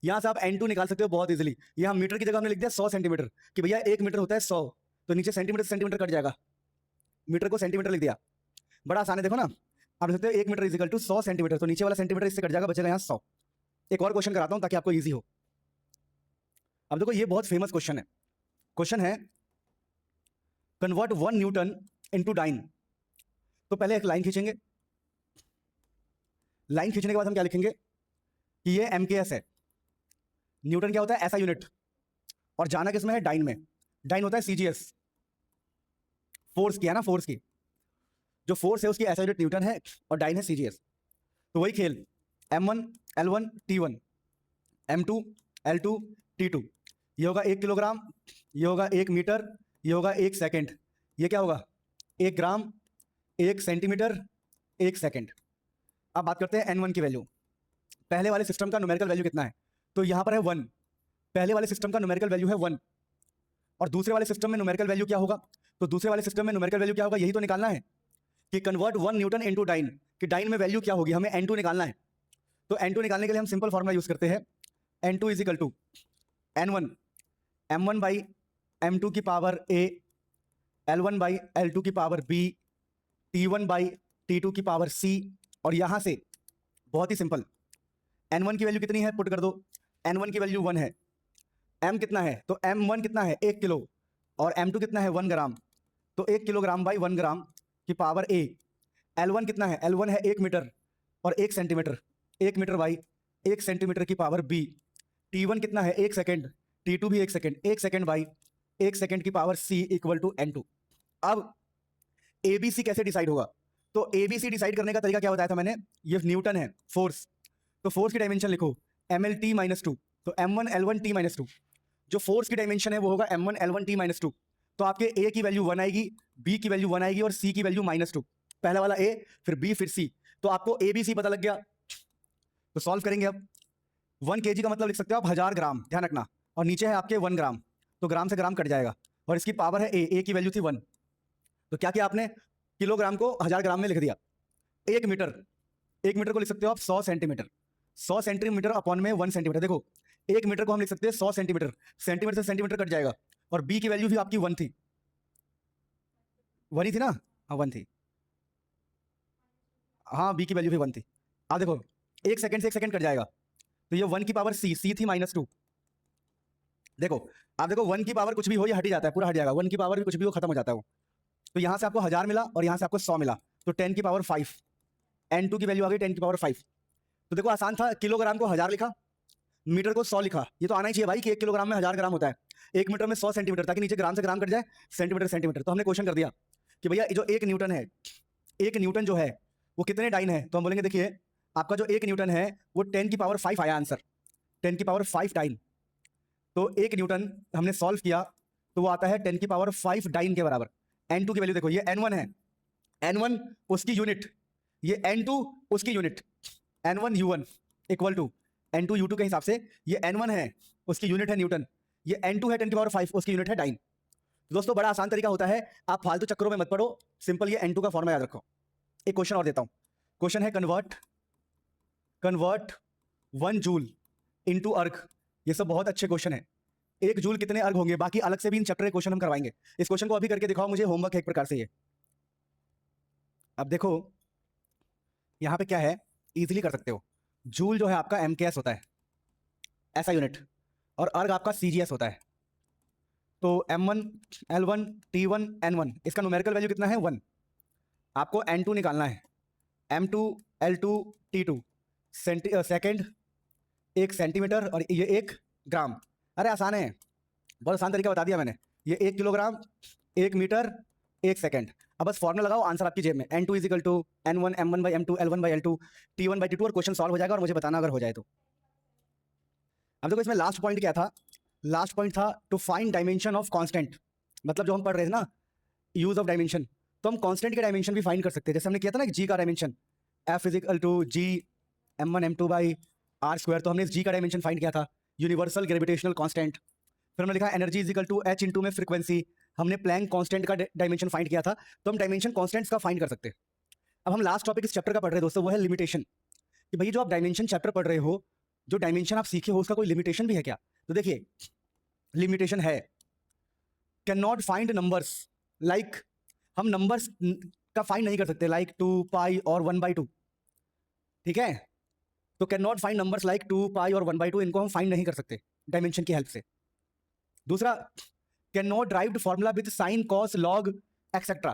यहां से आप N2 निकाल सकते हो बहुत इजीली। यहां मीटर की जगह हमने लिख दिया 100 सेंटीमीटर, कि भैया 1 मीटर होता है 100, तो नीचे सेंटीमीटर सेंटीमीटर कट जाएगा, मीटर को सेंटीमीटर लिख दिया। बड़ा आसान है, देखो ना आप लिख सकते हो 1 metre is equal to 100 centimetre, तो नीचे वाला सेंटीमीटर इससे कट जाएगा, बचेगा यहाँ 100। एक और क्वेश्चन कराता हूं ताकि आपको ईजी हो। अब देखो ये बहुत फेमस क्वेश्चन है, क्वेश्चन है कन्वर्ट 1 न्यूटन इनटू डाइन। तो पहले एक लाइन खींचेंगे, लाइन खींचने के बाद हम क्या लिखेंगे कि ये MKS है, न्यूटन क्या होता है ऐसा यूनिट, और जाना किसमें है, डाइन में। डाइन होता है CGS, फोर्स की है ना, फोर्स की, जो फोर्स है उसकी ऐसा यूनिट न्यूटन है और डाइन है CGS। तो वही खेल M1 L1 T1 M2 L2 T2, ये होगा 1 किलोग्राम, ये होगा 1 मीटर, ये होगा 1 सेकेंड, ये क्या होगा 1 ग्राम, 1 सेंटीमीटर, 1 सेकेंड। अब बात करते हैं N1 की वैल्यू। पहले वाले सिस्टम का न्यूमेरिकल वैल्यू कितना है, तो यहाँ पर है 1, पहले वाले सिस्टम का न्यूमेरिकल वैल्यू है 1, और दूसरे वाले सिस्टम में न्यूमेरिकल वैल्यू क्या होगा, तो दूसरे वाले सिस्टम में न्यूमेरिकल वैल्यू क्या होगा, यही तो निकालना है कि कन्वर्ट 1 न्यूटन इनटू डाइन, कि डाइन में वैल्यू क्या होगी, हमें N2 निकालना है। तो N2 निकालने के लिए हम सिंपल फॉर्मूला यूज करते हैं, N2 is equal to N1 M1 by M2 की power A, L1 by L2 की power B, T1 by T2 की पावर C, और यहां से बहुत ही सिंपल N1 की वैल्यू कितनी है पुट कर दो, N1 की वैल्यू 1 है, m कितना है, तो m1 कितना है 1 किलो, और m2 कितना है 1 ग्राम, तो 1 किलोग्राम बाई 1 ग्राम की पावर a। L1 कितना है, L1 है 1 मीटर और 1 सेंटीमीटर, 1 मीटर बाई 1 सेंटीमीटर की पावर b। T1 कितना है 1 सेकेंड, T2 भी 1 सेकेंड, 1 सेकेंड बाई 1 सेकेंड की power c equal to n2। अब ABC कैसे डिसाइड होगा, तो ABC डिसाइड करने का तरीका क्या बताया था मैंने, ये न्यूटन है फोर्स, तो फोर्स की डायमेंशन लिखो mLT-2, तो m1L1T-2, जो फोर्स की डायमेंशन है वो होगा m1L1T-2। तो आपके A की वैल्यू 1 आएगी, B की वैल्यू 1 आएगी और C की वैल्यू -2। पहला वाला A, फिर B, फिर C, तो आपको ABC पता लग गया। तो सॉल्व करेंगे अब। 1 kg का मतलब लिख सकते हो आप 1000 ग्राम, ध्यान रखना, और नीचे है आपके 1 ग्राम, तो ग्राम से ग्राम कट जाएगा, और इसकी पावर है A की वैल्यू थी 1, तो क्या किया आपने, किलोग्राम को 1000 ग्राम में लिख दिया। 1 मीटर, 1 मीटर को लिख सकते हो आप 100 सेंटीमीटर, 100 सेंटीमीटर अपॉन में 1 सेंटीमीटर। देखो 1 मीटर को हम लिख सकते हैं 100 सेंटीमीटर, सेंटीमीटर से सेंटीमीटर कट जाएगा, और बी की वैल्यू भी आपकी 1 थी, 1 ही थी ना, हाँ 1 थी, हाँ बी की वैल्यू भी 1 थी। अब देखो 1 सेकंड से 1 सेकंड कट जाएगा, तो ये 1 की पावर सी थी -2। देखो आप देखो 1 की पावर कुछ भी हो ये हट ही जाता है, पूरा हट जाएगा, 1 की पावर भी कुछ भी हो खत्म हो जाता है वो। तो यहाँ से आपको 1000 मिला और यहाँ से आपको 100 मिला, तो 10 की पावर 5, n2 की वैल्यू आ गई 10 की पावर 5। तो देखो आसान था, किलोग्राम को 1000 लिखा, मीटर को 100 लिखा, ये तो आना ही चाहिए भाई कि 1 किलोग्राम में 1000 ग्राम होता है, 1 मीटर में 100 सेंटीमीटर, ताकि नीचे ग्राम से ग्राम कट जाए, सेंटीमीटर सेंटीमीटर। तो हमने क्वेश्चन कर दिया कि भैया जो 1 न्यूटन है, 1 न्यूटन जो है वो कितने डाइन है, तो हम बोलेंगे देखिए आपका जो 1 न्यूटन है वो 10 की पावर 5 आया आंसर, 10 की पावर 5 डाइन। तो 1 न्यूटन हमने सॉल्व किया तो वो आता है 10 की पावर 5 डाइन के बराबर। n2 की वैल्यू देखो, ये n1 है, n1 उसकी यूनिट, ये n2 उसकी unit, n1 u1 equal to n2 u2 के हिसाब से, ये n1 है उसकी यूनिट है न्यूटन, ये n2 है 10 की पावर 5 उसकी यूनिट है डाइन। दोस्तों बड़ा आसान तरीका होता है, आप फालतू चक्करों में मत पड़ो, सिंपल ये n2 का फॉर्मूला याद रखो। एक क्वेश्चन और देता हूं, क्वेश्चन है कन्वर्ट 1 जूल इनटू अर्ग। ये सब बहुत अच्छे क्वेश्चन है, 1 जूल कितने अर्ग होंगे, बाकी अलग से भी इन चैप्टर के क्वेश्चन हम करवाएंगे। इस क्वेश्चन को अभी करके दिखाओ मुझे, होमवर्क है एक प्रकार से ये। अब देखो यहां पे क्या है, इजीली कर सकते हो। जूल जो है आपका MKS होता है, ऐसा यूनिट, और अर्ग आपका CGS होता है। तो M1 L1 T1 N1, इसका न्यूमेरिकल वैल्यू कितना है 1, आपको N2 निकालना है, M2 L2 T2, second 1 centimetre और ये 1 ग्राम। अरे आसान है, बहुत आसान तरीका बता दिया मैंने, ये 1 किलोग्राम 1 मीटर 1 सेकंड। अब बस फॉर्मूला लगाओ, आंसर आपकी जेब में, n2 is equal to n1 m1 by m2 l1 by l2 t1 by t2, और क्वेश्चन सॉल्व हो जाएगा, और मुझे बताना अगर हो जाए तो। अब देखो इसमें लास्ट पॉइंट क्या था, लास्ट पॉइंट था to find dimension of constant, मतलब जो हम पढ़ रहे थे ना यूज ऑफ डायमेंशन, तो हम कांस्टेंट के डायमेंशन भी फाइंड कर सकते हैं, जैसे हमने किया था ना जी का dimension f is equal to G m1 m2 by r square, तो हमने इस जी का डायमेंशन फाइंड किया था, यूनिवर्सल ग्रेविटेशनल कांस्टेंट। फिर हमने लिखा energy is equal to h into में फ्रीक्वेंसी, हमने प्लैंक कांस्टेंट का डायमेंशन फाइंड किया था, तो हम डायमेंशन कांस्टेंट्स का फाइंड कर सकते हैं। अब हम लास्ट टॉपिक इस चैप्टर का पढ़ रहे हैं दोस्तों, वो है लिमिटेशन, कि भाई जो आप डायमेंशन चैप्टर पढ़ रहे हो, जो डायमेंशन आप सीखे हो उसका कोई लिमिटेशन भी है क्या। तो देखिए लिमिटेशन है, can not find numbers, like हम नंबर्स का फाइंड नहीं कर सकते, लाइक 2 पाई और 1/2, ठीक है। तो can not find numbers like 2 पाई और 1/2, इनको हम फाइंड नहीं कर सकते डायमेंशन की हेल्प से। दूसरा, can not derived formula with sine cos log etcetera,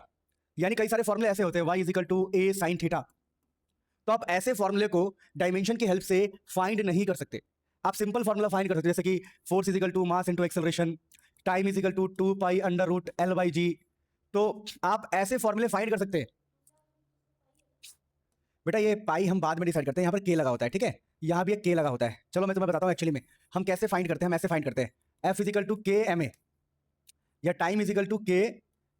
यानी कई सारे फॉर्मूले ऐसे होते हैं, y is equal to a sine theta, तो आप ऐसे फॉर्मूले को डायमेंशन की हेल्प से फाइंड नहीं कर सकते। आप सिंपल फॉर्मूला फाइंड कर सकते हैं, जैसे कि force is equal to mass into acceleration, time is equal to 2 pi under root l/g, तो आप ऐसे फॉर्मूले फाइंड कर सकते हैं। बेटा ये पाई हम बाद में डिसाइड करते हैं, यहाँ पर के लगा होता है, ठीक है, यहाँ भी एक के लगा होता है। चलो मैं तुम्हें बताता हूँ एक्चुअली में हम कैसे फाइंड करते हैं, हम ऐसे फाइंड करते हैं, f इज इक्वल टू के एम ए, या टाइम इज इक्वल टू के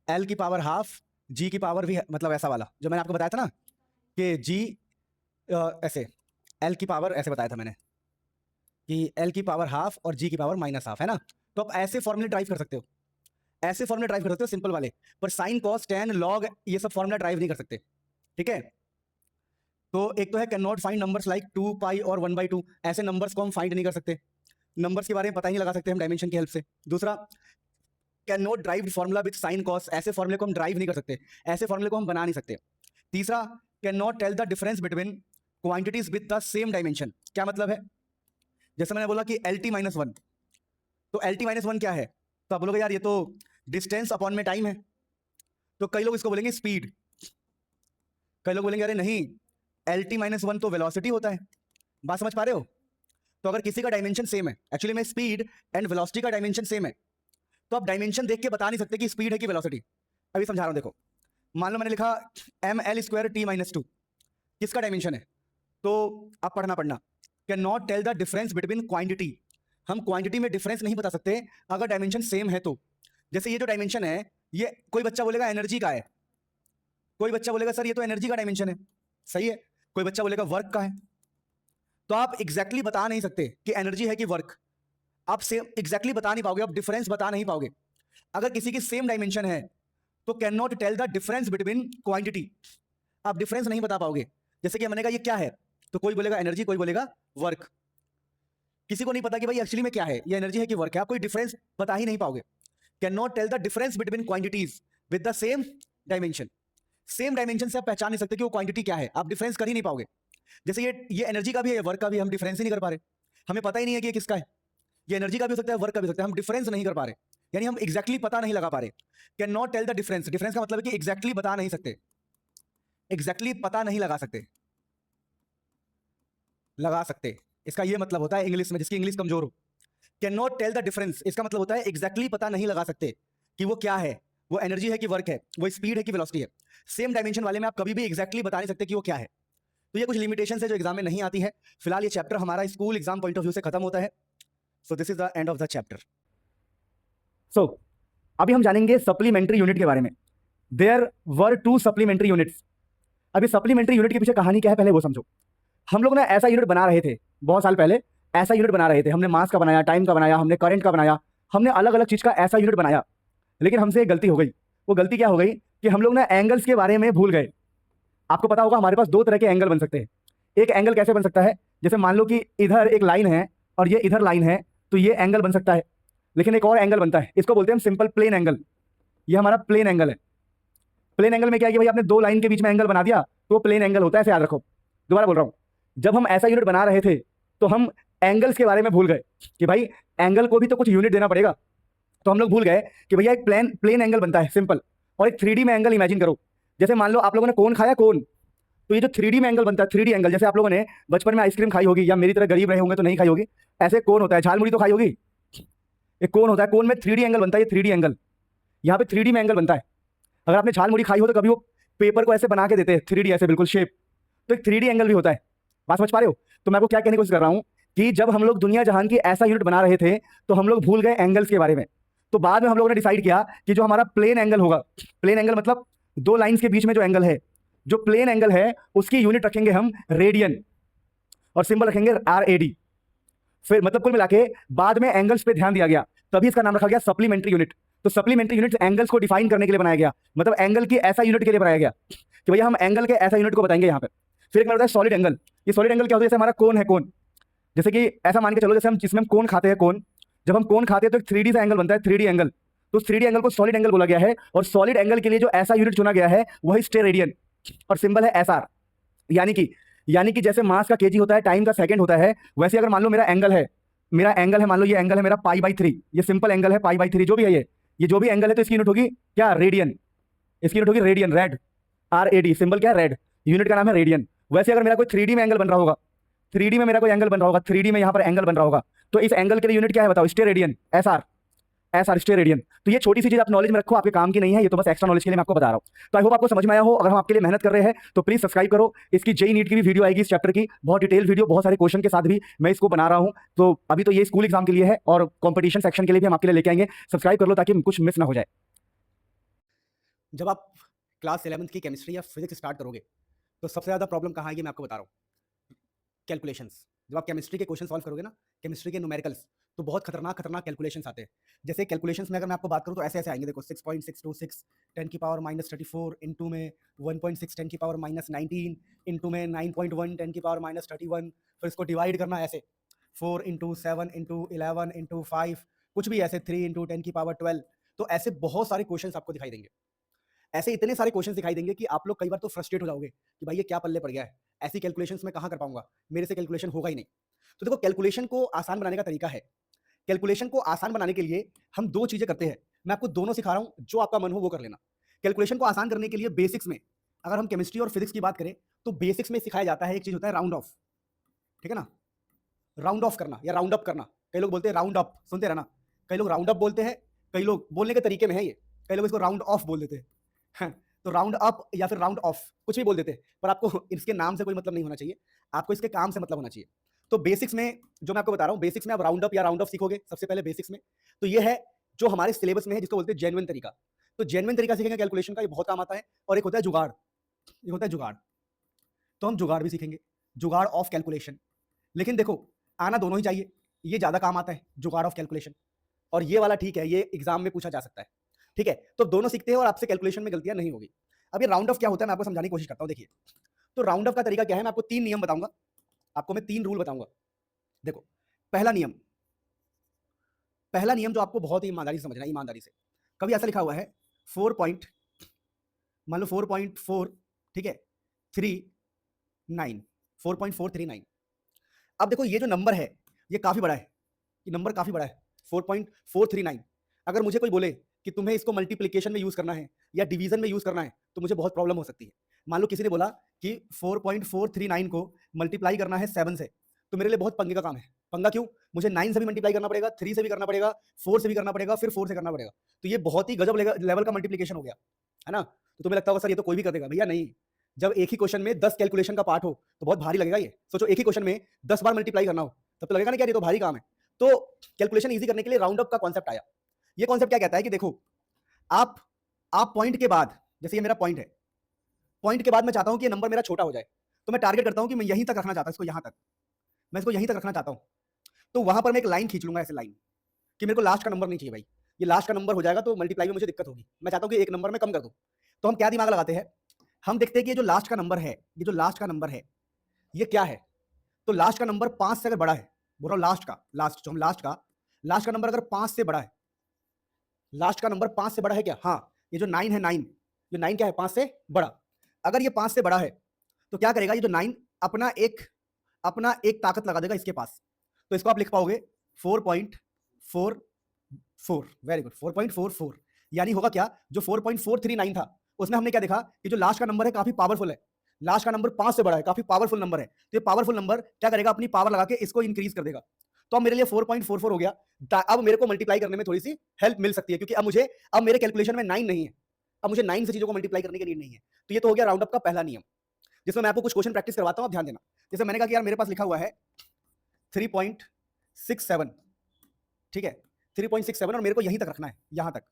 एल की पावर हाफ जी की पावर भी, मतलब ऐसा वाला जो मैंने आपको बताया था ना कि जी ऐसे एल की पावर ऐसे बताया था मैंने कि एल की पावर हाफ और जी की पावर -हाफ, है ना। तो आप ऐसे फॉर्मूले ड्राइव कर सकते हो, ऐसे फॉर्मूले ड्राइव कर सकते हो सिंपल वाले, पर साइन कॉस टेन लॉग ये सब फॉर्मूला ड्राइव नहीं कर सकते, ठीक है। तो एक तो है can not find numbers like 2 पाई और 1/2, ऐसे नंबर्स को हम फाइंड नहीं कर सकते, नंबर्स के बारे में पता ही नहीं लगा सकते हम डायमेंशन की हेल्प से। दूसरा, can not drive formula with sine cos, ऐसे फॉर्मूले को हम ड्राइव नहीं कर सकते, ऐसे फॉर्मूले को हम बना नहीं सकते। तीसरा, can not tell the difference between quantities with the same dimension, क्या मतलब है, जैसे मैंने बोला कि LT-1, तो एल टी माइनस वन क्या है? तो आप बोलोगे यार ये तो डिस्टेंस अपॉन में टाइम है, तो कई लोग इसको बोलेंगे स्पीड, कई लोग बोलेंगे अरे नहीं, एल टी माइनस वन तो वेलोसिटी होता है। बात समझ पा रहे हो? तो अगर किसी का डायमेंशन सेम है, एक्चुअली में स्पीड एंड वेलोसिटी का डायमेंशन सेम है, तो आप डायमेंशन देख के बता नहीं सकते कि स्पीड है कि वेलोसिटी। अभी समझा रहा हूं, देखो मान लो मैंने लिखा M L square T minus two, किसका डायमेंशन है? तो आप पढ़ना can not tell the difference between quantity. हम क्वांटिटी में डिफरेंस नहीं बता सकते अगर डायमेंशन सेम है तो। जैसे ये जो डायमेंशन है, ये कोई बच्चा बोलेगा एनर्जी का है, कोई बच्चा बोलेगा सर ये तो एनर्जी का डायमेंशन है, सही है, कोई बच्चा बोलेगा वर्क का है। तो आप एग्जैक्टली बता नहीं सकते कि एनर्जी है कि वर्क, आप सेम एग्जैक्टली बता नहीं पाओगे, आप डिफरेंस बता नहीं पाओगे। अगर किसी की सेम डायमेंशन है तो can not tell the difference between quantity, आप डिफरेंस नहीं बता पाओगे। जैसे कि मैंने कहा ये क्या है, तो कोई बोलेगा एनर्जी, कोई बोलेगा वर्क, किसी को नहीं पता कि भाई एक्चुअली में क्या है, ये एनर्जी है कि वर्क है, आप कोई डिफरेंस बता ही नहीं पाओगे। Can not tell the difference between quantities with the same dimension, same dimension से आप पहचान नहीं सकते कि वो क्वांटिटी क्या है, आप डिफरेंस कर ही नहीं पाओगे। जैसे ये एनर्जी का भी है, वर्क का भी, हम डिफरेंस ही नहीं कर पा रहे, हमें पता ही नहीं है कि ये किसका है, ये एनर्जी का भी हो सकता है, वर्क का भी हो सकता है, हम डिफरेंस नहीं कर पा रहे, यानी हम एग्जैक्टली पता नहीं लगा पा रहे। Can not tell the difference, difference का मतलब है कि एग्जैक्टली बता नहीं सकते, एग्जैक्टली पता नहीं लगा सकते, लगा सकते, इसका ये मतलब होता है इंग्लिश में, जिसकी इंग्लिश कमजोर हो। Can not tell the difference, इसका मतलब होता है एग्जैक्टली पता नहीं लगा सकते कि वो क्या है, वो एनर्जी है कि वर्क है, वो स्पीड है कि वेलोसिटी है। सेम डायमेंशन वाले में आप कभी भी एग्जैक्टली बता नहीं सकते कि वो क्या है। तो ये कुछ लिमिटेशन है जो एग्जाम में नहीं आती है। फिलहाल ये चैप्टर हमारा school exam point of view से खत्म होता है। So this is the end of the chapter. So अभी हम जानेंगे सप्लीमेंट्री यूनिट के बारे में। There were two supplementary units. अभी सप्लीमेंट्री यूनिट के पीछे कहानी क्या है पहले वो समझो। हम लोग ना ऐसा यूनिट बना रहे थे बहुत साल पहले, ऐसा यूनिट बना रहे थे, हमने मास का बनाया, टाइम का बनाया, हमने करंट का बनाया, हमने अलग अलग चीज का ऐसा यूनिट बनाया। लेकिन हमसे एक गलती हो गई। वो गलती क्या हो गई कि हम लोग ना एंगल्स के बारे में भूल गए। आपको पता होगा हमारे पास दो तरह के एंगल बन सकते हैं। एक एंगल कैसे बन सकता है, जैसे मान लो कि इधर एक लाइन है और ये इधर लाइन है, तो ये एंगल बन सकता है। लेकिन एक और एंगल बनता है, इसको बोलते हैं हम सिंपल प्लेन एंगल। ये हमारा प्लेन एंगल है। प्लेन एंगल में क्या है कि भाई आपने दो लाइन के बीच में एंगल बना दिया तो प्लेन एंगल होता है, ऐसे याद रखो। दोबारा बोल रहा हूं, जब हम ऐसा यूनिट बना रहे थे तो हम एंगल्स के बारे में भूल गए कि भाई एंगल को भी तो कुछ यूनिट देना पड़ेगा। तो हम लोग भूल गए कि भैया एक प्लेन एंगल बनता है सिंपल, और एक 3D में एंगल इमेजिन करो। जैसे मान लो आप लोगों ने कोन खाया, कोन, तो ये जो 3D में एंगल बनता है, 3D एंगल, जैसे आप लोगों ने बचपन में आइसक्रीम खाई होगी या मेरी तरह गरीब रहे होंगे तो नहीं खाई होगी, ऐसे कोन होता है, झालमुड़ी तो खाई होगी, एक कोन होता है, कोन में 3D एंगल बनता है, ये 3D एंगल, यहाँ पे 3D में एंगल बनता है। अगर आपने झालमुड़ी खाई हो तो कभी वो पेपर को ऐसे बना के देते हैं 3D ऐसे बिल्कुल शेप, तो एक 3D एंगल भी होता है। बात समझ पा रहे हो? तो मैं आपको क्या कहने की कोशिश कर रहा हूं कि जब हम लोग दुनिया जहान की ऐसा यूनिट बना रहे थे तो हम लोग भूल गए एंगल्स के बारे में। तो बाद में हम लोगों ने डिसाइड किया कि जो हमारा प्लेन एंगल होगा, प्लेन एंगल मतलब दो लाइंस के बीच में जो एंगल है, जो प्लेन एंगल है उसकी यूनिट रखेंगे हम रेडियन, और सिंबल रखेंगे RAD। फिर मतलब कुल मिला के बाद में एंगल्स पे ध्यान दिया गया, तभी इसका नाम रखा गया सप्लीमेंट्री यूनिट। तो सप्लीमेंट्री यूनिट एंगल्स को डिफाइन करने के लिए बनाया गया, मतलब एंगल की ऐसा यूनिट के लिए बनाया गया कि भैया हम एंगल के ऐसा यूनिट को बताएंगे यहाँ पे। फिर एक होता है सॉलिड एंगल। ये सॉलिड एंगल क्या होता है, जैसे हमारा कोन है, कोन, जैसे कि ऐसा मान के चलो जैसे हम जिसमें हम कोन खाते हैं, कोन, जब हम कोन खाते हैं तो एक 3D सा एंगल बनता है, 3D एंगल, तो 3D एंगल को सॉलिड एंगल बोला गया है। और सॉलिड एंगल के लिए जो ऐसा यूनिट चुना गया है वही स्टेरेडियन, और सिंबल है SR। यानी कि जैसे मास का केजी होता है, टाइम का सेकंड होता है, वैसे अगर मान लो मेरा एंगल है, मान लो ये एंगल है मेरा π/3, ये सिंपल एंगल है π/3, जो भी है ये जो भी एंगल है, तो इसकी यूनिट होगी क्या, रेडियन, इसकी यूनिट होगी रेडियन, रेड, RAD, सिंबल क्या है, रेड, यूनिट का नाम है रेडियन। वैसे अगर मेरा कोई 3D में एंगल बन रहा होगा, 3D में मेरा कोई एंगल बन रहा होगा, 3D में यहाँ पर एंगल बन रहा होगा, तो इस एंगल के लिए यूनिट क्या है बताओ, स्टेरेडियन, SR स्टेरेडियन। तो ये छोटी सी चीज आप नॉलेज में रखो, आपके काम की नहीं है, ये तो बस एक्स्ट्रा नॉलेज के लिए मैं आपको बता रहा हूँ। तो आई होप आपको समझ में आया हो। अगर हम आपके लिए मेहनत कर रहे हैं तो प्लीज सब्सक्राइब करो। इसकी जेईई नीट की भी वीडियो आएगी इस चैप्टर की, बहुत डिटेल वीडियो, बहुत सारे क्वेश्चन के साथ भी मैं इसको बना रहा हूँ। तो अभी तो ये स्कूल एग्जाम के लिए है, और कॉम्पिटिशन सेक्शन के लिए भी हम आपके लिए लेके आएंगे। सब्सक्राइब कर लो ताकि कुछ मिस ना हो जाए। जब आप क्लास 11th की केमिस्ट्री या फिजिक्स स्टार्ट करोगे तो सबसे ज़्यादा प्रॉब्लम कहाँ आएगी मैं आपको बता रहा हूँ, कैलकुलेशंस। जब आप केमिस्ट्री के क्वेश्चन सॉल्व करोगे ना, केमिस्ट्री के न्यूमेरिकल्स, तो बहुत खतरनाक कैलकुलेशंस आते हैं। जैसे कैलकुलेशंस में अगर मैं आपको बात करूँ तो ऐसे ऐसे आएंगे, देखो 6.626 10⁻³ इंटू में 1.6 10⁻⁻19 इंटू में 9.1 10⁻⁻31, फिर इसको डिवाइड करना ऐसे 4 इंटू 7 इंटू 11 इंटू 5, कुछ भी ऐसे 3 इंटू 10⁻12। तो ऐसे बहुत सारे क्वेश्चन आपको दिखाई देंगे, ऐसे इतने सारे क्वेश्चन दिखाई देंगे कि आप लोग कई बार तो फ्रस्ट्रेट हो जाओगे कि भाई ये क्या पल्ले पड़ गया है, ऐसी कैलकुलेशंस मैं कहाँ कर पाऊंगा, मेरे से कैलकुलेशन होगा ही नहीं। तो देखो कैलकुलेशन को आसान बनाने का तरीका है कैलकुलेशन को आसान बनाने के लिए हम दो चीजें करते हैं, मैं आपको दोनों सिखा रहा हूं, जो आपका मन हो वो कर लेना। कैलकुलेशन को आसान करने के लिए बेसिक्स में, अगर हम केमिस्ट्री और फिजिक्स की बात करें तो बेसिक्स में सिखाया जाता है, एक चीज होता है राउंड ऑफ, ठीक है ना, राउंड ऑफ करना या राउंड अप करना। कई लोग बोलते हैं राउंड अप, सुनते रहना, कई लोग राउंड अप बोलते हैं, कई लोग बोलने के तरीके में है ये, कई लोग इसको राउंड ऑफ बोल देते हैं तो राउंड अप या फिर राउंड ऑफ कुछ भी बोल देते हैं, पर आपको इसके नाम से कोई मतलब नहीं होना चाहिए, आपको इसके काम से मतलब होना चाहिए। तो बेसिक्स में जो मैं आपको बता रहा हूं, बेसिक्स में आप राउंड अप या राउंड ऑफ सीखोगे सबसे पहले बेसिक्स में। तो ये है जो हमारे सिलेबस में है, जिसको बोलते हैं जेन्युइन तरीका। तो जेन्युइन तरीका सीखेंगे कैलकुलेशन का, ये बहुत काम आता है। और एक होता है जुगाड़, एक होता है जुगाड़, तो हम जुगाड़ भी सीखेंगे, जुगाड़ ऑफ कैलकुलेशन। लेकिन देखो, आना दोनों ही चाहिए, ये ज्यादा काम आता है जुगाड़ ऑफ कैलकुलेशन, और ये वाला ठीक है, ये एग्जाम में पूछा जा सकता है, ठीक है। तो दोनों सीखते हैं और आपसे कैलकुलेशन में गलतियां नहीं होगी। अब ये राउंड ऑफ क्या होता है मैं आपको समझाने की कोशिश करता हूं। देखिए, तो राउंड ऑफ का तरीका क्या है, मैं आपको 3 नियम बताऊंगा, आपको मैं 3 रूल बताऊंगा। देखो, पहला नियम, पहला नियम जो आपको बहुत ही ईमानदारी से समझना है, ईमानदारी से। कभी ऐसा लिखा हुआ है 4 पॉइंट, मान लो 4.4, ठीक है, 39, 4.439। अब देखो ये जो नंबर है ये काफी बड़ा है, ये नंबर काफी बड़ा है 4.439। अगर मुझे कोई बोले कि तुम्हें इसको मल्टीप्लिकेशन में यूज करना है या डिवीजन में यूज करना है तो मुझे बहुत प्रॉब्लम हो सकती है। मान लो किसी ने बोला कि 4.439 को मल्टीप्लाई करना है 7 से, तो मेरे लिए बहुत पंगे का काम है। पंगा क्यों? मुझे 9 से भी मल्टीप्लाई करना पड़ेगा, 3 से भी करना पड़ेगा, 4 से भी करना पड़ेगा, फिर 4 से करना पड़ेगा। तो ये बहुत ही गजब लेवल का मल्टीप्लिकेशन हो गया, है ना। तो तुम्हें लगता होगा सर ये तो कोई भी कर देगा, भैया नहीं। जब एक ही क्वेश्चन में 10 कैलकुलेशन का पार्ट हो तो बहुत भारी लगेगा ये। सोचो एक ही क्वेश्चन में 10 बार मल्टीप्लाई करना हो, तब तो लगेगा ना कि यार ये तो भारी काम है। तो कैलकुलेशन इजी करने के लिए राउंड अप का कॉन्सेप्ट आया। ये कॉन्सेप्ट क्या कहता है कि देखो, आप पॉइंट के बाद, जैसे ये मेरा पॉइंट है, पॉइंट के बाद मैं चाहता हूं कि ये नंबर मेरा छोटा हो जाए, तो मैं टारगेट करता हूं कि मैं यहीं तक रखना चाहता हूं, इसको यहां तक, मैं इसको यहीं तक रखना चाहता हूं। तो वहां पर मैं एक लाइन खींच लूंगा, ऐसे लाइन, कि मेरे को लास्ट का नंबर नहीं चाहिए भाई, ये लास्ट का नंबर हो जाएगा तो मल्टीप्लाई में मुझे दिक्कत होगी, मैं चाहता हूं कि एक नंबर में कम कर दूं। तो हम क्या दिमाग लगाते हैं, हम देखते हैं कि ये जो लास्ट का नंबर है, ये जो लास्ट का नंबर है ये क्या है। तो लास्ट का नंबर 5 से अगर बड़ा है, बोल रहा हूं लास्ट का, लास्ट जो हम लास्ट का नंबर अगर 5 से बड़ा है, लास्ट का नंबर 5 से बड़ा है क्या? हाँ, ये जो 9 है, 9, ये 9 क्या है? 5 से बड़ा। अगर ये 5 से बड़ा है तो क्या करेगा, ये जो 9 अपना एक ताकत लगा देगा इसके पास, तो इसको आप लिख पाओगे 4.44, वेरी गुड, 4.44। यानी होगा क्या, जो 4.439 था उसमें हमने क्या देखा कि जो लास्ट का नंबर है काफी पावरफुल है, लास्ट का नंबर 5 से बड़ा है, काफी पावरफुल नंबर है। तो ये पावरफुल नंबर क्या करेगा, अपनी पावर लगा के इसको इंक्रीज कर देगा। तो अब मेरे लिए 4.44 हो गया। अब मेरे को मल्टीप्लाई करने में थोड़ी सी हेल्प मिल सकती है, क्योंकि अब मेरे कैलकुलेशन में 9 नहीं है, अब मुझे 9 से चीजों को मल्टीप्लाई करने के लिए नहीं है। तो ये तो हो गया राउंड अप का पहला नियम, जिसमें मैं आपको कुछ क्वेश्चन प्रैक्टिस करवाता हूं, आप ध्यान देना। जैसे मैंने कहा कि यार मेरे पास लिखा हुआ है 3.67, ठीक है, 3.67, और मेरे को यहीं तक रखना है, यहां तक,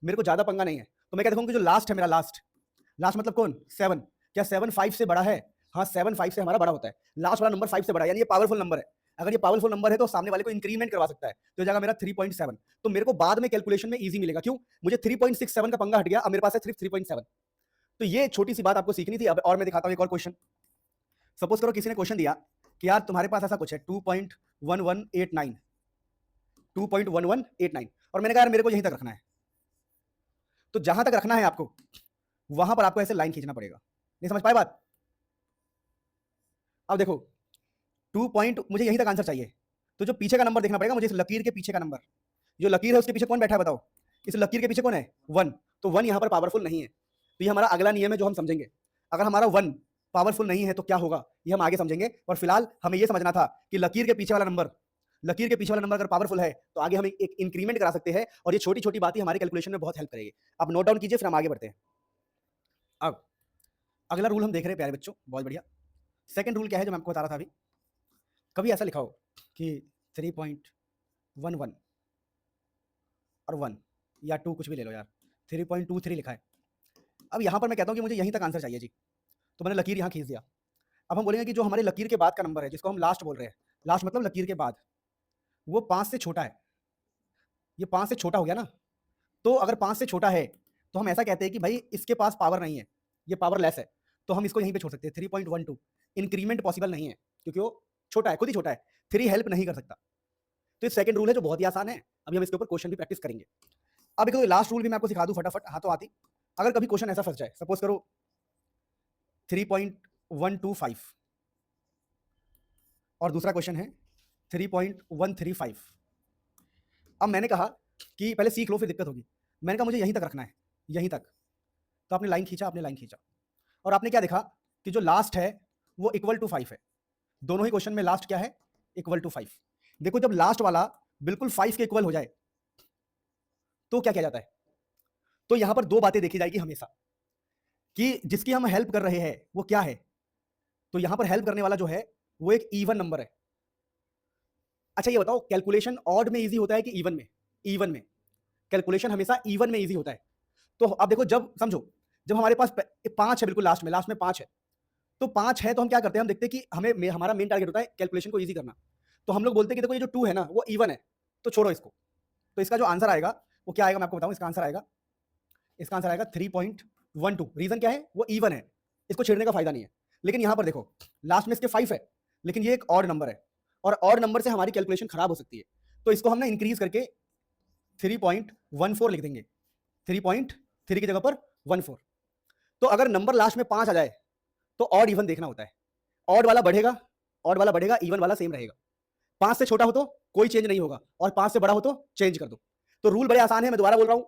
मेरे को ज्यादा पंगा नहीं है। तो मैं क्या देखूंगा कि जो लास्ट है मेरा, लास्ट मतलब कौन? 7। क्या 7 5 से बड़ा है? हाँ, 7 5 से हमारा बड़ा होता है। लास्ट वाला नंबर 5 से बड़ा है, यानी ये पावरफुल नंबर है। अगर ये पावरफुल नंबर है तो सामने वाले को इंक्रीमेंट करवा सकता है, तो जगह मेरा 3.7। तो मेरे को बाद में कैलकुलेशन में इजी मिलेगा, क्यों? मुझे 3.67 का पंगा हट गया, अब मेरे पास है सिर्फ 3.7। तो ये छोटी सी बात आपको सीखनी थी। अब और मैं दिखाता हूं एक और क्वेश्चन। सपोज करो किसी ने क्वेश्चन दिया कि यार तुम्हारे पास ऐसा कुछ है 2.1189, 2.1189, और मैंने कहा यार मेरे को यहीं तक रखना है। तो जहां तक रखना है आपको, वहां पर आपको ऐसे लाइन खींचना पड़ेगा। नहीं समझ पाए बात? अब देखो, मुझे यहीं तक आंसर चाहिए, तो जो पीछे का नंबर देखना पड़ेगा मुझे, इस लकीर के पीछे का नंबर, जो लकीर है उसके पीछे कौन बैठा है बताओ? इस लकीर के पीछे कौन है? 1। तो 1 यहां पर पावरफुल नहीं है, तो ये हमारा अगला नियम है जो हम समझेंगे। अगर हमारा 1 पावरफुल नहीं है तो क्या होगा, ये हम आगे समझेंगे। और फिलहाल हमें ये समझना था कि लकीर के पीछे वाला नंबर अगर पावरफुल है तो आगे हम एक इंक्रीमेंट करा सकते हैं, और ये छोटी छोटी बातें हमारे कैलकुलेशन में बहुत हेल्प करेगी। अब नोट डाउन कीजिए, फिर हम आगे बढ़ते हैं। अब अगला रूल हम देख रहे हैं प्यारे बच्चों, बहुत बढ़िया। सेकंड रूल क्या है जो मैं आपको बता रहा था अभी। कभी ऐसा लिखा हो कि 3.11 और 1 या 2, कुछ भी ले लो यार, 3.23 लिखा है। अब यहां पर मैं कहता हूं कि मुझे यहीं तक आंसर चाहिए जी, तो मैंने लकीर यहां खींच दिया। अब हम बोलेंगे कि जो हमारे लकीर के बाद का नंबर है, जिसको हम लास्ट बोल रहे हैं, लास्ट मतलब लकीर के बाद, वो 5 से छोटा है। ये 5 से छोटा हो गया ना, तो अगर 5 से छोटा है तो हम ऐसा कहते हैं कि भाई इसके पास पावर नहीं है, ये पावर लेस है, तो हम इसको यहीं पे छोड़ सकते हैं 3.12। इंक्रीमेंट पॉसिबल नहीं है क्योंकि वो छोटा है, खुद ही छोटा है, 3 हेल्प नहीं कर सकता। तो ये सेकंड रूल है जो बहुत ही आसान है। अभी हम इसके ऊपर क्वेश्चन भी प्रैक्टिस करेंगे। अब एक लास्ट रूल भी मैं आपको सिखा दूं फटाफट, हाथों हाथी। अगर कभी क्वेश्चन ऐसा फंस जाए, सपोज करो 3.125 और दूसरा क्वेश्चन है 3.135, अब मैंने कहा कि पहले सीख लो फिर दिक्कत होगी। मैंने कहा मुझे यहीं तक रखना है, यहीं तक। तो आपने लाइन खींचा, आपने लाइन खींचा, और आपने क्या देखा कि जो लास्ट है वो इक्वल टू 5 है। दोनों ही क्वेश्चन में लास्ट क्या है? Equal to 5। देखो जब लास्ट वाला बिल्कुल 5 के इक्वल हो जाए तो क्या किया जाता है? तो यहां पर दो बातें देखी जाएगी हमेशा कि जिसकी हम हेल्प कर रहे हैं वो क्या है। तो यहां पर हेल्प करने वाला जो है वो एक इवन नंबर है। अच्छा ये बताओ, कैलकुलेशन ऑड में इजी होता है कि इवन में? इवन में कैलकुलेशन हमेशा इवन में इजी होता है। तो अब देखो, जब समझो, जब हमारे पास 5 है, बिल्कुल लास्ट में 5 है, तो 5 है तो हम क्या करते हैं, हम देखते हैं कि हमारा मेन टारगेट होता है कैलकुलेशन को इजी करना। तो हम लोग बोलते हैं कि देखो ये जो 2 है ना वो इवन है, तो छोड़ो इसको। तो इसका जो आंसर आएगा वो क्या आएगा, मैं आपको बताऊं। इसका आंसर आएगा 3.12। रीजन क्या है? वो इवन है, इसको छेड़ने का फायदा नहीं है। लेकिन यहां पर देखो, लास्ट में इसके 5 है, लेकिन ये एक ऑड नंबर है, और ऑड नंबर से हमारी कैलकुलेशन खराब हो सकती है। तो इसको हमने इंक्रीज करके 3.14 लिख देंगे। 3.3 की जगह पर 14। तो अगर नंबर लास्ट में 5 आ जाए तो ऑड इवन देखना होता है। ऑड वाला बढ़ेगा, इवन वाला सेम रहेगा। 5 से छोटा हो तो कोई चेंज नहीं होगा, और 5 से बड़ा हो तो चेंज कर दो। तो रूल बड़े आसान है, मैं दोबारा बोल रहा हूं।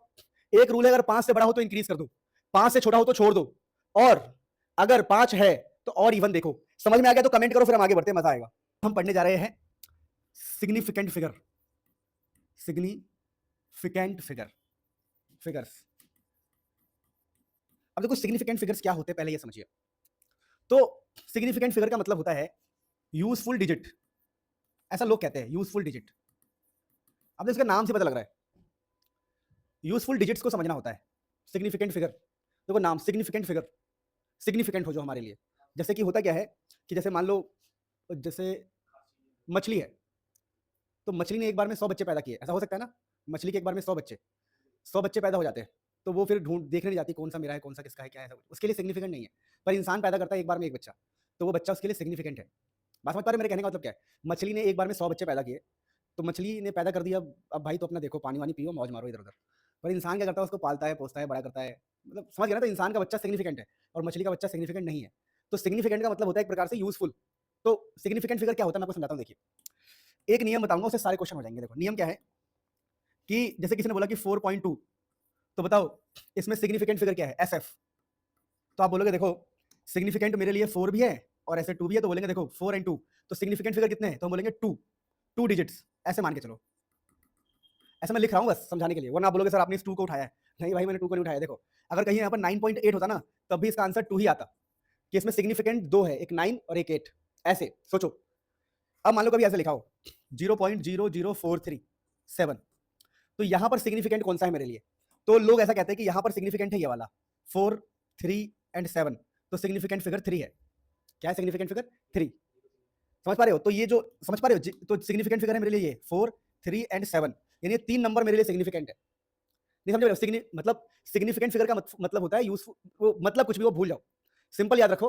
एक रूल है, अगर 5 से बड़ा हो तो इंक्रीज कर दो, 5 से छोटा हो तो छोड़ दो, और अगर 5 है तो और इवन देखो। समझ में आ गया तो कमेंट करो, फिर हम आगे बढ़ते हैं, मजा आएगा। हम पढ़ने जा रहे हैं सिग्निफिकेंट फिगर। Significant figures. अब देखो सिग्निफिकेंट फिगर्स क्या होते हैं पहले ये समझिए। तो सिग्निफिकेंट फिगर का मतलब होता है यूजफुल डिजिट। ऐसा लोग कहते हैं, यूजफुल डिजिट। अब इसका नाम से पता लग रहा है, यूजफुल डिजिट्स को समझना होता है। सिग्निफिकेंट फिगर, देखो नाम सिग्निफिकेंट फिगर, सिग्निफिकेंट हो जो हमारे लिए। जैसे कि होता क्या है कि जैसे मान लो, जैसे मछली है, तो मछली ने एक बार में 100 बच्चे पैदा किए, ऐसा हो सकता है ना? मछली के एक बार में 100 बच्चे पैदा हो जाते हैं, तो वो फिर देखने नहीं जाती कौन सा मेरा है, कौन सा किसका है, क्या है, सब उसके लिए सिग्निफिकेंट नहीं है। पर इंसान पैदा करता है एक बार में एक बच्चा, तो वो बच्चा उसके लिए सिग्निफिकेंट है। बात समझ पा रहे हो मेरे कहने का मतलब क्या है? मछली ने एक बार में 100 बच्चे पैदा किए, तो मछली ने पैदा कर दिया, अब भाई तो अपना देखो, पानी वानी पियो, मौज मारो इधर उधर। पर इंसान क्या करता है? उसको पालता है, पोसता है, बड़ा करता है, मतलब समझ गया ना? तो इंसान का बच्चा सिग्निफिकेंट है और मछली का बच्चा सिग्निफिकेंट नहीं है। तो सिग्निफिकेंट का मतलब होता है एक प्रकार से यूजफुल। तो सिग्निफिकेंट फिगर क्या होता है मैं आपको समझाता हूँ। देखिए एक नियम बताऊंगा, उससे सारे क्वेश्चन हो जाएंगे। देखो नियम क्या है कि जैसे किसी ने बोला कि 4.2, तो बताओ इसमें सिग्निफिकेंट फिगर क्या है? SF। तो आप बोलोगे देखो सिग्निफिकेंट मेरे लिए 4 भी है और ऐसे 2 भी है, तो बोलेंगे देखो 4 and 2, तो सिग्निफिकेंट फिगर कितने हैं? तो हम बोलेंगे 2 डिजिट्स, ऐसे मान के चलो। ऐसा मैं लिख रहा हूँ बस समझाने के लिए, वरना आप बोलोगे सर आपने इस 2 को उठाया है। नहीं भाई मैंने 2 को नहीं उठाया। देखो अगर कहीं यहाँ पर 9.8 होता ना, तब भी इसका आंसर 2 ही आता, कि इसमें सिग्निफिकेंट 2 है, एक 9 और एक 8। ऐसे सोचो। अब मान लो कभी ऐसे लिखा हो 0.00437, तो यहां पर सिग्निफिकेंट कौन सा है मेरे लिए? तो लोग ऐसा कहते हैं कि यहां पर सिग्निफिकेंट है ये वाला 4, 3 and 7, तो सिग्निफिकेंट फिगर 3 है। क्या है सिग्निफिकेंट फिगर? 3। समझ पा रहे हो? तो ये जो समझ पा रहे हो, तो सिग्निफिकेंट फिगर है मेरे लिए ये 4, 3 and 7, यानी ये 3 नंबर मेरे लिए सिग्निफिकेंट है। नहीं समझ रहे हो? मतलब सिग्निफिकेंट फिगर का मतलब होता है यूजफुल, मतलब कुछ भी वो भूल जाओ, सिंपल याद रखो।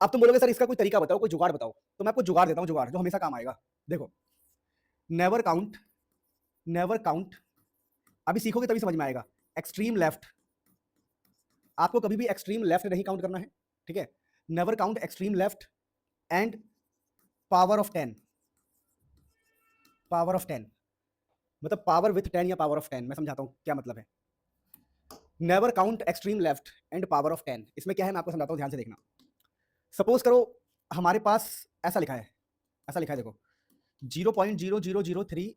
अब तुम बोलोगे सर इसका कोई तरीका बताओ, कोई जुगाड़ बताओ, तो मैं आपको जुगाड़ देता हूं, जुगाड़ जो हमेशा काम आएगा। देखो नेवर काउंट, नेवर काउंट, अभी सीखोगे तभी समझ में आएगा। एक्सट्रीम लेफ्ट, आपको कभी भी एक्सट्रीम लेफ्ट नहीं काउंट करना है, ठीक है? Never count extreme left and power of 10। Power of 10 मतलब पावर विथ 10 या पावर ऑफ 10। मैं समझाता हूं क्या मतलब है। Never count extreme left and power of 10, इसमें क्या है मैं आपको समझाता हूं, ध्यान से देखना। सपोज करो हमारे पास ऐसा लिखा है, ऐसा लिखा है देखो 0.00031,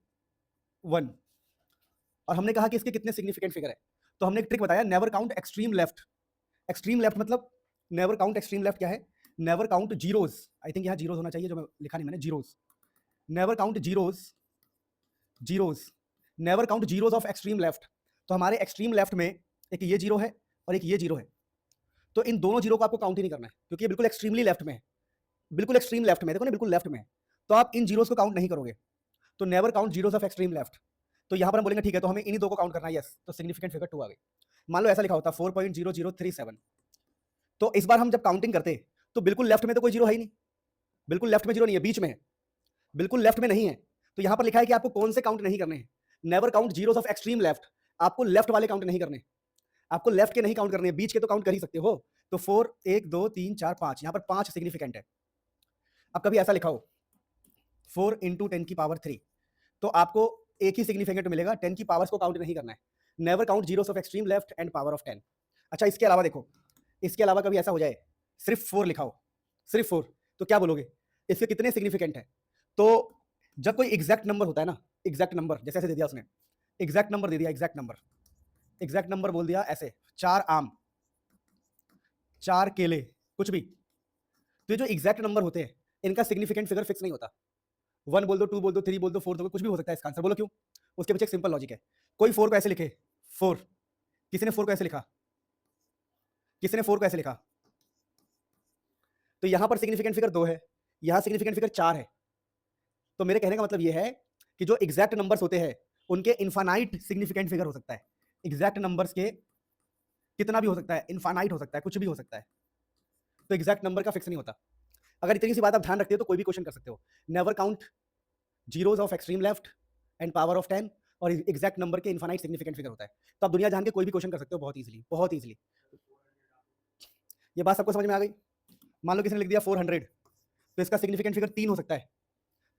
और हमने कहा कि इसके कितने सिग्निफिकेंट फिगर है। तो हमने एक ट्रिक बताया, never count extreme left. Extreme left मतलब नेवर काउंट एक्सट्रीम लेफ्ट क्या है? Never count zeros, I think यहाँ जीरोज होना चाहिए, जो मैं लिखा नहीं मैंने, zeros. Never count zeros, zeros, never count zeros of extreme left. तो हमारे एक्सट्रीम लेफ्ट में एक ये जीरो है और एक ये जीरो है, तो इन दोनों जीरो को आपको काउंट ही नहीं करना है, क्योंकि ये बिल्कुल एक्सट्रीमली लेफ्ट में है, बिल्कुल एक्सट्रीम लेफ्ट में, देखो ना बिल्कुल लेफ्ट में है, तो आप इन जीरोज को काउंट नहीं करोगे। तो never count zeros of extreme left. तो यहां पर हम बोलेंगे ठीक है, तो हमें इन्हीं दो को काउंट करना है, यस, तो सिग्निफिकेंट फिगर 2 आ गई। मान लो ऐसा लिखा होता 4.0037, तो इस बार हम जब काउंटिंग करते तो बिल्कुल लेफ्ट में तो कोई जीरो है ही नहीं, बिल्कुल लेफ्ट में जीरो नहीं है, बीच में है, बिल्कुल लेफ्ट में नहीं है। तो यहां पर लिखा है कि आपको कौन से काउंट नहीं करने हैं? Never count zeros of extreme left, आपको लेफ्ट वाले काउंट नहीं करने, आपको लेफ्ट के नहीं काउंट करने, बीच के तो काउंट कर ही सकते हो। तो 4, 1, 2, 3, 4, 5, यहां पर 5 सिग्निफिकेंट है। अब कभी ऐसा लिखा हो 4 × 10⁻³ तो आपको एक ही सिग्निफिकेंट मिलेगा, 10 की पावर्स को काउंट नहीं करना है। Never count zeros of extreme left and power of 10। अच्छा, इसके अलावा देखो, इसके अलावा कभी ऐसा हो जाए सिर्फ 4 लिखा हो, सिर्फ 4, तो क्या बोलोगे? इसके कितने सिग्निफिकेंट हैं? तो जब कोई एग्जैक्ट नंबर होता है ना, एग्जैक्ट नंबर जैसे ऐसे दे दिया उसने, एग्जैक्ट नंबर दे दिया, एग्जैक्ट नंबर बोल दिया ऐसे, 4 आम, 4 केले, कुछ भी, तो ये जो एग्जैक्ट नंबर होते हैं इनका सिग्निफिकेंट फिगर फिक्स नहीं होता। 1 बोल दो, 2 बोल दो, 3 बोल दो, 4 बोल दो, कुछ भी हो सकता है इसका आंसर। बोलो क्यों? उसके पीछे एक सिंपल लॉजिक है। कोई 4 को ऐसे लिखे, 4, किसी ने 4 को ऐसे लिखा, किसी ने 4 को ऐसे लिखा, तो यहां पर सिग्निफिकेंट फिगर 2 है, यहां सिग्निफिकेंट फिगर 4 है। तो मेरे कहने का मतलब यह है कि जो एग्जैक्ट नंबर्स होते हैं उनके इनफाइनाइट सिग्निफिकेंट फिगर हो सकता है। एग्जैक्ट नंबर्स के कितना भी हो सकता है, इनफाइनाइट हो सकता है, कुछ भी हो सकता है। तो एग्जैक्ट नंबर का फिक्स नहीं होता। अगर इतनी सी बात आप ध्यान रखते हो तो कोई भी क्वेश्चन कर सकते हो। Never count zeros of extreme left and power of 10, और एग्जैक्ट नंबर के इनफाइनाइट सिग्निफिकेंट फिगर होता है। तो आप दुनिया जान के कोई भी क्वेश्चन कर सकते हो बहुत इजीली, बहुत इजीली। ये बात सबको समझ में आ गई? मान लो किसी ने लिख दिया 400, तो इसका सिग्निफिकेंट फिगर 3 हो सकता है,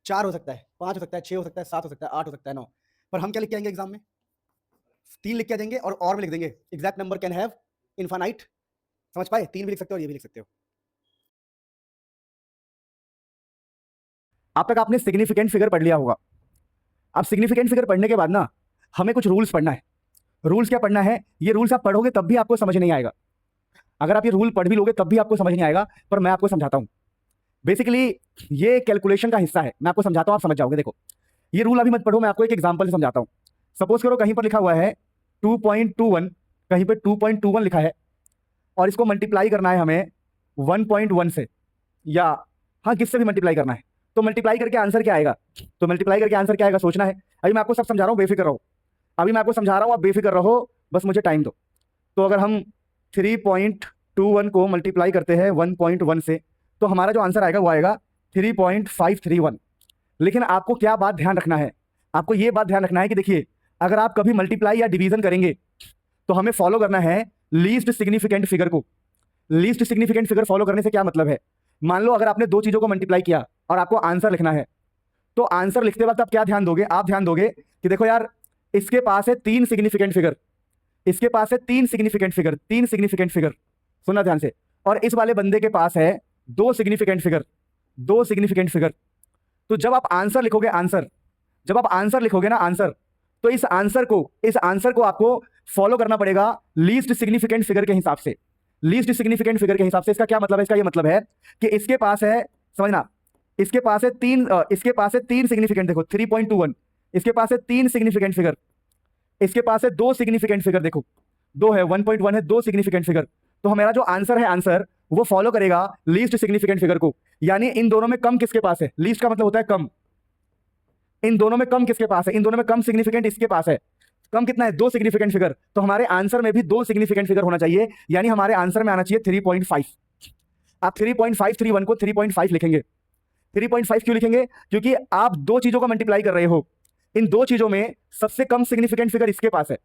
4 हो सकता है, 5 हो सकता है, 6 हो सकता है, 7 हो सकता है, 8 हो सकता है, 9। पर हम क्या लिख के आएंगे एग्जाम में? 3 लिख के आ जाएंगे और में लिख देंगे exact number can have infinite. समझ पाए? 3 भी लिख सकते हो और ये भी लिख सकते हो। अब तक आपने सिग्निफिकेंट फिगर पढ़ लिया होगा। अब सिग्निफिकेंट फिगर पढ़ने के बाद ना हमें कुछ रूल्स पढ़ना है। रूल्स क्या पढ़ना है? ये रूल्स आप पढ़ोगे तब भी आपको समझ नहीं आएगा। अगर आप ये रूल पढ़ भी लोगे तब भी आपको समझ नहीं आएगा, पर मैं आपको समझाता हूं। बेसिकली ये कैलकुलेशन का हिस्सा है, मैं आपको समझाता हूं, आप समझ जाओगे। देखो, ये रूल अभी मत पढ़ो, मैं आपको एक एग्जांपल से समझाता हूं। सपोज करो कहीं पर लिखा हुआ है 2.21, कहीं पे 2.21 लिखा है, और इसको मल्टीप्लाई करना है हमें 1.1 से, या हाँ किससे भी मल्टीप्लाई करना है। तो मल्टीप्लाई करके आंसर क्या आएगा? तो मल्टीप्लाई करके आंसर क्या आएगा सोचना है। अभी मैं आपको सब समझा रहा हूँ, बेफिक्र रहो। अभी मैं आपको समझा रहा हूँ, आप बेफिक्र रहो, बस मुझे टाइम दो। तो अगर हम 3.21 को मल्टीप्लाई करते हैं 1.1 से, तो हमारा जो आंसर आएगा वो आएगा 3.531। लेकिन आपको क्या बात ध्यान रखना है? आपको ये बात ध्यान रखना है कि देखिए, अगर आप कभी मल्टीप्लाई या डिवीजन करेंगे तो हमें फॉलो करना है लीस्ट सिग्निफिकेंट फिगर को। लीस्ट सिग्निफिकेंट फिगर फॉलो करने से क्या मतलब है? मान लो अगर आपने दो चीजों को मल्टीप्लाई किया और आपको आंसर लिखना है, तो आंसर लिखते वक्त आप क्या ध्यान दोगे? आप ध्यान दोगे कि देखो यार, इसके पास है 3 सिग्निफिकेंट फिगर, इसके पास है 3 सिग्निफिकेंट फिगर, 3 सिग्निफिकेंट फिगर, सुनना ध्यान से। और इस वाले बंदे के पास है 2 सिग्निफिकेंट फिगर, 2 सिग्निफिकेंट फिगर। तो जब आप आंसर लिखोगे, आंसर, जब आप आंसर लिखोगे ना, आंसर, तो इस आंसर को आपको फॉलो करना पड़ेगा लीस्ट सिग्निफिकेंट फिगर के हिसाब से। लीस्ट सिग्निफिकेंट फिगर के हिसाब से इसका क्या मतलब है? इसका ये मतलब है कि इसके पास है, समझना, इसके पास है 3 सिग्निफिकेंट, देखो 3.21, इसके पास है 3 सिग्निफिकेंट फिगर, इसके पास है 2 सिग्निफिकेंट फिगर, देखो 2 है, 1.1 है, 2 सिग्निफिकेंट फिगर। तो हमारा जो आंसर है, आंसर वो फॉलो करेगा लीस्ट सिग्निफिकेंट फिगर को। यानी इन दोनों में कम किसके पास है? लीस्ट का मतलब होता है कम। इन दोनों में कम किसके पास है? इन दोनों में कम सिग्निफिकेंट इसके पास है। कम कितना है? 2 सिग्निफिकेंट फिगर। तो हमारे आंसर में भी 2 सिग्निफिकेंट फिगर होना चाहिए, यानी हमारे आंसर में आना चाहिए 3.5। आप 3.531 को 3.5 लिखेंगे। 3.5 क्यों लिखेंगे? क्योंकि आप दो चीजों का मल्टीप्लाई कर रहे हो, इन दो चीजों में सबसे कम सिग्निफिकेंट फिगर इसके पास है।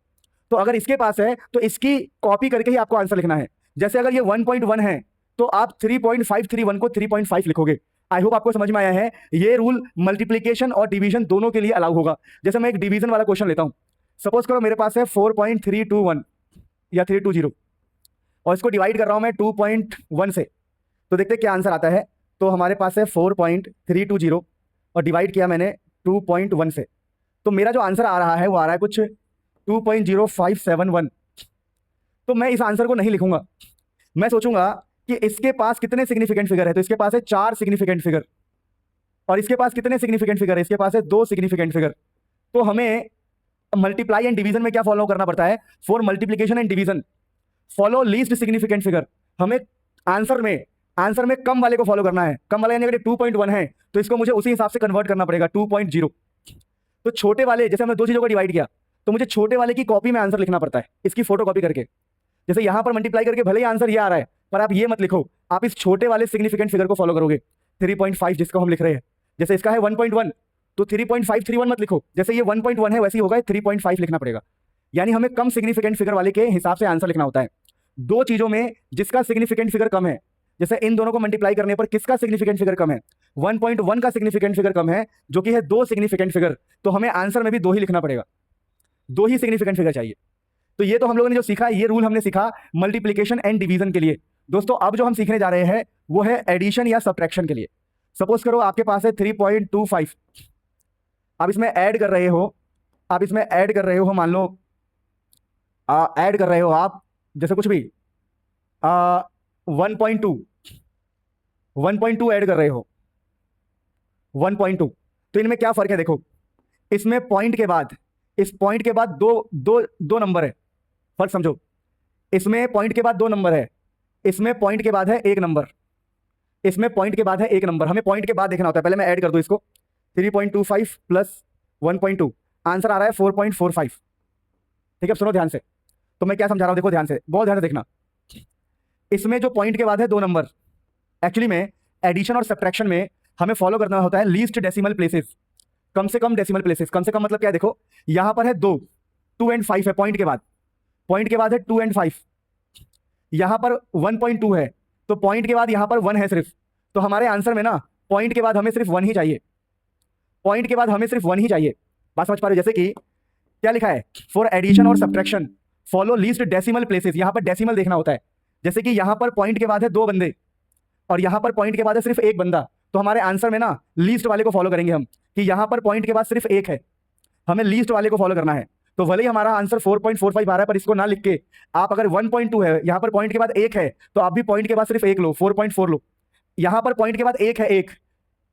तो अगर इसके पास है तो इसकी कॉपी करके ही आपको आंसर लिखना है। जैसे अगर ये 1.1 है तो आप 3.531 को 3.5 लिखोगे। आई होप आपको समझ में आया है। ये रूल मल्टीप्लीकेशन और डिवीजन दोनों के लिए अलाउ होगा। जैसे मैं एक डिवीजन वाला क्वेश्चन लेता हूं। सपोज करो मेरे पास है 4.321 या 320, और इसको डिवाइड कर रहा हूं मैं 2.1 से, तो देखते क्या आंसर आता है। तो हमारे पास है 4.320 और डिवाइड किया मैंने 2.1 से, तो मेरा जो आंसर आ रहा है वो आ रहा है कुछ 2.0571। तो मैं इस आंसर को नहीं लिखूंगा, मैं सोचूंगा कि इसके पास कितने सिग्निफिकेंट फिगर है। तो इसके पास है 4 सिग्निफिकेंट फिगर, और इसके पास कितने सिग्निफिकेंट फिगर है? इसके पास है 2 सिग्निफिकेंट फिगर। तो हमें मल्टीप्लाई एंड डिवीजन में क्या फॉलो करना पड़ता है? For multiplication and division follow least significant figure. हमें आंसर में कम वाले को फॉलो करना है। कम वाला यानी अगर 2.1 है तो इसको मुझे उसी हिसाब से कन्वर्ट करना पड़ेगा 2.0। तो छोटे वाले, जैसे हमने दो चीजों को डिवाइड किया तो मुझे छोटे वाले की कॉपी में आंसर लिखना पड़ता है, इसकी फोटो कॉपी करके। जैसे यहां पर मल्टीप्लाई करके भले ही आंसर ये आ रहा है, पर आप ये मत लिखो, आप इस छोटे वाले सिग्निफिकेंट फिगर को फॉलो करोगे। 3.5 जिसको हम लिख रहे हैं, जैसे इसका है 1.1 तो 3.531 मत लिखो। जैसे ये 1.1 है वैसे ही होगा, 3.5 लिखना पड़ेगा। यानी हमें कम सिग्निफिकेंट फिगर वाले के हिसाब से आंसर लिखना होता है। दो चीजों में जिसका सिग्निफिकेंट फिगर कम है, जैसे इन दोनों को मल्टीप्लाई करने पर किसका सिग्निफिकेंट फिगर कम है? 1.1 का सिग्निफिकेंट फिगर कम है, जो कि है 2 सिग्निफिकेंट फिगर। तो हमें आंसर में भी 2 ही लिखना पड़ेगा, 2 ही सिग्निफिकेंट फिगर चाहिए। तो ये तो हम लोगों ने जो सीखा, ये रूल हमने सीखा मल्टीप्लीकेशन एंड डिवीजन के लिए। दोस्तों अब जो हम सीखने जा रहे हैं वो है एडिशन या सब्ट्रैक्शन के लिए। सपोज करो आपके पास है 3.25, आप इसमें ऐड कर रहे हो, मान लो ऐड कर रहे हो आप जैसे कुछ भी 1.2 ऐड कर रहे हो, 1.2। तो इनमें क्या फर्क है देखो, इसमें पॉइंट के बाद, इस पॉइंट के बाद दो नंबर है, फर्क समझो। इसमें पॉइंट के बाद 2 नंबर है, इसमें पॉइंट के बाद है 1 नंबर, इसमें पॉइंट के बाद है 1 नंबर। हमें पॉइंट के बाद देखना होता है। पहले मैं ऐड कर दूं इसको, 3.25 प्लस 1.2, आंसर आ रहा है 4.45। ठीक है, सुनो ध्यान से, तो मैं क्या समझा रहा हूं, देखो ध्यान से, बहुत ध्यान से देखना। इसमें जो पॉइंट के बाद है 2 नंबर, एक्चुअली में एडिशन और सब्ट्रैक्शन में हमें फॉलो करना होता है लीस्ट डेसिमल प्लेसेस, कम से कम डेसिमल प्लेसेस। कम से कम मतलब क्या है, देखो यहां पर है 2 एंड 5 है पॉइंट के बाद, है 2 एंड 5, यहां पर 1.2 है, तो पॉइंट के बाद यहां पर 1 है सिर्फ। तो हमारे आंसर में ना पॉइंट के बाद हमें सिर्फ 1 ही चाहिए, पॉइंट के बाद हमें सिर्फ 1 ही चाहिए। बात समझ पा रहे हो? जैसे कि क्या लिखा है, फॉर एडिशन और subtraction follow least decimal places, यहां पर डेसिमल देखना होता है। जैसे कि यहां पर पॉइंट के बाद है 2 बंदे और यहां पर पॉइंट के बाद है सिर्फ 1 बंदा, तो हमारे आंसर में ना लीस्ट वाले को फॉलो करेंगे हम, कि यहां पर पॉइंट के बाद सिर्फ 1 है, हमें लीस्ट वाले को फॉलो करना है। तो भले ही हमारा आंसर 4.45 आ रहा है, पर इसको ना लिख के आप अगर 1.2 है, यहां पर पॉइंट के बाद 1 है, तो आप भी पॉइंट के बाद सिर्फ 1 लो, 4.4 लो। यहां पर पॉइंट के बाद 1 है,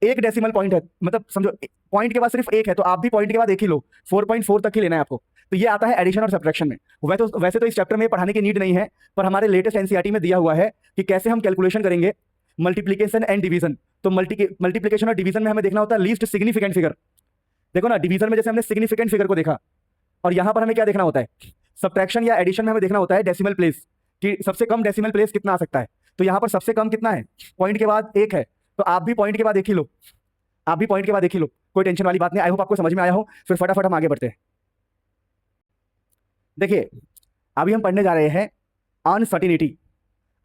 एक डेसिमल पॉइंट है, मतलब समझो पॉइंट के बाद सिर्फ 1 है, तो आप भी पॉइंट के बाद 1 ही लो, 4.4 तक ही लेना है आपको। तो ये आता है एडिशन और सब्ट्रैक्शन में। वैसे तो इस चैप्टर में पढ़ाने की नीड नहीं है, पर हमारे लेटेस्ट एनसीईआरटी में दिया हुआ है कि कैसे हम कैलकुलेशन करेंगे मल्टीप्लीकेशन एंड डिवीजन। तो मल्टीप्लीकेशन और डिवीजन में हमें देखना होता है लीस्ट सिग्निफिकेंट फिगर। देखो ना, डिवीजन में जैसे हमने सिग्निफिकेंट फिगर को देखा, और यहां पर हमें क्या देखना होता है, सब्ट्रैक्शन या एडिशन में हमें देखना होता है डेसिमल प्लेस, कि सबसे कम डेसिमल प्लेस कितना आ सकता है। तो यहां पर सबसे कम कितना है, पॉइंट के बाद 1 है, तो आप भी पॉइंट के बाद 1 ही लो, आप भी पॉइंट के बाद 1 ही लो, कोई टेंशन वाली बात नहीं। आई होप आपको समझ में आया हो। फिर फटाफट हम आगे बढ़ते हैं। देखिए अभी हम पढ़ने जा रहे हैं अनसर्टेनिटी।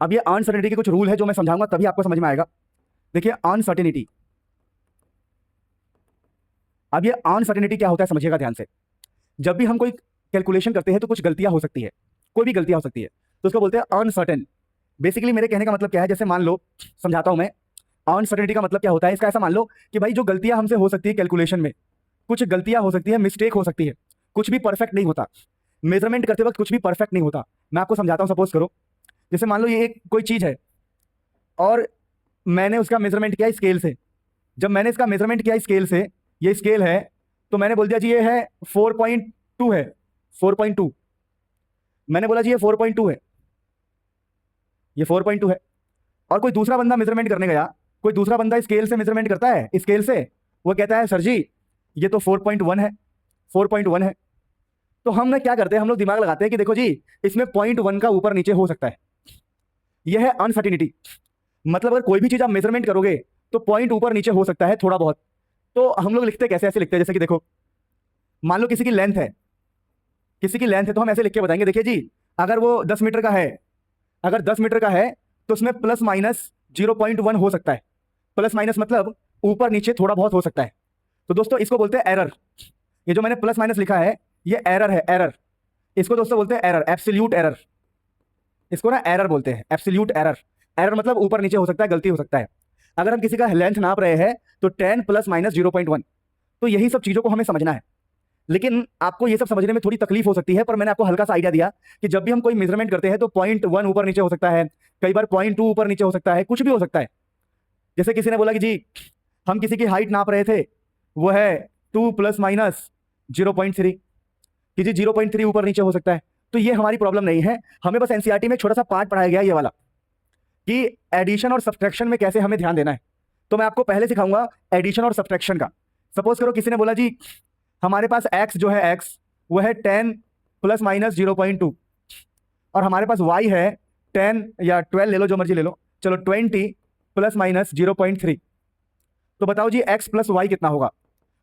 अब ये अनसर्टेनिटी के कुछ रूल है जो मैं समझाऊंगा, तभी आपको समझ में आएगा। देखिए अनसर्टेनिटी, अब ये अनसर्टेनिटी क्या होता है समझिएगा ध्यान से। जब भी हम कोई कैलकुलेशन करते हैं तो कुछ गलतियां हो सकती है, कोई भी गलतियां हो सकती है, तो उसको बोलते हैं अनसर्टेन। बेसिकली मेरे कहने का मतलब क्या है, जैसे मान लो, समझाता हूं मैं, अनसर्टेनिटी का मतलब क्या होता है। इसका ऐसा मान लो कि भाई जो गलतियां हमसे हो सकती है कैलकुलेशन में, कुछ गलतियां हो सकती है, मिस्टेक हो सकती है, कुछ भी परफेक्ट नहीं होता, मेजरमेंट करते वक्त कुछ भी परफेक्ट नहीं होता। मैं आपको समझाता हूं। सपोज करो, जैसे मान लो ये एक कोई चीज है और मैंने उसका मेजरमेंट किया स्केल से। जब मैंने इसका मेजरमेंट किया स्केल से, ये स्केल है, तो मैंने बोल दिया जी ये है 4.2 है, 4.2, मैंने बोला जी ये 4.2 है, ये 4.2 है। और कोई दूसरा बंदा मेजरमेंट करने गया, कोई दूसरा बंदा स्केल से मेजरमेंट करता है, स्केल से वो कहता है सर जी ये तो 4.1 है, 4.1 है। तो हम ना क्या करते हैं, हम लोग दिमाग लगाते हैं कि देखो जी इसमें 0.1 का ऊपर नीचे हो सकता है। यह है अनसर्टेनिटी। मतलब अगर कोई भी चीज आप मेजरमेंट करोगे तो पॉइंट ऊपर नीचे हो सकता है थोड़ा बहुत। तो हम लोग लिखते कैसे, ऐसे लिखते हैं, जैसे कि देखो मान लो किसी की लेंथ है, किसी की लेंथ है, तो हम ऐसे लिख के बताएंगे, देखिए जी अगर वो 10 मीटर का है, अगर 10 मीटर का है तो उसमें प्लस माइनस 0.1 हो सकता है। प्लस माइनस मतलब ऊपर नीचे थोड़ा बहुत हो सकता है। तो दोस्तों इसको बोलते हैं एरर। ये जो मैंने प्लस माइनस लिखा है ये एरर है, एरर। इसको दोस्तों बोलते हैं एरर, एब्सोल्यूट एरर। इसको ना एरर बोलते हैं, एब्सोल्यूट एरर। एरर मतलब ऊपर नीचे हो सकता है, गलती हो सकता है। अगर हम किसी का लेंथ नाप रहे हैं तो 10 प्लस माइनस 0.1, तो यही सब चीजों को हमें समझना है। लेकिन आपको ये सब समझने में थोड़ी तकलीफ हो सकती है, पर मैंने आपको हल्का सा आइडिया दिया कि जब भी हम कोई मेजरमेंट करते हैं तो 0.1 ऊपर नीचे हो सकता है, कई बार 0.2 ऊपर नीचे हो सकता है, कुछ भी हो सकता है। जैसे किसी ने बोला कि जी हम किसी की हाइट नाप रहे थे, वो है 2 प्लस माइनस 0.3, कि जी 0.3 ऊपर नीचे हो सकता है। तो ये हमारी प्रॉब्लम नहीं है, हमें बस एनसीईआरटी में एक छोटा सा पार्ट पढ़ाया गया ये वाला, कि एडिशन और सब्ट्रैक्शन में कैसे हमें ध्यान देना है। तो मैं आपको पहले सिखाऊंगा एडिशन और सब्ट्रैक्शन का। सपोज करो किसी ने बोला जी हमारे पास x जो है, x वो है 10 प्लस माइनस 0.2, और हमारे पास y है 10 या 12 ले लो, जो मर्जी ले लो, चलो 20 प्लस माइनस 0.3। तो बताओ जी x प्लस y कितना होगा।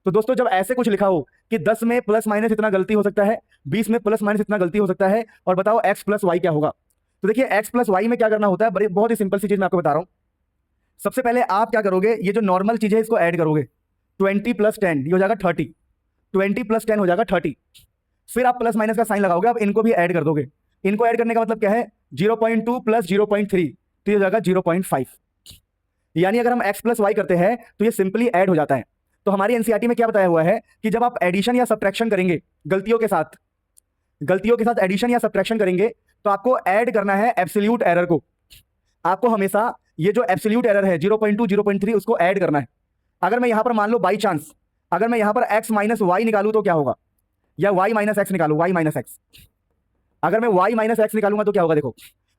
तो दोस्तों जब ऐसे कुछ लिखा हो कि 10 में प्लस माइनस इतना गलती हो सकता है, 20 में प्लस माइनस इतना गलती हो सकता है, और बताओ x प्लस y क्या होगा, तो देखिए एक्स प्लस वाई में क्या करना होता है, बड़ी बहुत ही सिंपल सी चीज मैं आपको बता रहा हूं। सबसे पहले आप क्या करोगे, ये जो नॉर्मल चीज है इसको ऐड करोगे। 20 प्लस 10 ये हो जाएगा 30, 20 प्लस 10 हो जाएगा 30। फिर आप प्लस माइनस का साइन लगाओगे, अब इनको भी ऐड कर दोगे। इनको ऐड करने का मतलब क्या है, 0.2 प्लस 0.3 तो ये हो जाएगा 0.5। यानी अगर हम x प्लस वाई करते हैं तो ये सिंपली ऐड हो जाता है। तो हमारी एनसीईआरटी में क्या बताया हुआ है कि जब आप एडिशन या सब्ट्रैक्शन करेंगे गलतियों के साथ एडिशन या सब्ट्रैक्शन करेंगे तो आपको ऐड करना है एब्सोल्यूट एरर को। आपको हमेशा ये जो एब्सोल्यूट एरर है 0.2 0.3 उसको ऐड करना है। अगर मैं यहां पर मान लो बाई चांस अगर मैं यहां पर x माइनस वाई निकालूं तो क्या होगा, या y माइनस एक्स निकालूं, y माइनस एक्स। अगर मैं y माइनस एक्स निकालूंगा तो क्या होगा, देखो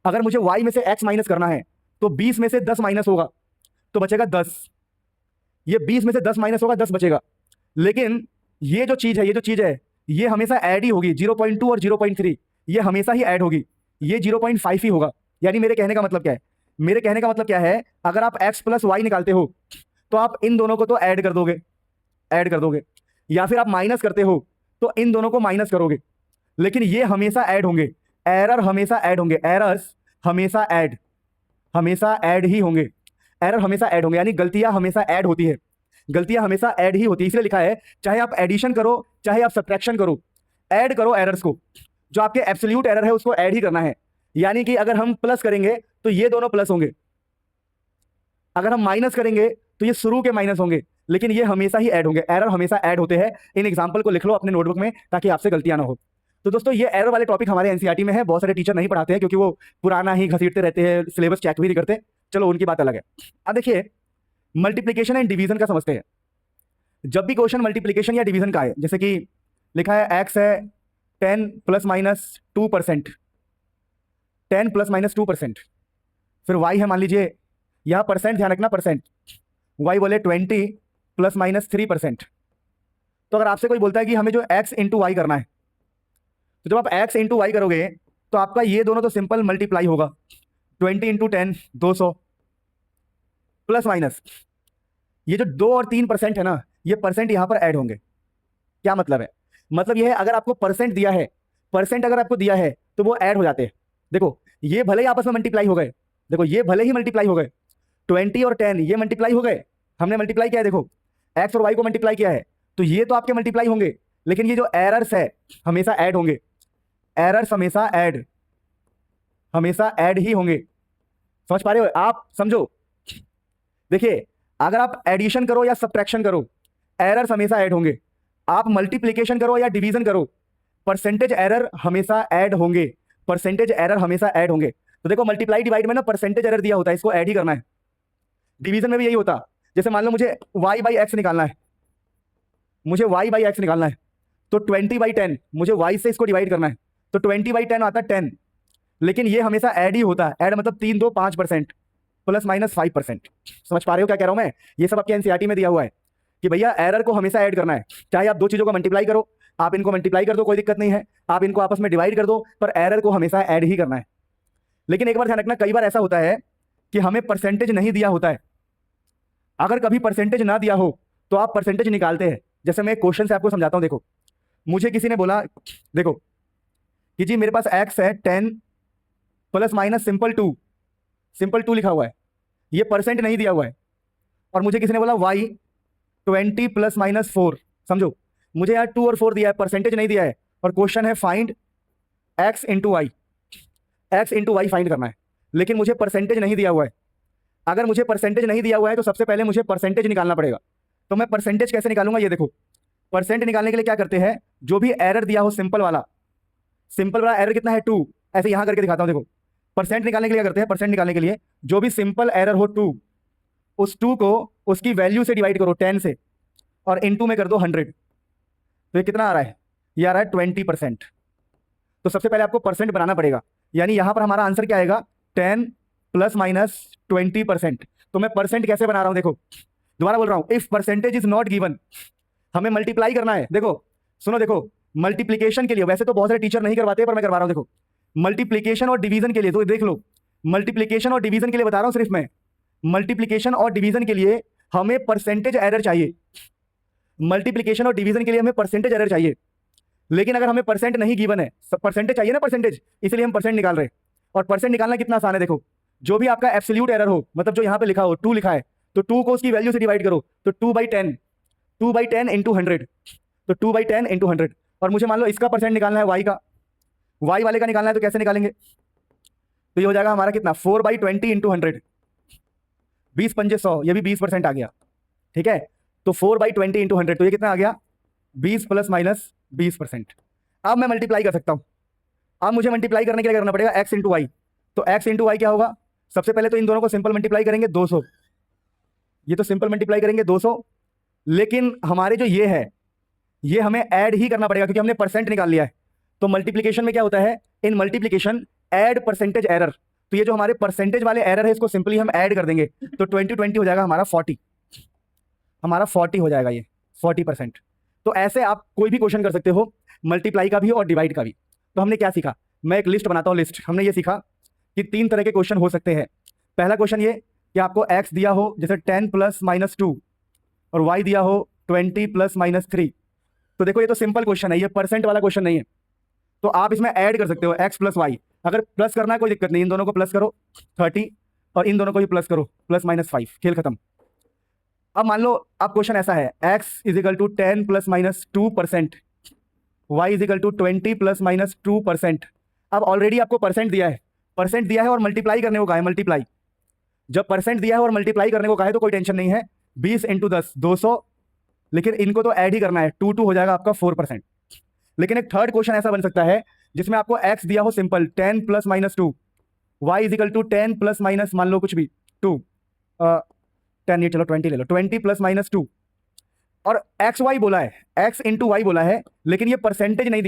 अगर मुझे y में से x माइनस करना है तो 20 में से 10 माइनस होगा तो बचेगा 10। ये 20 में से 10 माइनस होगा, 10 बचेगा। लेकिन ये जो चीज है ये हमेशा ऐड ही होगी। 0.2 और 0.3 ये हमेशा ही ऐड होगी, ये 0.5 ही होगा। यानी मेरे कहने का मतलब क्या है, मेरे कहने का मतलब क्या है, अगर आप x प्लस वाई निकालते हो तो आप इन दोनों को तो ऐड कर दोगे, या फिर आप माइनस करते हो तो इन दोनों को माइनस करोगे। लेकिन ये हमेशा ऐड होंगे, एरर हमेशा ऐड होंगे, एरर्स हमेशा ऐड ही होंगे, एरर हमेशा ऐड होंगे। यानी गलतियां हमेशा ऐड होती है, गलतियां हमेशा ऐड ही होती है। इसलिए लिखा है चाहे आप एडिशन करो चाहे आप सब्ट्रैक्शन करो, ऐड करो एरर्स को। जो आपके एब्सोल्यूट एरर है उसको ऐड ही करना है। यानी कि अगर हम प्लस करेंगे तो ये दोनों प्लस होंगे, अगर हम माइनस करेंगे तो ये शुरू के माइनस होंगे, लेकिन ये हमेशा ही ऐड होंगे, एरर हमेशा ऐड होते हैं। इन एग्जाम्पल को लिख लो अपने नोटबुक में ताकि आपसे गलतियां ना हो। तो दोस्तों ये एरर वाले टॉपिक हमारे एनसीईआरटी में है, बहुत सारे टीचर नहीं पढ़ाते हैं क्योंकि वो पुराना ही घसीटते रहते हैं, सिलेबस चेक भी नहीं करते। चलो उनकी बात अलग है। अब देखिए मल्टीप्लीकेशन एंड डिवीजन का समझते हैं। जब भी क्वेश्चन मल्टीप्लीकेशन या डिवीजन का है, जैसे कि लिखा है x है 10 प्लस माइनस 2%, 10 प्लस माइनस 2%, फिर y है मान लीजिए यहां परसेंट, ध्यान रखना परसेंट, y बोले 20 प्लस माइनस 3%। तो अगर आपसे कोई बोलता है कि हमें जो x इंटू वाई करना है, तो जब आप x इंटू वाई करोगे तो आपका ये दोनों तो सिंपल मल्टीप्लाई होगा, 20 इंटू 10 200 प्लस माइनस ये जो 2 और 3% है ना, ये परसेंट यहां पर ऐड होंगे। क्या मतलब है, मतलब ये है अगर आपको परसेंट दिया है, परसेंट अगर आपको दिया है तो वो ऐड हो जाते हैं। देखो ये भले ही आपस में मल्टीप्लाई हो गए, देखो ये भले ही मल्टीप्लाई हो गए, 20 और 10 ये मल्टीप्लाई हो गए, हमने मल्टीप्लाई किया है, देखो x और y को मल्टीप्लाई किया है, तो ये तो आपके मल्टीप्लाई होंगे। लेकिन ये जो एरर्स है हमेशा ऐड होंगे, एरर्स हमेशा ऐड ही होंगे। समझ पा रहे हो आप, समझो। देखिए अगर आप एडिशन करो या सब्ट्रैक्शन करो, एरर्स हमेशा ऐड होंगे। आप मल्टीप्लिकेशन करो या डिवीजन करो, परसेंटेज एरर हमेशा ऐड होंगे, परसेंटेज एरर हमेशा ऐड होंगे। तो देखो मल्टीप्लाई डिवाइड में ना परसेंटेज एरर दिया होता है, इसको ऐड ही करना है। डिवीजन में भी यही होता, जैसे मान लो मुझे y बाई एक्स निकालना है, मुझे y बाई एक्स निकालना है, तो 20/10 मुझे y से इसको डिवाइड करना है, तो 20/10 आता है 10। लेकिन ये हमेशा ऐड ही होता है, ऐड मतलब 3 2 5% प्लस माइनस 5%। समझ पा रहे हो क्या कह रहा हूं मैं, ये सब आपके एनसीईआरटी में दिया हुआ है कि भैया एरर को हमेशा ऐड करना है। चाहे आप दो चीजों को मल्टीप्लाई करो, आप इनको मल्टीप्लाई कर दो कोई दिक्कत नहीं है, आप इनको आपस में डिवाइड कर दो, पर एरर को हमेशा ऐड ही करना है। लेकिन एक बार ध्यान रखना, कई बार ऐसा होता है कि हमें परसेंटेज नहीं दिया होता है। अगर कभी परसेंटेज ना दिया हो तो आप परसेंटेज निकालते हैं। जैसे मैं क्वेश्चन से आपको समझाता हूं, देखो मुझे किसी ने बोला, देखो कि जी मेरे पास x है 10 प्लस माइनस सिंपल 2 लिखा हुआ है, ये परसेंट नहीं दिया हुआ है। और मुझे किसी ने बोला y 20 प्लस माइनस 4, समझो मुझे यार 2 और 4 दिया है, परसेंटेज नहीं दिया है, और क्वेश्चन है find x into y, x into y find करना है, लेकिन मुझे परसेंटेज नहीं दिया हुआ है। अगर मुझे परसेंटेज नहीं दिया हुआ है तो सबसे पहले मुझे परसेंटेज निकालना पड़ेगा। तो मैं परसेंटेज कैसे निकालूंगा, ये देखो परसेंट निकालने के लिए क्या करते हैं, जो भी एरर दिया हो सिंपल वाला एरर कितना है 2, ऐसे यहां करके दिखाता हूं। देखो परसेंट निकालने के लिए क्या करते हैं, परसेंट निकालने के लिए जो भी सिंपल एरर हो 2, उस 2 को उसकी वैल्यू से डिवाइड करो 10 से, और इनटू में कर दो 100। तो ये कितना आ रहा है, ये आ रहा है 20%। तो सबसे पहले आपको परसेंट बनाना पड़ेगा, यानी यहां पर हमारा आंसर क्या आएगा, 10 प्लस माइनस 20%। तो मैं परसेंट कैसे बना रहा हूं, देखो दोबारा बोल रहा हूं, if percentage is not given, हमें मल्टीप्लाई करना है। देखो सुनो, देखो मल्टीप्लिकेशन के लिए वैसे तो बहुत सारे टीचर नहीं करवाते, पर मैं करवा रहा हूं। देखो मल्टीप्लिकेशन और डिवीजन के लिए, तो देख लो मल्टीप्लिकेशन और डिवीजन के लिए बता रहा हूं सिर्फ मैं, मल्टीप्लिकेशन और डिवीजन के लिए हमें परसेंटेज एरर चाहिए, मल्टीप्लिकेशन और डिवीजन के लिए हमें परसेंटेज एरर चाहिए। लेकिन अगर हमें परसेंट नहीं गिवन है, परसेंटेज चाहिए ना, परसेंटेज, इसलिए हम परसेंट निकाल रहे हैं। और परसेंट निकालना कितना आसान है। देखो, जो भी आपका एब्सोल्यूट एरर हो, मतलब जो यहाँ पे लिखा हो 2 लिखा है, तो 2 को उसकी वैल्यू से डिवाइड करो, तो 2/10 इंटू 100, तो 2/10 इंटू 100। और मुझे मान लो इसका परसेंट निकालना है, वाई वाले का निकालना है, तो कैसे निकालेंगे? तो ये हो जाएगा हमारा कितना, 4/20 इंटू 100, 20 पंजे 100, ये भी 20% आ गया। ठीक है, तो 4/20 इंटू 100, तो ये कितना आ गया, 20 प्लस माइनस 20%। अब मैं मल्टीप्लाई कर सकता हूं। अब मुझे मल्टीप्लाई करने के लिए करना पड़ेगा x इंटू वाई। तो x इंटू वाई क्या होगा? सबसे पहले तो इन दोनों को सिंपल मल्टीप्लाई करेंगे 200, ये तो सिंपल मल्टीप्लाई करेंगे 200, लेकिन हमारे जो ये है, ये हमें ऐड ही करना पड़ेगा क्योंकि हमने परसेंट निकाल लिया है। तो मल्टीप्लीकेशन में क्या होता है, in multiplication add percentage error. तो ये जो हमारे परसेंटेज वाले एरर है, इसको सिंपली हम ऐड कर देंगे, तो 20 हो जाएगा हमारा 40, हमारा 40 हो जाएगा, ये 40%। तो ऐसे आप कोई भी क्वेश्चन कर सकते हो, मल्टीप्लाई का भी और डिवाइड का भी। तो हमने क्या सीखा, मैं एक लिस्ट बनाता हूँ, लिस्ट। हमने ये सीखा कि 3 तरह के क्वेश्चन हो सकते हैं। पहला क्वेश्चन ये कि आपको x दिया हो, जैसे 10 प्लस माइनस 2, और y दिया हो 20 प्लस माइनस 3। तो देखो, ये तो सिंपल क्वेश्चन है, ये परसेंट वाला क्वेश्चन नहीं है, तो आप इसमें ऐड कर सकते हो x प्लस वाई। अगर प्लस करना है कोई दिक्कत नहीं, इन दोनों को प्लस करो 30, और इन दोनों को भी प्लस करो, प्लस माइनस 5, खेल खत्म। अब मान लो अब क्वेश्चन ऐसा है, x is equal to 10 plus minus 2%, y is equal to 20 plus minus 2%। अब ऑलरेडी आपको परसेंट दिया है और मल्टीप्लाई करने को कहा है, मल्टीप्लाई। जब परसेंट दिया है और मल्टीप्लाई करने को कहा है तो कोई टेंशन नहीं है, 20 इंटू 10 200, लेकिन इनको तो ऐड ही करना है, 2 हो जाएगा आपका 4%। लेकिन एक थर्ड क्वेश्चन ऐसा बन सकता है जिसमें आपको x दिया हो simple 10 plus minus 2, y is equal to 10 plus minus मान लो कुछ भी 2, 10 ये चलो 20 ले लो, 20 प्लस माइनस 2, और एक्स वाई बोला है, x इंटू वाई बोला है, लेकिन ये परसेंटेज नहीं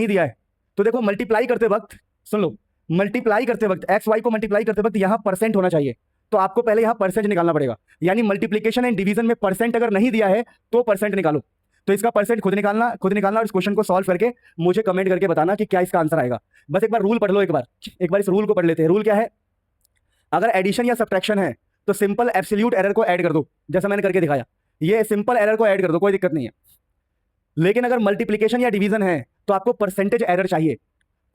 दिया है, तो देखो मल्टीप्लाई करते वक्त, सुन लो, मल्टीप्लाई करते वक्त एक्स वाई को मल्टीप्लाई करते वक्त यहाँ परसेंट होना चाहिए, तो आपको पहले यहाँ परसेंट निकालना पड़ेगा। यानी मल्टीप्लीकेशन एंड डिवीजन में परसेंट अगर नहीं दिया है तो परसेंट निकालो। तो इसका परसेंट खुद निकालना, और इस क्वेश्चन को सॉल्व करके मुझे कमेंट करके बताना कि क्या इसका आंसर आएगा। बस एक बार रूल पढ़ लो, एक बार इस रूल को पढ़ लेते हैं। रूल क्या है, अगर एडिशन या सब्ट्रैक्शन है तो सिंपल एब्सोल्यूट एरर को ऐड कर दो, जैसा मैंने करके दिखाया, ये सिंपल एरर को ऐड कर दो, कोई दिक्कत नहीं है। लेकिन अगर मल्टीप्लीकेशन या डिवीजन है तो आपको परसेंटेज एरर चाहिए।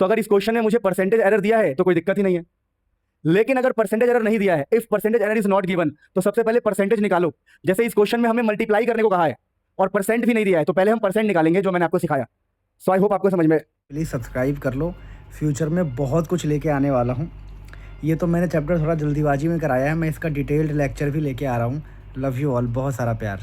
तो अगर इस क्वेश्चन में मुझे परसेंटेज एरर दिया है तो कोई दिक्कत ही नहीं है, लेकिन अगर परसेंटेज एरर नहीं दिया है, if percentage error is not given, तो सबसे पहले परसेंटेज निकालो। जैसे इस क्वेश्चन में हमें मल्टीप्लाई करने को कहा है और परसेंट भी नहीं दिया है, तो पहले हम परसेंट निकालेंगे, जो मैंने आपको सिखाया। सो आई होप आपको समझ में। प्लीज़ सब्सक्राइब कर लो, फ्यूचर में बहुत कुछ लेके आने वाला हूँ। ये तो मैंने चैप्टर थोड़ा जल्दीबाजी में कराया है, मैं इसका डिटेल्ड लेक्चर भी लेके आ रहा हूँ। लव यू ऑल, बहुत सारा प्यार।